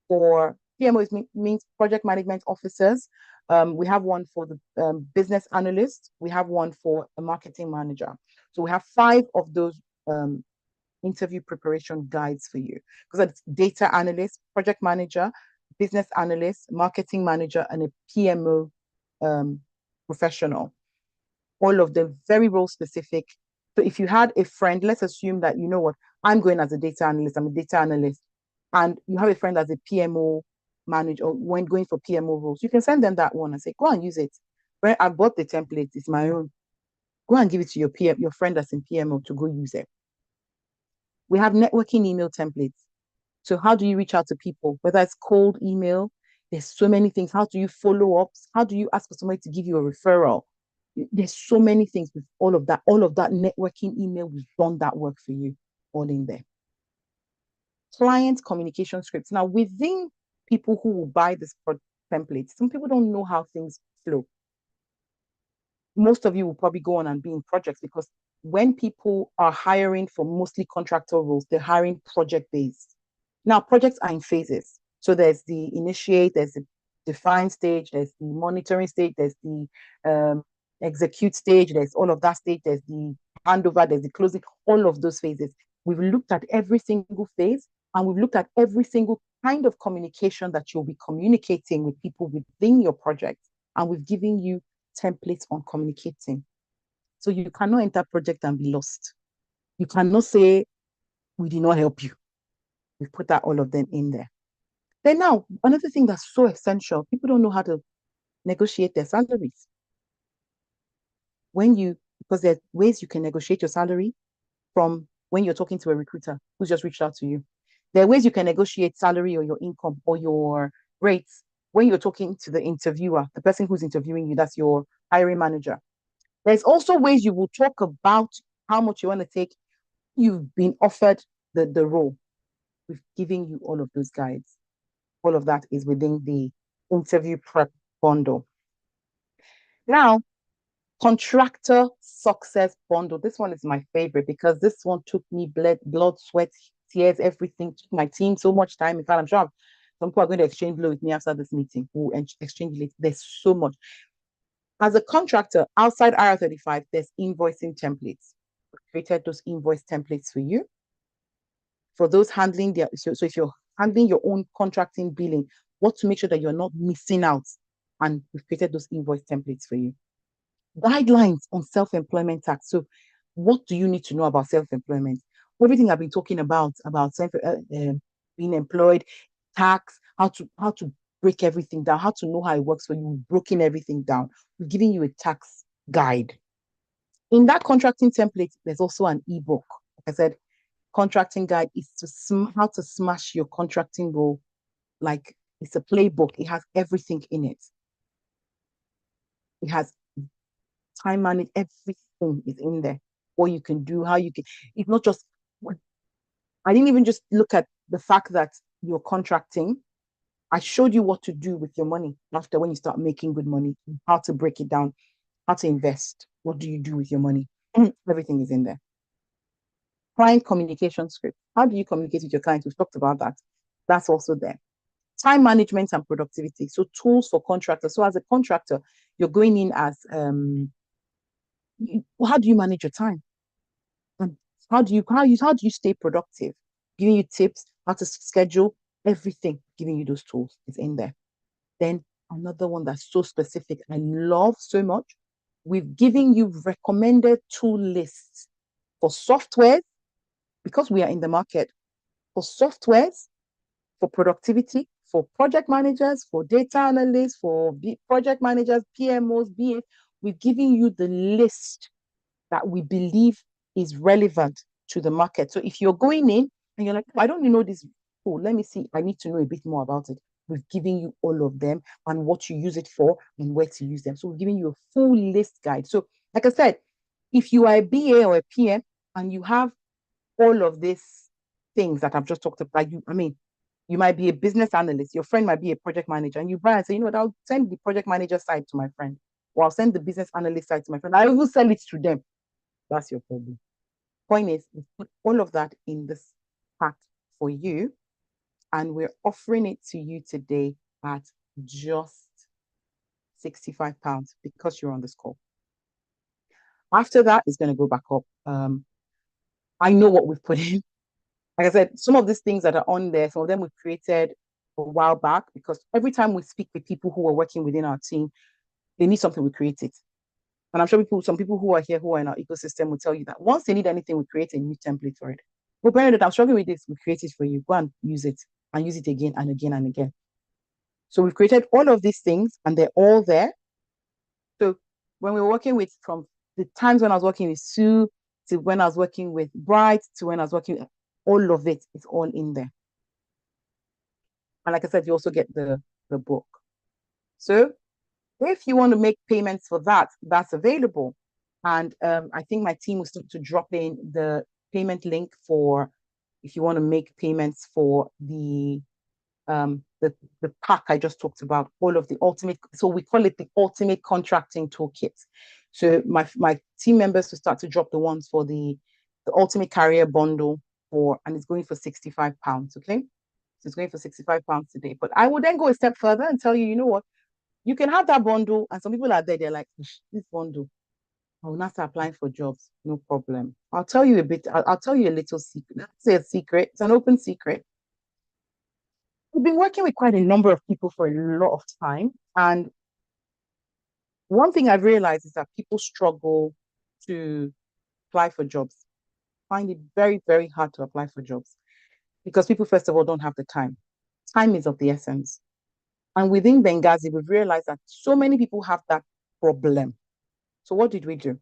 for PMOs means project management officers. We have one for the business analyst. We have one for a marketing manager. So we have 5 of those interview preparation guides for you, because it's data analyst, project manager, business analyst, marketing manager, and a PMO professional. All of them very role specific. So if you had a friend, let's assume that, you know what, I'm going as a data analyst, I'm a data analyst, and you have a friend as a PMO manager, or when going for PMO roles, you can send them that one and say, go and use it. When I bought the template, it's my own. Go and give it to your friend that's in PMO to go use it. We have networking email templates. So how do you reach out to people? Whether it's cold email, there's so many things. How do you follow up? How do you ask for somebody to give you a referral? There's so many things with all of that. All of that networking email, we've done that work for you, all in there. Client communication scripts. Now, within people who will buy this template, some people don't know how things flow. Most of you will probably go on and be in projects, because when people are hiring for mostly contractor roles, they're hiring project based. Now, projects are in phases. So there's the initiate, there's the define stage, there's the monitoring stage, there's the execute stage, there's all of that stage, there's the handover, there's the closing, all of those phases. We've looked at every single phase, and we've looked at every single kind of communication that you'll be communicating with people within your project. And we've given you templates on communicating. So you cannot enter project and be lost. You cannot say, we did not help you. We've put that all of them in there. Then now, another thing that's so essential, people don't know how to negotiate their salaries. Because there's ways you can negotiate your salary from when you're talking to a recruiter who's just reached out to you. There are ways you can negotiate salary or your income or your rates when you're talking to the interviewer, the person who's interviewing you, that's your hiring manager. There's also ways you will talk about how much you want to take. You've been offered the role. We've given you all of those guides. All of that is within the interview prep bundle. Now, contractor success bundle. This one is my favorite, because this one took me blood, sweat, tears, everything. Took my team so much time. In fact, I'm sure some people are going to exchange blow with me after this meeting. We'll exchange it. There's so much. As a contractor outside IR35, there's invoicing templates. We created those invoice templates for you. For those handling so if you're handling your own contracting billing, what to make sure that you're not missing out. And we've created those invoice templates for you. Guidelines on self-employment tax. So what do you need to know about self-employment? Everything I've been talking about being employed, tax, how to break everything down, how to know how it works for you. We've broken everything down. We're giving you a tax guide. In that contracting template, there's also an ebook. Like I said, contracting guide is how to smash your contracting role. Like it's a playbook. It has everything in it. It has time management. Everything is in there. What you can do, how you can. It's not just. I didn't even just look at the fact that you're contracting. I showed you what to do with your money after when you start making good money, how to break it down, how to invest. What do you do with your money? Everything is in there. Client communication script. How do you communicate with your clients? We've talked about that. That's also there. Time management and productivity. So tools for contractors. So as a contractor, you're going in as how do you manage your time? And how do you stay productive? Giving you tips, how to schedule, everything, giving you those tools is in there. Then another one that's so specific, I love so much. We've given you recommended tool lists for software because we are in the market for softwares, for productivity, for project managers, for data analysts, for project managers, PMOs, BA. We've given you the list that we believe is relevant to the market. So if you're going in and you're like, oh, I don't know this, oh, let me see, I need to know a bit more about it. We've given you all of them and what you use it for and where to use them. So we're giving you a full list guide. So, like I said, if you are a BA or a PM and you have all of these things that I've just talked about, like I mean, you might be a business analyst, your friend might be a project manager, and you buy and say, you know what, I'll send the project manager side to my friend, or I'll send the business analyst side to my friend. I will sell it to them. That's your problem. Point is, we put all of that in this pack for you, and we're offering it to you today at just £65 because you're on this call. After that, it's going to go back up. I know what we've put in. Like I said, some of these things that are on there, some of them we've created a while back because every time we speak with people who are working within our team, they need something, we create it. And I'm sure some people who are here who are in our ecosystem will tell you that once they need anything, we create a new template for it. But Bernadette, I'm struggling with this, we create it for you. Go and use it and use it again and again and again. So we've created all of these things and they're all there. So when we were working with from the times when I was working with Sue to when I was working with Bright to when I was working, all of it is all in there. And like I said, you also get the book. So if you want to make payments for that, that's available. And I think my team will start to drop in the payment link for if you want to make payments for the pack I just talked about, all of the ultimate. So we call it the ultimate contracting toolkit. So my team members will start to drop the ones for the ultimate career bundle for, and it's going for £65. Okay. So it's going for £65 today. But I will then go a step further and tell you, you know what? You can have that bundle, and some people are there, they're like, this bundle, I will not start applying for jobs. No problem. I'll tell you a bit, I'll tell you a little secret. Let's say a secret, it's an open secret. We've been working with quite a number of people for a lot of time. And one thing I've realized is that people struggle to apply for jobs, find it very, very hard to apply for jobs because people, first of all, don't have the time. Time is of the essence. And within Benghazi, we've realized that so many people have that problem. So what did we do?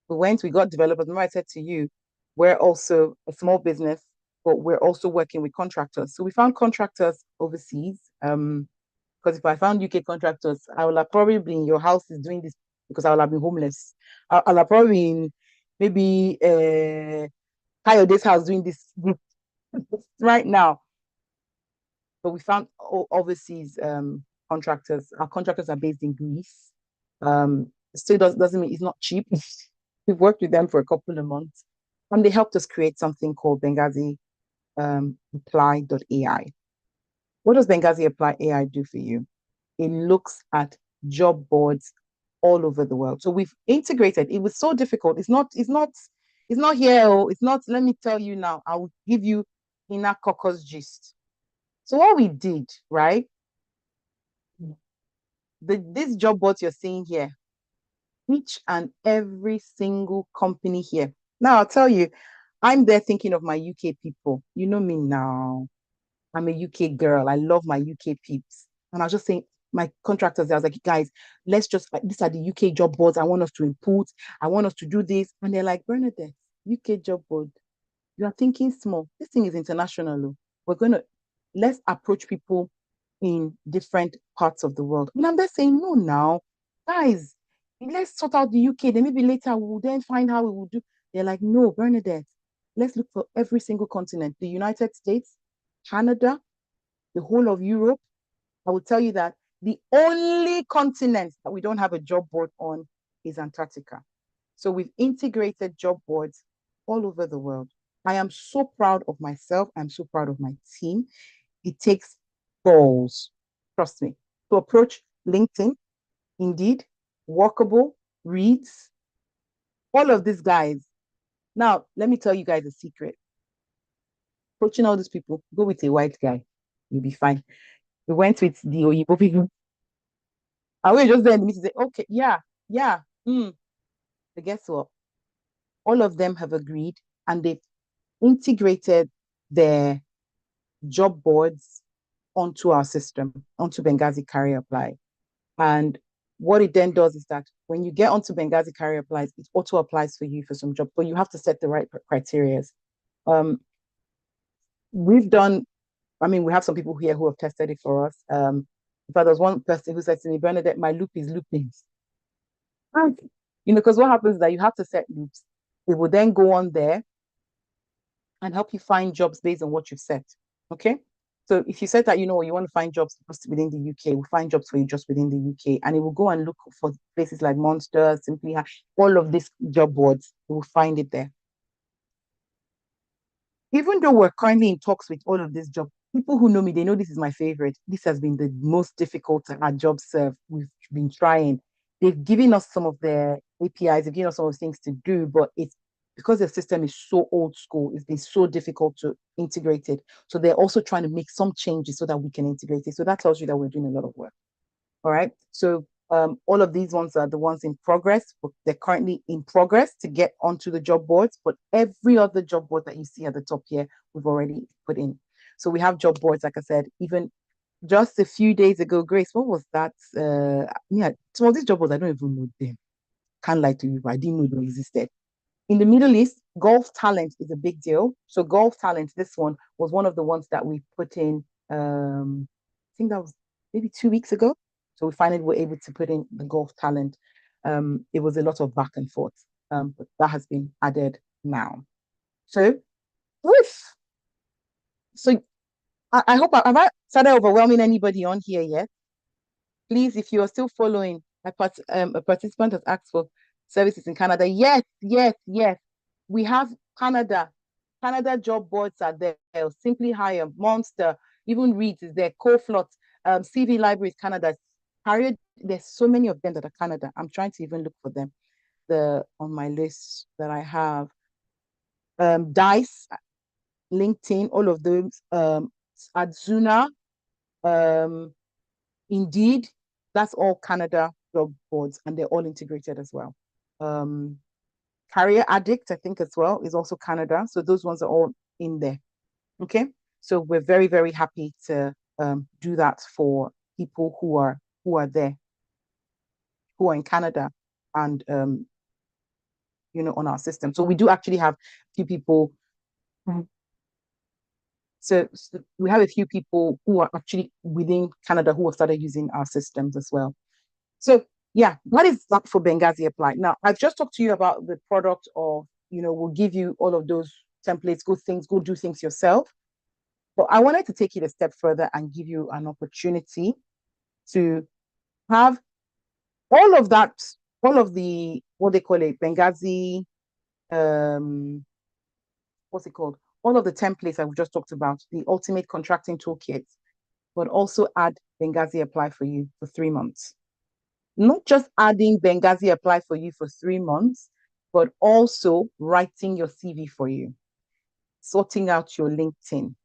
We got developers. Remember I said to you, we're also a small business, but we're also working with contractors. So we found contractors overseas. Because if I found UK contractors, I would have probably been in your houses doing this because I would have been homeless. I'll have probably been maybe Coyote's house doing this right now. But we found overseas contractors. Our contractors are based in Greece. Still doesn't mean it's not cheap. We've worked with them for a couple of months, and they helped us create something called Benghazi Apply.ai. What does Benghazi Apply AI do for you? It looks at job boards all over the world. So we've integrated. It was so difficult. It's not here. Oh, it's not. Let me tell you now. I will give you inner caucus gist. So what we did, right? This job boards you're seeing here, each and every single company here. Now I'll tell you, I'm there thinking of my UK people. You know me now. I'm a UK girl. I love my UK peeps. And I was just saying, my contractors, I was like, guys, let's just, these are the UK job boards I want us to input. I want us to do this. And they're like, Bernadette, UK job board, you are thinking small. This thing is international. Oh. We're going to, let's approach people in different parts of the world. And I'm just saying, no, now, guys, let's sort out the UK. Then maybe later we'll then find how we will do. They're like, no, Bernadette, let's look for every single continent, the United States, Canada, the whole of Europe. I will tell you that the only continent that we don't have a job board on is Antarctica. So we've integrated job boards all over the world. I am so proud of myself. I'm so proud of my team. It takes balls, trust me, to approach LinkedIn, Indeed, Workable, Reads, all of these guys. Now, let me tell you guys a secret. Approaching all these people, go with a white guy. You'll be fine. We went with the Oyibo people. And we just there in the meeting say, okay, yeah, yeah. But guess what? All of them have agreed and they've integrated their job boards onto our system, onto Benghazi Career Apply. And what it then does is that when you get onto Benghazi Career Applies, it auto applies for you for some jobs, but you have to set the right criteria. Um, we've done, I mean, we have some people here who have tested it for us. But there's one person who said to me, Bernadette, my loop is looping. And, because what happens is that you have to set loops. It will then go on there and help you find jobs based on what you've set. Okay. So if you said that, you want to find jobs just within the UK, we'll find jobs for you just within the UK. And it will go and look for places like Monster, Simply Hash, all of these job boards. You will find it there. Even though we're currently in talks with all of these jobs, people who know me, they know this is my favorite. This has been the most difficult job serve we've been trying. They've given us some of their APIs, they've given us some of the things to do, but it's because the system is so old school, it's been so difficult to integrate it. So they're also trying to make some changes so that we can integrate it. So that tells you that we're doing a lot of work. All right. So all of these ones are the ones in progress. They're currently in progress to get onto the job boards, but every other job board that you see at the top here, we've already put in. So we have job boards, like I said, even just a few days ago, Grace, what was that? Yeah, some of these job boards, I don't even know them. Can't lie to you, but I didn't know they existed. In the Middle East, golf talent is a big deal. So golf talent, this one was one of the ones that we put in. I think that was maybe 2 weeks ago. So we finally were able to put in the golf talent. It was a lot of back and forth, but that has been added now. So, with so I hope have I started overwhelming anybody on here yet? Please, if you are still following, a participant has asked for services in Canada. Yes, yes, yes. We have Canada. Canada job boards are there. Simply Hire, Monster, even Reads is there. CoFlot, CV Libraries, Canada. Harriet, there's so many of them that are Canada. I'm trying to even look for them. On my list that I have. Dice, LinkedIn, all of those. Adzuna, um, Indeed, that's all Canada job boards, and they're all integrated as well. Um, Career Addict, I think as well, is also Canada. So those ones are all in there. Okay. So we're very, very happy to do that for people who are there, who are in Canada and on our system. So we do actually have a few people. So we have a few people who are actually within Canada who have started using our systems as well. So yeah, what is that for Benghazi Apply? Now, I've just talked to you about the product of, we'll give you all of those templates, good things, go do things yourself. But I wanted to take it a step further and give you an opportunity to have all of that, all of the, what they call it, Benghazi, um, what's it called? All of the templates I've just talked about, the ultimate contracting toolkit, but also add Benghazi Apply for you for 3 months. Not just adding Benghazi Apply for you for 3 months, but also writing your CV for you, sorting out your LinkedIn,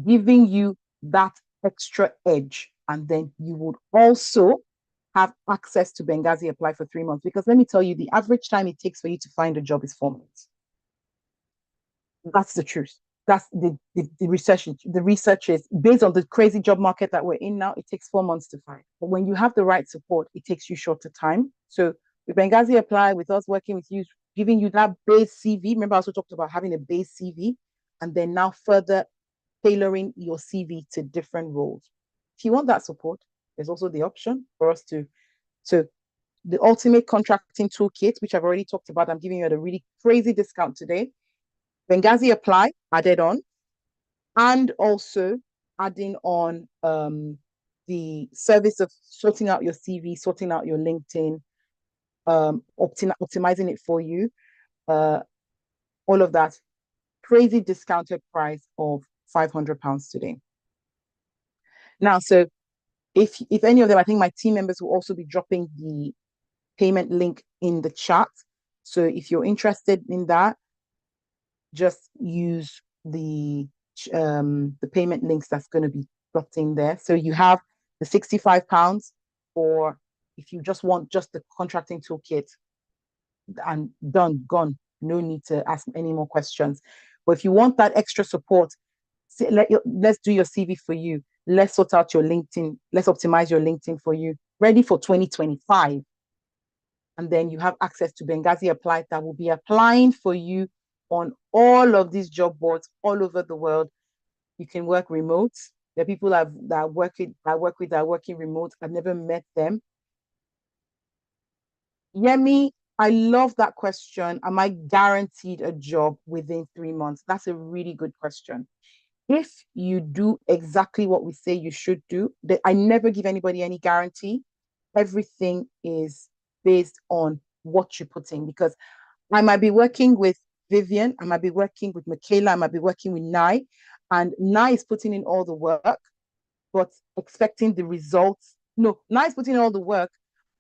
giving you that extra edge. And then you would also have access to Benghazi Apply for 3 months. Because let me tell you, the average time it takes for you to find a job is 4 months. That's the truth. That's the research. The research is based on the crazy job market that we're in now. It takes 4 months to find. But when you have the right support, it takes you shorter time. So with Benghazi Apply, with us working with you, giving you that base CV. Remember, I also talked about having a base CV, and then now further tailoring your CV to different roles. If you want that support, there's also the option for us to the ultimate contracting toolkit, which I've already talked about. I'm giving you at a really crazy discount today. Benghazi Apply added on, and also adding on the service of sorting out your CV, sorting out your LinkedIn, optimizing it for you, uh, all of that. Crazy discounted price of £500 today. Now, so if any of them, I think my team members will also be dropping the payment link in the chat. So if you're interested in that, just use the payment links that's going to be dropped in there. So you have the £65, or if you just want just the contracting toolkit, and done, gone. No need to ask any more questions. But if you want that extra support, let's do your CV for you. Let's sort out your LinkedIn. Let's optimize your LinkedIn for you. Ready for 2025. And then you have access to Benghazi Apply that will be applying for you on all of these job boards all over the world. You can work remote. There are people that are working remote. I've never met them. Yemi, I love that question. Am I guaranteed a job within 3 months? That's a really good question. If you do exactly what we say you should do, I never give anybody any guarantee. Everything is based on what you put in, because I might be working with Vivian, I might be working with Michaela, I might be working with Nai, and Nai is putting in all the work, but expecting the results. No, Nai is putting in all the work,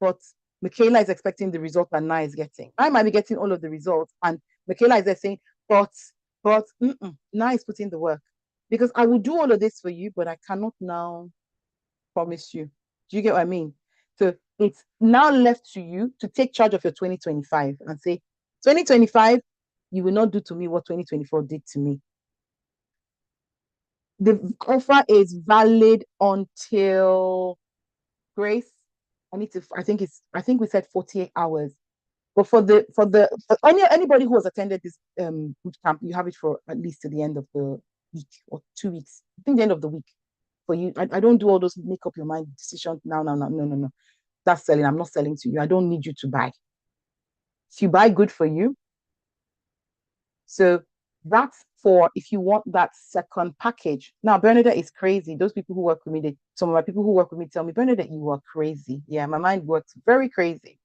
but Michaela is expecting the result that Nai is getting. I might be getting all of the results, and Michaela is there saying, but, Nai is putting the work. Because I will do all of this for you, but I cannot now promise you. Do you get what I mean? So it's now left to you to take charge of your 2025 and say, 2025, you will not do to me what 2024 did to me. The offer is valid until Grace. I think we said 48 hours. But for anybody who has attended this boot camp, you have it for at least to the end of the week or 2 weeks. I think the end of the week for you. I don't do all those make up your mind decisions now. No. That's selling. I'm not selling to you. I don't need you to buy. If you buy, good for you. So that's for if you want that second package. Now, Bernadette is crazy. Those people who work with me, some of my people who work with me tell me, Bernadette, you are crazy. Yeah, my mind works very crazy.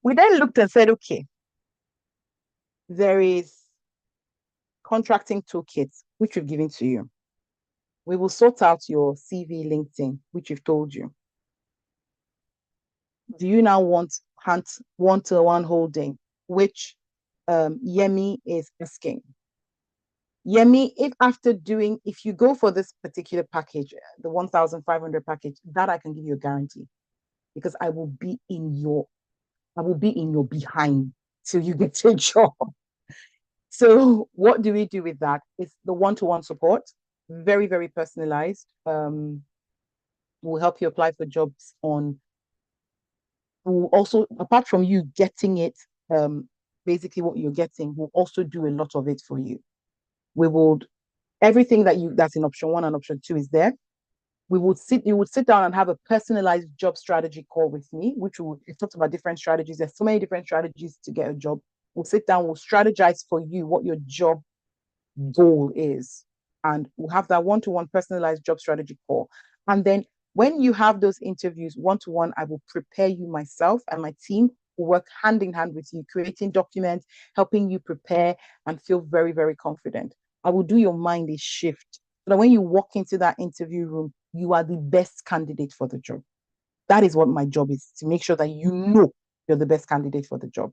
We then looked and said, okay, there is contracting toolkits, which we've given to you. We will sort out your CV, LinkedIn, which we've told you. Do you now want one-to-one holding, which Yemi is asking? Yemi, if you go for this particular package, the 1,500 package, that I can give you a guarantee, because I will be in your behind till you get a job. So what do we do with that? It's the one-to-one support, very, very personalized. We'll help you apply for jobs on. We'll also, apart from you getting it, basically what you're getting, we'll also do a lot of it for you. We will everything that's in option 1 and option 2 is there. You would sit down and have a personalized job strategy call with me, which we talked about different strategies. There's so many different strategies to get a job. We'll sit down, we'll strategize for you what your job goal is. And we'll have that one-to-one personalized job strategy call. And then when you have those interviews one-to-one, I will prepare you myself, and my team will work hand in hand with you, creating documents, helping you prepare and feel very, very confident. I will do your mind a shift so that when you walk into that interview room, you are the best candidate for the job. That is what my job is, to make sure that you know you're the best candidate for the job.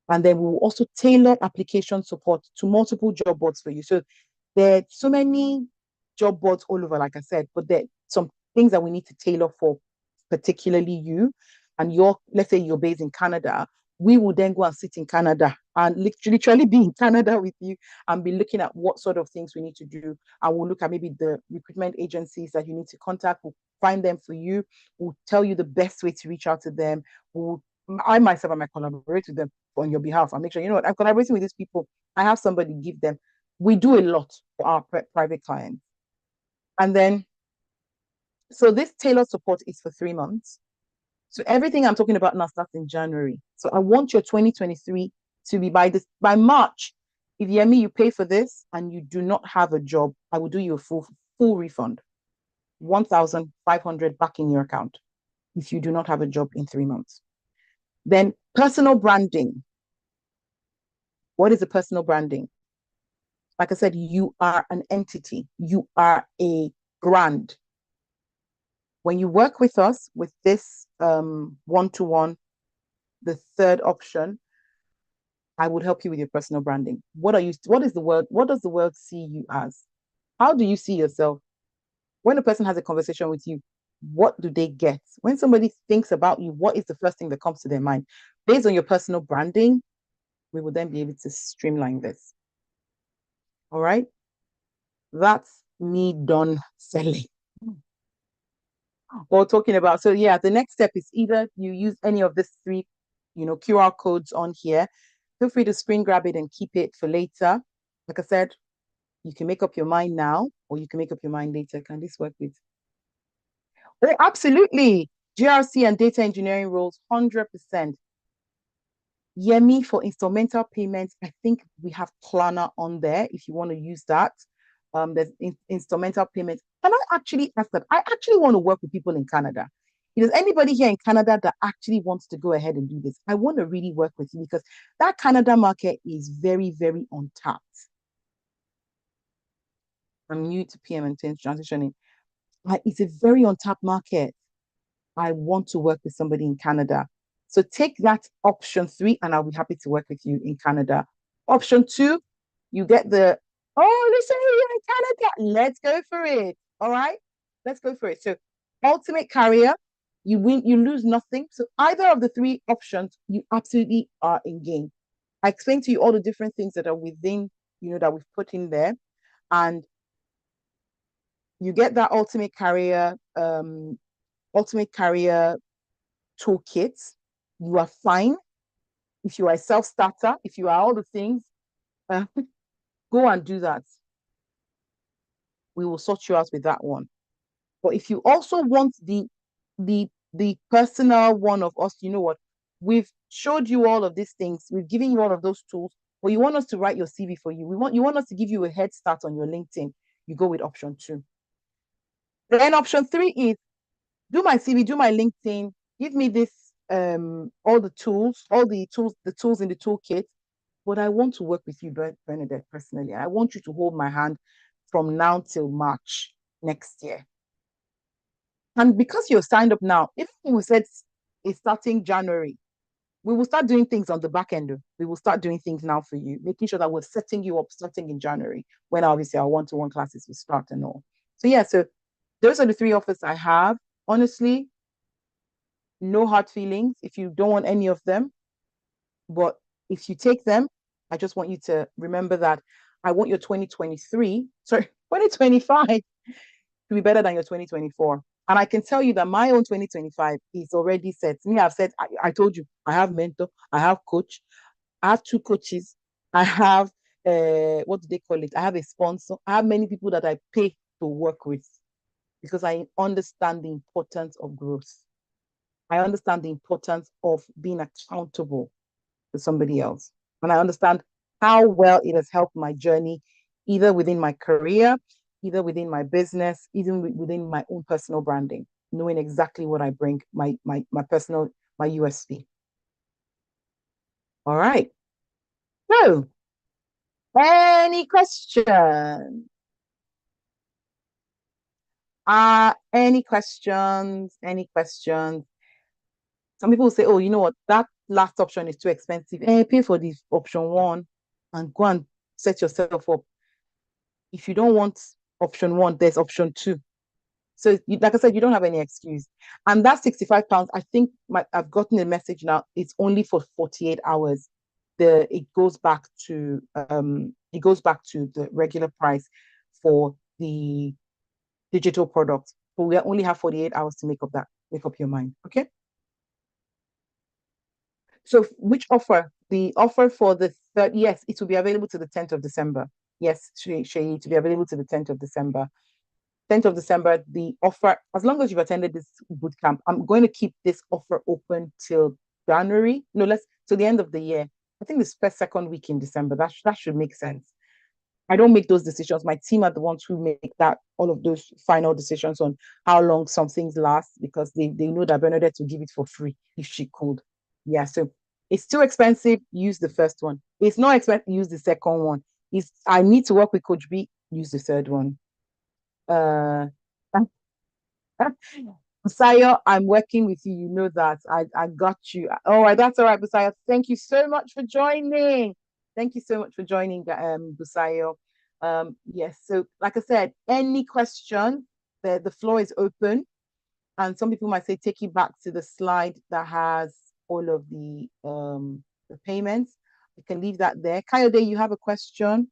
And then we will also tailor application support to multiple job boards for you. So there are so many job boards all over, like I said, but there are some things that we need to tailor for particularly you. And let's say you're based in Canada, We will then go and sit in Canada and literally be in Canada with you and be looking at what sort of things we need to do. And we'll look at maybe the recruitment agencies that you need to contact. We'll find them for you. We'll tell you the best way to reach out to them. I myself, I might collaborate with them on your behalf and make sure, you know what, I'm collaborating with these people. I have somebody give them. We do a lot for our private clients. And then, so this tailored support is for 3 months. So everything I'm talking about now starts in January. So I want your 2023 to be by March. If you pay for this and you do not have a job, I will do you a full refund, 1,500 back in your account if you do not have a job in 3 months. Then personal branding. What is a personal branding? Like I said, you are an entity. You are a brand. When you work with us with this one-to-one, the third option, I would help you with your personal branding. What is the world? What does the world see you as? How do you see yourself? When a person has a conversation with you, what do they get? When somebody thinks about you, what is the first thing that comes to their mind? Based on your personal branding, we will then be able to streamline this. All right. That's me done selling or talking about. So yeah, the next step is either you use any of these three, QR codes on here. Feel free to screen grab it and keep it for later. Like I said, you can make up your mind now or you can make up your mind later. Can this work with? Oh, absolutely. GRC and data engineering roles, 100%. Yemi for instrumental payments. I think we have Planner on there if you want to use that. There's instrumental payments. Can I actually ask that? I actually want to work with people in Canada. If there's anybody here in Canada that actually wants to go ahead and do this, I want to really work with you because that Canada market is very, very untapped. I'm new to PM and transitioning. It's a very untapped market. I want to work with somebody in Canada. So take that option 3, and I'll be happy to work with you in Canada. Option 2, you get listen, you're in Canada. Let's go for it. All right, let's go for it. So, ultimate career, you win, you lose nothing. So, either of the 3 options, you absolutely are in game. I explained to you all the different things that are within, that we've put in there, and you get that ultimate career toolkits. You are fine. If you are a self-starter, if you are all the things, go and do that. We will sort you out with that one. But if you also want the personal one of us, you know what? We've showed you all of these things. We've given you all of those tools. But you want us to write your CV for you. You want us to give you a head start on your LinkedIn. You go with option 2. Then option 3 is do my CV, do my LinkedIn, give me this all the tools in the toolkit. But I want to work with you, Bernadette, personally. I want you to hold my hand from now till March next year. And because you're signed up now, if we said it's starting January, we will start doing things on the back end. We will start doing things now for you, making sure that we're setting you up starting in January, when obviously our one-to-one classes will start and all. So yeah, so those are the 3 offers I have. Honestly, no hard feelings if you don't want any of them. But if you take them, I just want you to remember that I want your 2025 to be better than your 2024. And I can tell you that my own 2025 is already set. Me, I've said, I told you, I have mentor, I have coach, I have 2 coaches, I have, what do they call it? I have a sponsor. I have many people that I pay to work with because I understand the importance of growth. I understand the importance of being accountable to somebody else. And I understand how well it has helped my journey, either within my career, either within my business, even within my own personal branding, knowing exactly what I bring, my USP. All right. So, any questions? Any questions? Any questions? Some people say, oh, you know what? That last option is too expensive. Pay for the option 1 and go and set yourself up. If you don't want option 1, there's option 2. So, like I said, you don't have any excuse. And that £65, I think I've gotten a message now. It's only for 48 hours. It goes back to the regular price for the digital product. But we only have 48 hours to make up your mind. Okay. So which offer? The offer for the third, yes, it will be available to the 10th of December. Yes, Shay, to be available to the 10th of December. 10th of December, the offer, as long as you've attended this boot camp, I'm going to keep this offer open till January. No, let's till the end of the year. I think this first, second week in December. That should make sense. I don't make those decisions. My team are the ones who make that all of those final decisions on how long some things last because they know that Bernadette will give it for free if she could. Yeah, so it's too expensive, use the first one. It's not expensive, use the second one. It's I need to work with Coach B, use the third one. Uh Busayo, I'm working with you. You know that. I got you. All right, that's all right, Busayo. Thank you so much for joining. Thank you so much for joining, Busayo. Yes, so like I said, any question, the floor is open. And some people might say, take you back to the slide that has all of the payments. You can leave that there. Kayode, you have a question?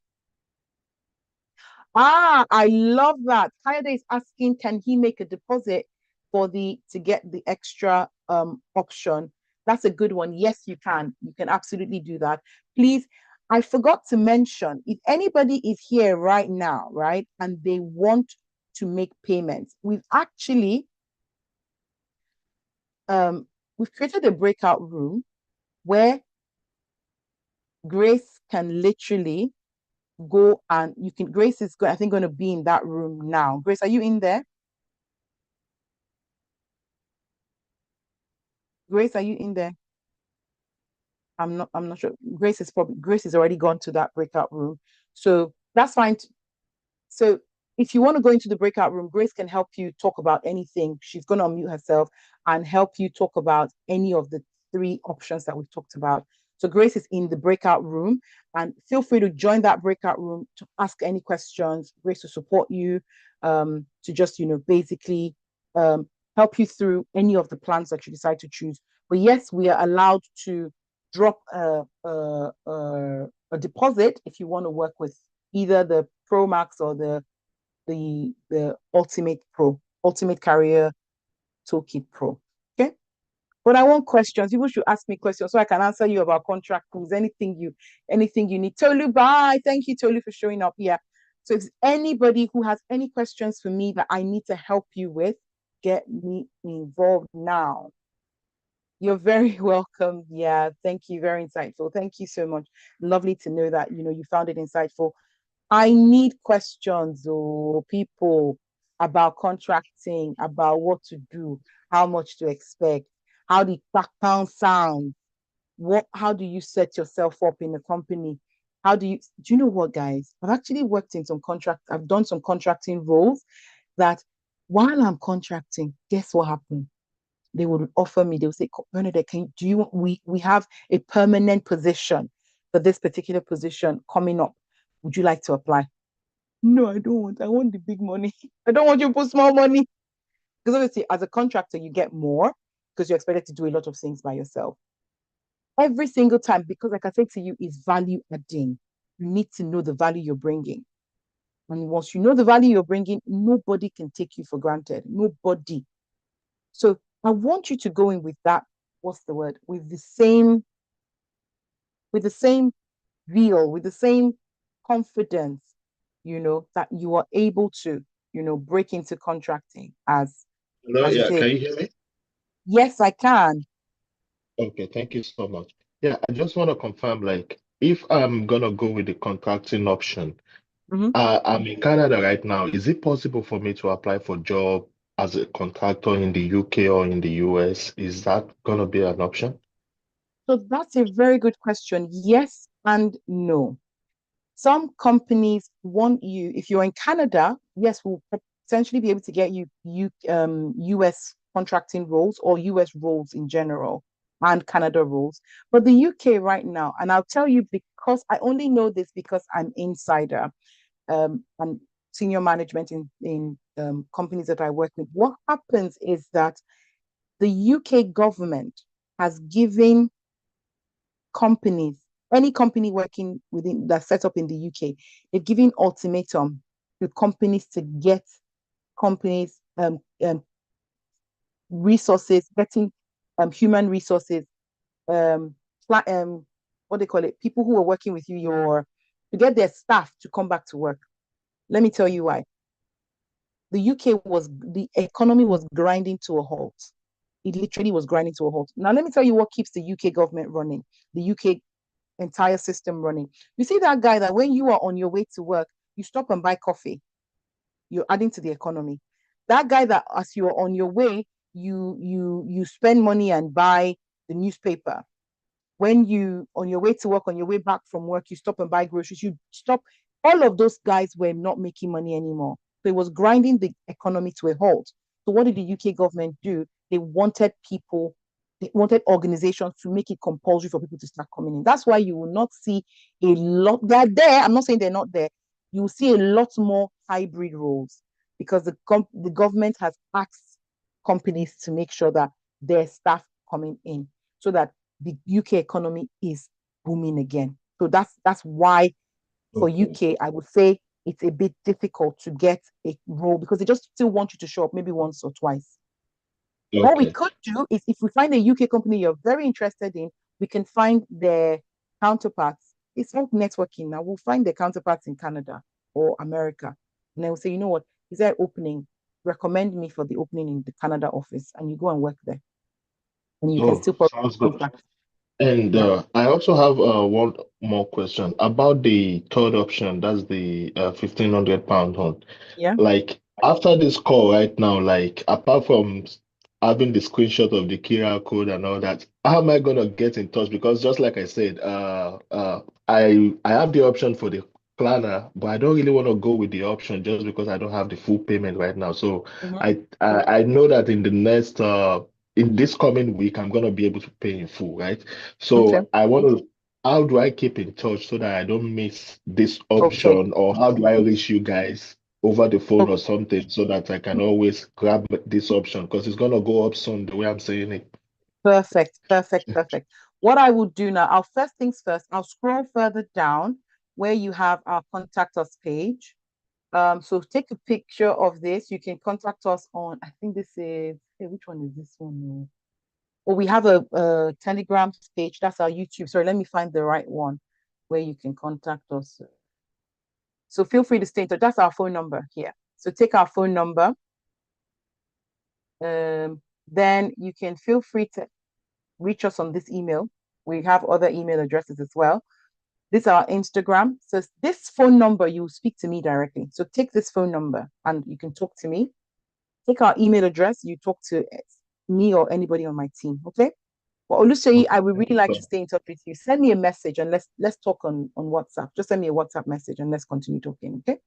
Ah, I love that. Kayode is asking, can he make a deposit for the to get the extra option? That's a good one. Yes, you can. You can absolutely do that. Please, I forgot to mention, if anybody is here right now, right, and they want to make payments, um we've created a breakout room where Grace can literally go and you can Grace is I think going to be in that room now. Grace, are you in there? Grace, are you in there? I'm not sure. Grace is already gone to that breakout room. So that's fine. So if you want to go into the breakout room, Grace can help you talk about anything. She's going to unmute herself and help you talk about any of the three options that we've talked about. So Grace is in the breakout room and feel free to join that breakout room to ask any questions. Grace will support you to just, basically help you through any of the plans that you decide to choose. But yes, we are allowed to drop a deposit if you want to work with either the Pro Max or the Ultimate Carrier Toolkit Pro. Okay. But I want questions. People should ask me questions so I can answer you about contract rules, anything you need. Tolu, bye. Thank you, Tolu, for showing up here. So if anybody who has any questions for me that I need to help you with, get me involved now. You're very welcome. Yeah, thank you. Very insightful. Thank you so much. Lovely to know that you found it insightful. I need questions or people about contracting, about what to do, how much to expect, how the background sound, how do you set yourself up in a company? Do you know what, guys? I've actually worked in I've done some contracting roles that while I'm contracting, guess what happened? They would offer me, they would say, Bernadette, do you want, we have a permanent position for this particular position coming up. Would you like to apply? No, I don't want. I want the big money. I don't want you to put small money. Because obviously, as a contractor, you get more because you're expected to do a lot of things by yourself. Every single time, because like I said to you, is value adding. You need to know the value you're bringing. And once you know the value you're bringing, nobody can take you for granted. Nobody. So I want you to go in with that, what's the word? With the same zeal, with the same confidence, that you are able to, break into contracting Hello, as you yeah, say. can you hear me? Yes, I can. Okay, thank you so much. Yeah, I just want to confirm, like, if I'm gonna go with the contracting option, Mhm. I'm in Canada right now. Is it possible for me to apply for job as a contractor in the UK or in the US? Is that gonna be an option? So that's a very good question. Yes and no. Some companies want you, if you're in Canada, yes, we'll potentially be able to get you US contracting roles or US roles in general and Canada roles. But the UK right now, and I'll tell you because I only know this because I'm insider. And senior management in companies that I work with. What happens is that the UK government has given companies, any company working within that's set up in the UK, they've given ultimatum to companies to get companies resources, getting human resources, um, what they call it, people who are working with you, to get their staff to come back to work. Let me tell you why. The economy was grinding to a halt. It literally was grinding to a halt. Now, let me tell you what keeps the UK government running, the UK entire system running. You see that guy that when you are on your way to work, you stop and buy coffee. You're adding to the economy. That guy that as you're on your way, you spend money and buy the newspaper. When you on your way to work, on your way back from work, you stop and buy groceries. You stop. All of those guys were not making money anymore. So it was grinding the economy to a halt. So what did the UK government do? They wanted organizations to make it compulsory for people to start coming in. That's why you will not see a lot. They're there. I'm not saying they're not there. You will see a lot more hybrid roles because the government has asked companies to make sure that their staff coming in so that the UK economy is booming again. So that's why for Okay. UK, I would say it's a bit difficult to get a role because they just still want you to show up maybe once or twice. What we Okay. could do is if we find a UK company you're very interested in, we can find their counterparts. It's all networking now. We'll find their counterparts in Canada or America. And then we'll say, you know what, is there an opening? Recommend me for the opening in the Canada office, and you go and work there. And you can Oh, still put sounds good. contract. And Yeah. I also have one more question about the third option. That's the 1,500 pound one. Yeah. Like after this call right now, like apart from having the screenshot of the QR code and all that, how am I gonna get in touch? Because just like I said, I have the option for the planner, but I don't really want to go with the option just because I don't have the full payment right now. So Mhm. I know that in the next in this coming week I'm gonna be able to pay in full, right? Okay. So I want to. How do I keep in touch so that I don't miss this Okay. option, or how do I reach you guys over the phone Okay. or something so that I can always grab this option because it's gonna go up soon the way I'm saying it. Perfect. Perfect. Perfect. What I will do now, I'll first things first, I'll scroll further down where you have our contact us page. So take a picture of this. You can contact us on, I think this is, hey, which one is this one? Well, we have a Telegram page. That's our YouTube. Sorry, let me find the right one where you can contact us. So feel free to stay in touch. That's our phone number here. So take our phone number. Then you can feel free to reach us on this email. We have other email addresses as well. This is our Instagram. So this phone number, you speak to me directly. So take this phone number and you can talk to me. Take our email address, you talk to me or anybody on my team. Okay. Well, Oluseyi, I Okay, would thank really you like so to much. stay in touch with you. Send me a message and let's talk on WhatsApp. Just send me a WhatsApp message and let's continue talking. Okay.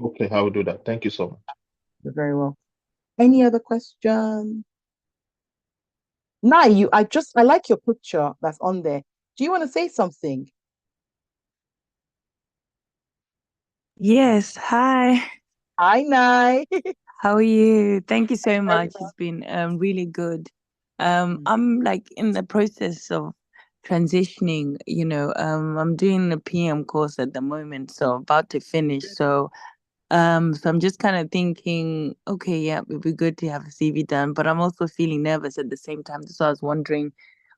Okay, I will do that. Thank you so much. You're very well. Any other question? Now I like your picture that's on there. Do you want to say something? Yes, hi. Hi, Nai. How are you? Thank you so Very much. well. It's been really good. Mm. I'm like in the process of transitioning, I'm doing the PM course at the moment, so about to finish. So I'm just kind of thinking, okay, yeah, it'd be good to have a CV done, but I'm also feeling nervous at the same time. So I was wondering,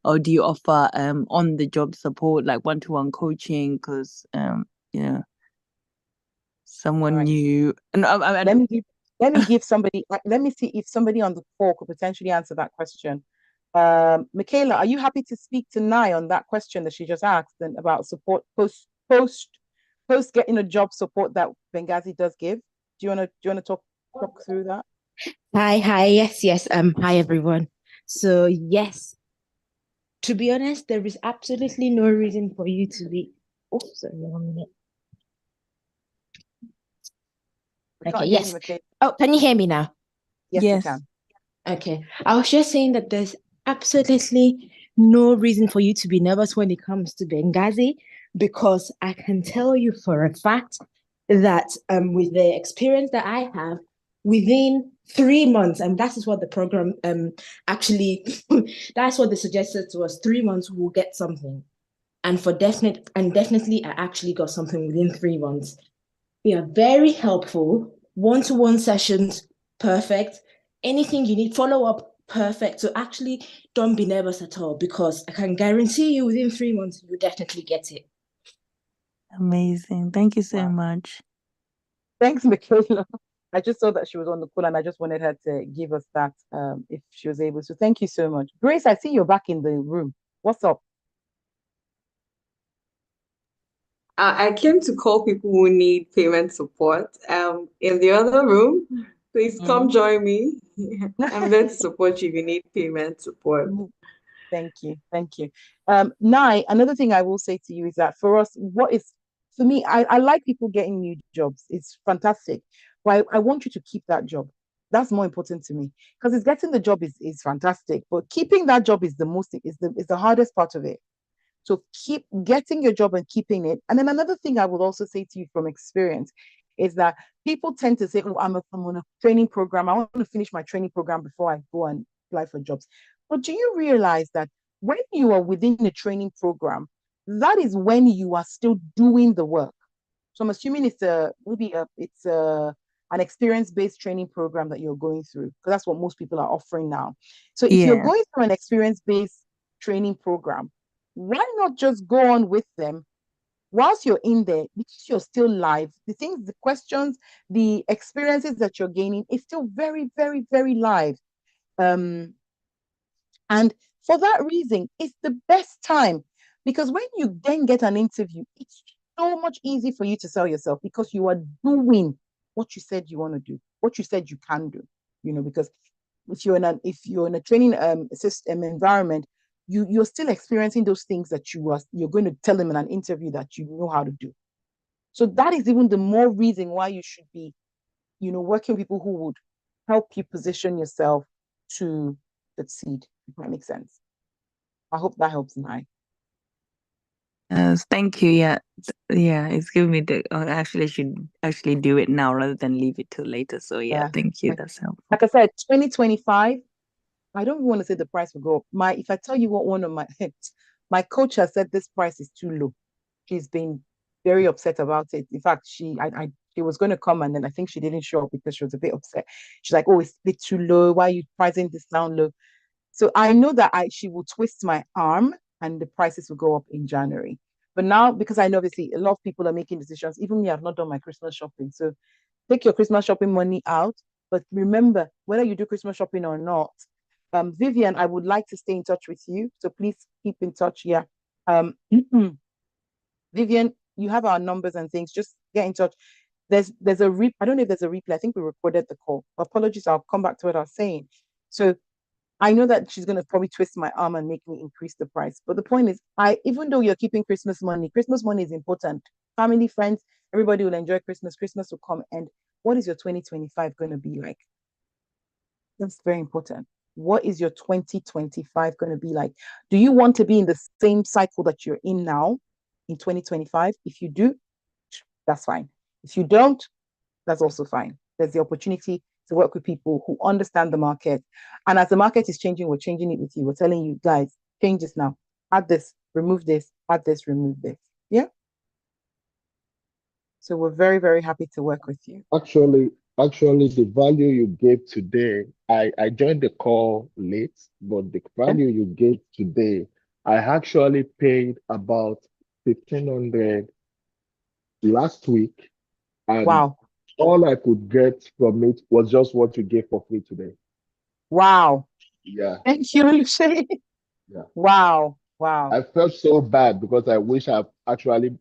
oh, do you offer on the job support, like one-to-one coaching? Because you know, All someone right. new. And Let me give let me give somebody let me see if somebody on the call could potentially answer that question. Michaela, are you happy to speak to Nai on that question that she just asked and about support post getting a job support that Benghazi does give? Do you wanna talk through that? Hi, yes. Hi everyone. So yes, to be honest, there is absolutely no reason for you to be. Oh, sorry, 1 minute. We Okay, can't hear you, yes. Michaela. Oh, can you hear me now? Yes, we yes. can. Okay. I was just saying that there's absolutely no reason for you to be nervous when it comes to Benghazi, because I can tell you for a fact that with the experience that I have, within 3 months, and that is what the program actually that's what they suggested to us. 3 months we'll get something. And definitely I actually got something within 3 months. They are very helpful. One-to-one sessions, perfect. Anything you need, follow up, perfect. So actually don't be nervous at all, because I can guarantee you within 3 months you definitely get it. Amazing. Thank you so much. Thanks, Michaela. I just saw that she was on the call and I just wanted her to give us that if she was able. So thank you so much. Grace, I see you're back in the room. What's up? I came to call people who need payment support. In the other room, please come join me. I'm there to support you if you need payment support. Thank you. Thank you. Nai, another thing I will say to you is that for us, for me, I like people getting new jobs. It's fantastic. But I want you to keep that job. That's more important to me, because it's getting the job is fantastic, but keeping that job is the hardest part of it. So keep getting your job and keeping it. And then another thing I would also say to you from experience is that people tend to say, oh, I'm on a training program. I want to finish my training program before I go and apply for jobs. But do you realize that when you are within a training program, that is when you are still doing the work? So I'm assuming it's an experience-based training program that you're going through, because that's what most people are offering now. So if you're going through an experience-based training program, why not just go on with them whilst you're in there, because you're still live? The things, the questions, the experiences that you're gaining is still very, very, very live. And for that reason, it's the best time, because when you then get an interview, it's so much easier for you to sell yourself, because you are doing what you said you want to do, what you said you can do. Because if you're in a training system environment, you're still experiencing those things that you're going to tell them in an interview that you know how to do. So that is even the more reason why you should be, working with people who would help you position yourself to succeed, if that makes sense. I hope that helps, Mai. Yes, thank you. Yeah, it's giving me actually, I should actually do it now rather than leave it till later. So yeah, thank you. That's helpful. Like I said, 2025, I don't want to say the price will go up. If I tell you what one of my coach has said, this price is too low. She's been very upset about it. In fact, she was going to come, and then I think she didn't show up because she was a bit upset. She's like, "Oh, it's a bit too low. Why are you pricing this down low?" So I know that she will twist my arm and the prices will go up in January. But now, because I know obviously a lot of people are making decisions, even me, I've not done my Christmas shopping. So take your Christmas shopping money out. But remember, whether you do Christmas shopping or not, Vivian, I would like to stay in touch with you. So please keep in touch. Yeah. Vivian, you have our numbers and things. Just get in touch. There's I don't know if there's a replay. I think we recorded the call. Apologies, I'll come back to what I was saying. So I know that she's going to probably twist my arm and make me increase the price. But the point is, even though you're keeping Christmas money is important. Family, friends, everybody will enjoy Christmas. Christmas will come. And what is your 2025 going to be like? That's very important. What is your 2025 going to be like? Do you want to be in the same cycle that you're in now in 2025? If you do, that's fine. If you don't, that's also fine. There's the opportunity to work with people who understand the market. And as the market is changing, we're changing it with you. We're telling you, guys, change this now. Add this, remove this, add this, remove this. Yeah. So we're very, very happy to work with you. Actually, the value you gave today, I joined the call late, but the value you gave today, I actually paid about 1,500 last week, and wow, all I could get from it was just what you gave for free today. Wow. Yeah. Thank you, Lucy. Yeah. Wow. Wow. I felt so bad because I wish I've actually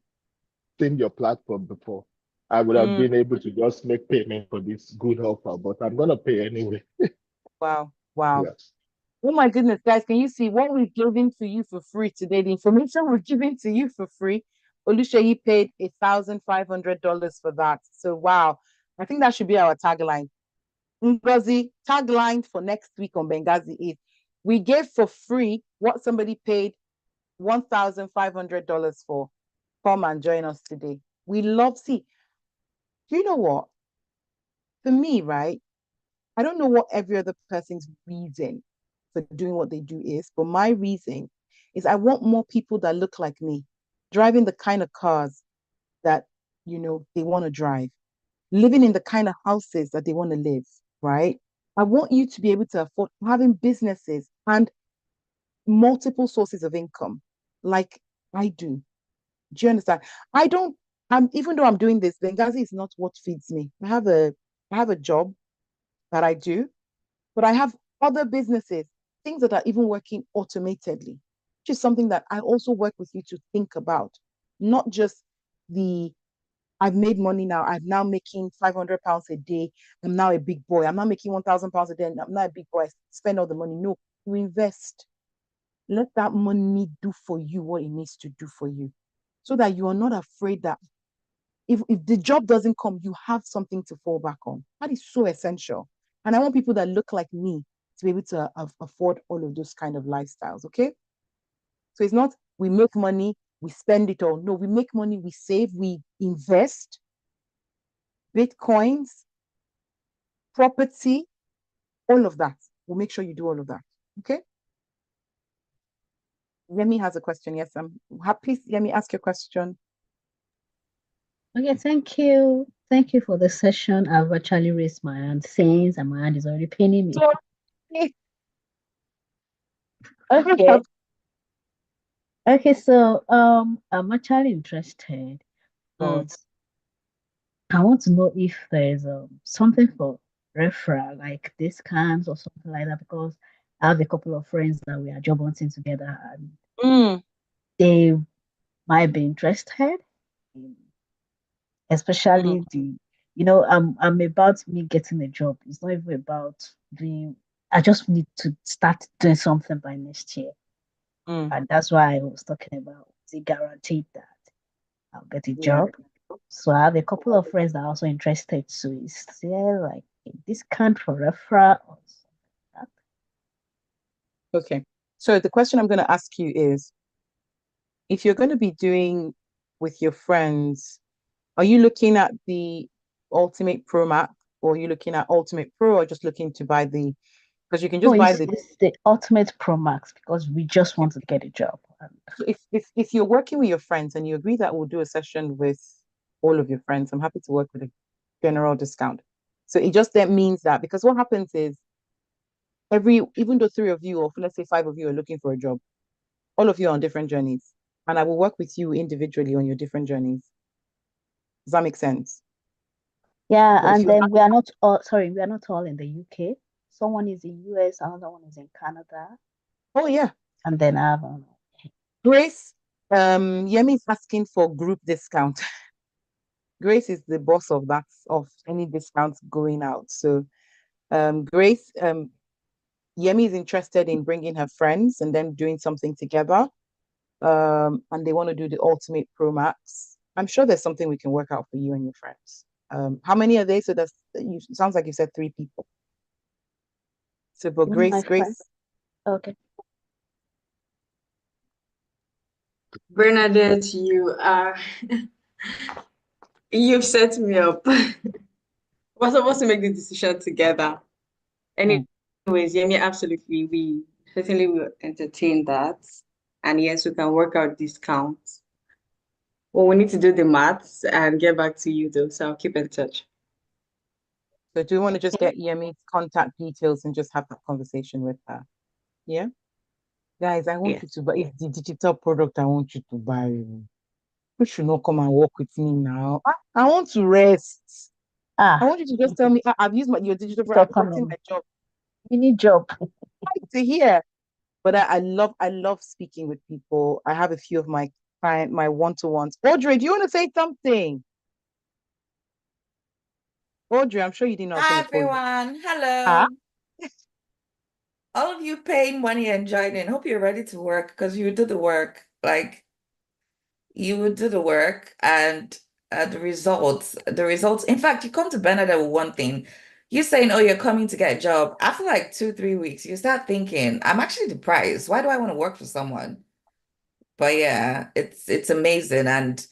seen your platform before. I would have been able to just make payment for this good offer, but I'm gonna pay anyway. Wow. Wow. Yeah. Oh my goodness, guys, can you see what we've given to you for free today? The information we're giving to you for free. Oluseyi paid $1,500 for that. So wow, I think that should be our tagline. Ngozi, tagline for next week on Benghazi is, we gave for free what somebody paid $1,500 for. Come and join us today. We love, see, Do you know what? For me, right? I don't know what every other person's reason for doing what they do is, but my reason is I want more people that look like me, driving the kind of cars that, they want to drive, living in the kind of houses that they want to live, right? I want you to be able to afford having businesses and multiple sources of income like I do. Do you understand? I don't, even though I'm doing this, Benghazi is not what feeds me. I have a job that I do, but I have other businesses, things that are even working automatedly, which is something that I also work with you to think about, not just the I've made money now. I'm now making £500 a day. I'm now a big boy. I'm not making £1,000 a day. I'm not a big boy. I spend all the money. No, you invest. Let that money do for you what it needs to do for you, so that you are not afraid that if the job doesn't come, you have something to fall back on. That is so essential. And I want people that look like me to be able to afford all of those kind of lifestyles. Okay. So it's not we make money, we spend it all. No, we make money, we save, we invest, Bitcoins, property, all of that. We'll make sure you do all of that. Okay. Yemi has a question. Yes, I'm happy. Yemi, ask your question. Okay, thank you. Thank you for the session. I've actually raised my hand since, and my hand is already paining me. Sorry. Okay. Okay, so I'm actually interested, Mm. but I want to know if there's something for referral, like discounts or something like that, because I have a couple of friends that we are job hunting together, and Mm. they might be interested, Mm. especially I'm about me getting a job. It's not even about doing. I just need to start doing something by next year, Mm. and that's why I was talking about the guaranteed that I'll get a Yeah. job. So I have a couple of friends that are also interested. So is there like a discount for referral or something like that? Okay. So the question I'm going to ask you is, if you're going to be doing with your friends, are you looking at the Ultimate Pro Max, or are you looking at Ultimate Pro, or just looking to buy because you can No, just buy it's the Ultimate Pro Max because we just want to get a job. so if you're working with your friends and you agree that we'll do a session with all of your friends, I'm happy to work with a general discount. So it just then means that, because what happens is even though three of you, or let's say five of you, are looking for a job, all of you are on different journeys, and I will work with you individually on your different journeys. Does that make sense? Yeah, But if and you're then we are not all in the UK. Someone is in US, another one is in Canada, Oh yeah, and then I have Grace, Yemi is asking for group discount. Grace is the boss of any discounts going out. So Grace, Yemi is interested in bringing her friends and then doing something together. And they want to do the Ultimate Pro Max. I'm sure there's something we can work out for you and your friends. How many are they? So sounds like you said three people. So, but my friend. Grace, Okay. Bernadette, you've set me up. We're supposed to make the decision together. Anyways, mm, Yemi, absolutely. We certainly will entertain that. And yes, we can work out discounts. Well, we need to do the maths and get back to you though, so I'll keep in touch. so do you want to just Okay. get Yemi's contact details and just have that conversation with her? Yeah, guys, I want Yeah. you to buy. It's the digital product I want you to buy. You should not come and work with me now. I want to rest. I Ah, want you to just tell me, I've used your digital product, stop I've gotten coming. my job. Mini job. To hear. But I love speaking with people. I have a few of my one-to-ones. Audrey, do you want to say something? Audrey, I'm sure you didn't know I was Hi going to call you. everyone. Ah, Hello. All of you paying money and joining. Hope you're ready to work because you do the work. Like you would do the work and the results. In fact, you come to Bernadette with one thing. You're saying, oh, you're coming to get a job. After like 2, 3 weeks, you start thinking, I'm actually depressed. Why do I want to work for someone? But yeah, it's amazing. And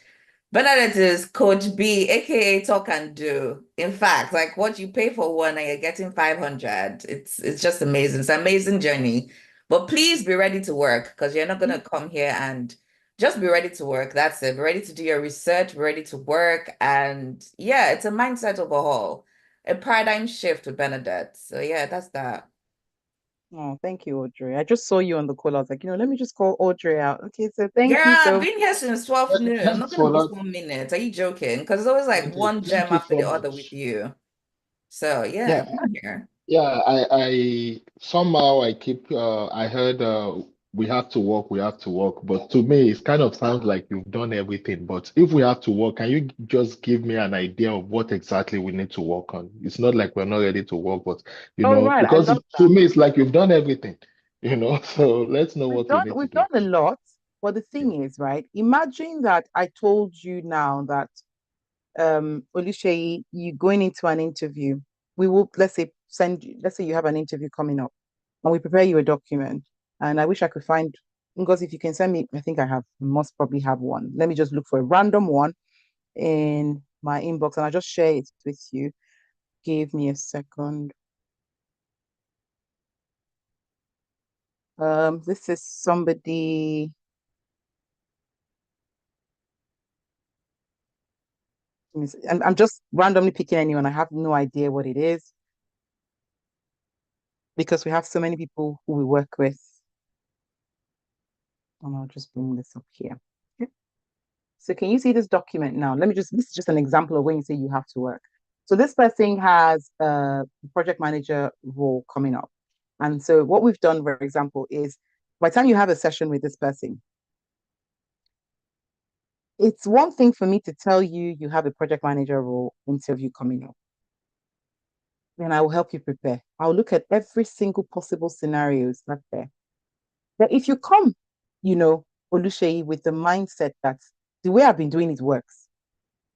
Bernadette is Coach B, aka Talk and Do. In fact, like what you pay for one and you're getting 500. It's just amazing. It's an amazing journey. But please be ready to work because you're not gonna come here and just be ready to work. That's it. Be ready to do your research, be ready to work. And yeah, it's a mindset overhaul, a paradigm shift with Bernadette. So yeah, that's that. Oh, thank you, Audrey. I just saw you on the call. I was like, let me just call Audrey out. Okay, so thank Girl, you I've so been here since 12 noon. I'm not Thanks gonna for miss that. 1 minute. Are you joking? Because it's always like one Thank gem you after so the other with much. you. So yeah, Yeah, I've been here. yeah. I somehow I keep. I heard we have to work. We have to work. But to me, it kind of sounds like you've done everything. But if we have to work, can you just give me an idea of what exactly we need to work on? It's not like we're not ready to work, but all right. I because love to that. me, it's like you've done everything. So let's know what we need to We've do. done a lot. But the Yeah. thing is, right? Imagine that I told you now that Oluseyi, you going into an interview. We will, let's say, let's say you have an interview coming up and we prepare you a document. And I wish I could find, because if you can send me, I think I have, must probably have one. Let me just look for a random one in my inbox and I'll just share it with you. Give me a second. This is somebody. I'm just randomly picking anyone. I have no idea what it is because we have so many people who we work with. And I'll just bring this up here. Okay. So can you see this document now? This is just an example of when you say you have to work. So this person has a project manager role coming up. And so what we've done, for example, is by the time you have a session with this person, it's one thing for me to tell you you have a project manager role interview coming up. Then I will help you prepare. I'll look at every single possible scenarios that's there. But if you come, you know, Oluseyi, with the mindset that the way I've been doing it works,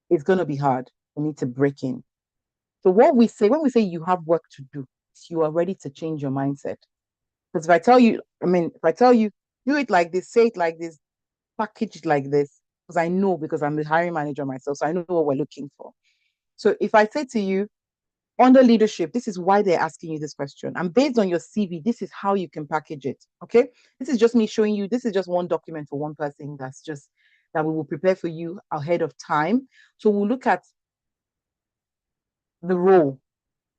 it's going to be hard for me to break in. So what we say, when we say you have work to do, you are ready to change your mindset. Because if I tell you, if I tell you, do it like this, say it like this, package it like this, because I know, because I'm the hiring manager myself, so I know what we're looking for. So if I say to you, under leadership, this is why they're asking you this question. And based on your CV, this is how you can package it. Okay. This is just me showing you, this is just one document for one person that's just that we will prepare for you ahead of time. So we'll look at the role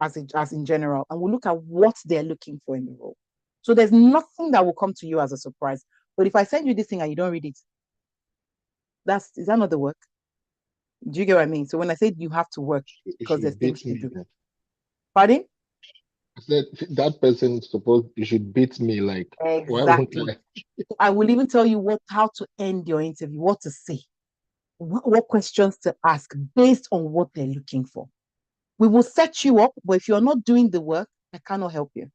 as in general, and we'll look at what they're looking for in the role. So there's nothing that will come to you as a surprise. But if I send you this thing and you don't read it, is that not the work? Do you get what I mean? So when I say you have to work You because there's should things beat to me do. then. Pardon? I said that person supposed you should beat me. Like, why won't Exactly. I? I will even tell you how to end your interview, what to say, what questions to ask based on what they're looking for. We will set you up, but if you're not doing the work, I cannot help you.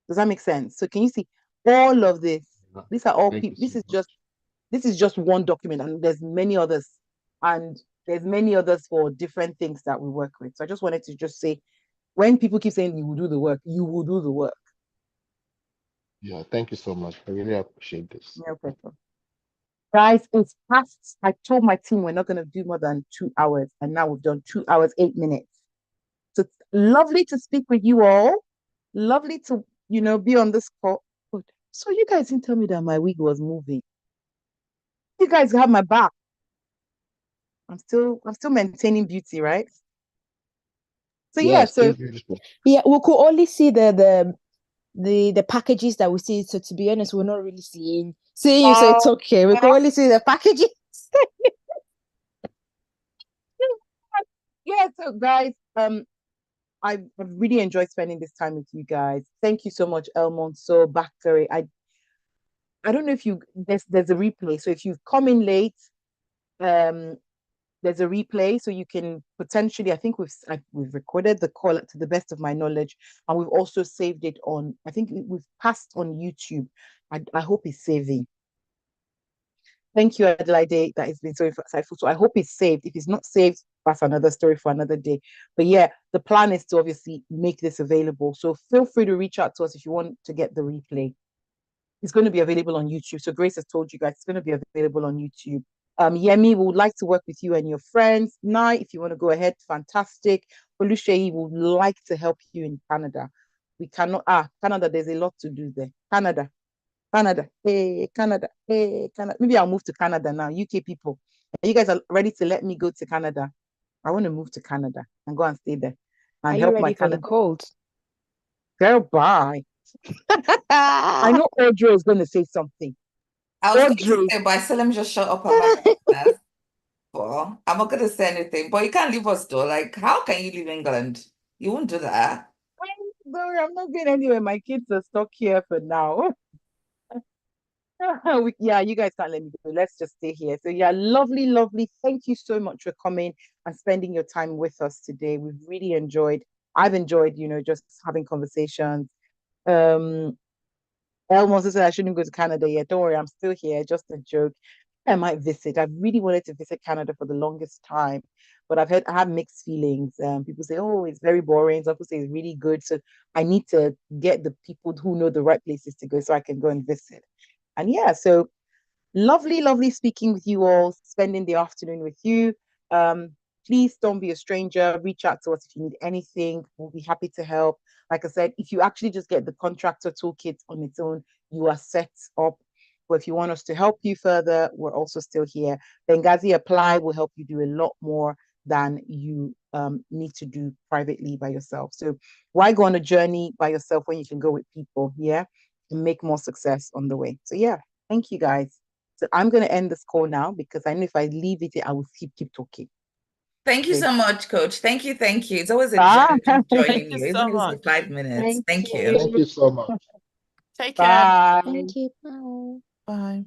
Does that make sense? So can you see all of this? These are all Thank you people. so much. This is just one document, and there's many others, and there's many others for different things that we work with. So I just wanted to just say, when people keep saying you will do the work, you will do the work. Yeah, thank you so much. I really appreciate this. No problem. Guys, it's past. I told my team we're not going to do more than 2 hours, and now we've done 2 hours, 8 minutes. So it's lovely to speak with you all. Lovely to, be on this call. Good. So you guys didn't tell me that my wig was moving. You guys have my back. I'm still maintaining beauty, right? So Yeah, yeah, still so beautiful. Yeah, we could only see the packages that we see. So to be honest, we're not really seeing you, so uh, it's okay. We could only see the packages. yeah, so guys, I've really enjoyed spending this time with you guys. Thank you so much, Elmont. So Bakari. I don't know if there's a replay. So if you've come in late, um, there's a replay, so you can potentially. I think we've recorded the call to the best of my knowledge, and we've also saved it on. I think we've passed on YouTube. I hope it's saving. Thank you, Adelaide. That has been so insightful. So I hope it's saved. If it's not saved, that's another story for another day. But yeah, the plan is to obviously make this available. So feel free to reach out to us if you want to get the replay. It's going to be available on YouTube. So Grace has told you guys it's going to be available on YouTube. Yemi, we would like to work with you and your friends. Nai, if you want to go ahead, fantastic. Oluseyi would like to help you in Canada. We cannot, Canada, there's a lot to do there. Canada, hey, Canada, hey, Canada. Maybe I'll move to Canada now. UK people, you guys are ready to let me go to Canada. I want to move to Canada and go and stay there and Are you help my ready for the Canada. cold? Girl, bye. I know Audrey is going to say something. I was going to Audrey, say, but I said, let me just shut up about that. Well, I'm not going to say anything, but you can't leave us though. Like, how can you leave England? You won't do that. I'm sorry, I'm not going anywhere. My kids are stuck here for now. Yeah, you guys can't let me go. Let's just stay here. So yeah, lovely, lovely. Thank you so much for coming and spending your time with us today. We've really enjoyed. I've enjoyed, just having conversations. Um, Elmo said I shouldn't go to Canada yet. Don't worry, I'm still here. Just a joke. I might visit. I've really wanted to visit Canada for the longest time, but I have mixed feelings. People say, "Oh, it's very boring." Some people say it's really good. So I need to get the people who know the right places to go so I can go and visit. And yeah, so lovely, lovely speaking with you all, spending the afternoon with you. Um, please don't be a stranger. Reach out to us if you need anything. We'll be happy to help. Like I said, if you actually just get the contractor toolkit on its own, you are set up. But if you want us to help you further, we're also still here. Benghazi Apply will help you do a lot more than you need to do privately by yourself. So why go on a journey by yourself when you can go with people? Yeah, and make more success on the way. So yeah, thank you guys. So I'm going to end this call now because I know if I leave it, I will keep talking. Thank you Okay. so much, Coach. Thank you. Thank you. It's always a Bye. joy joining Thank you you, so even if it's for much. 5 minutes. Thank Thank you. you. Thank you so much. Take care. Bye. Thank you. Bye. Bye.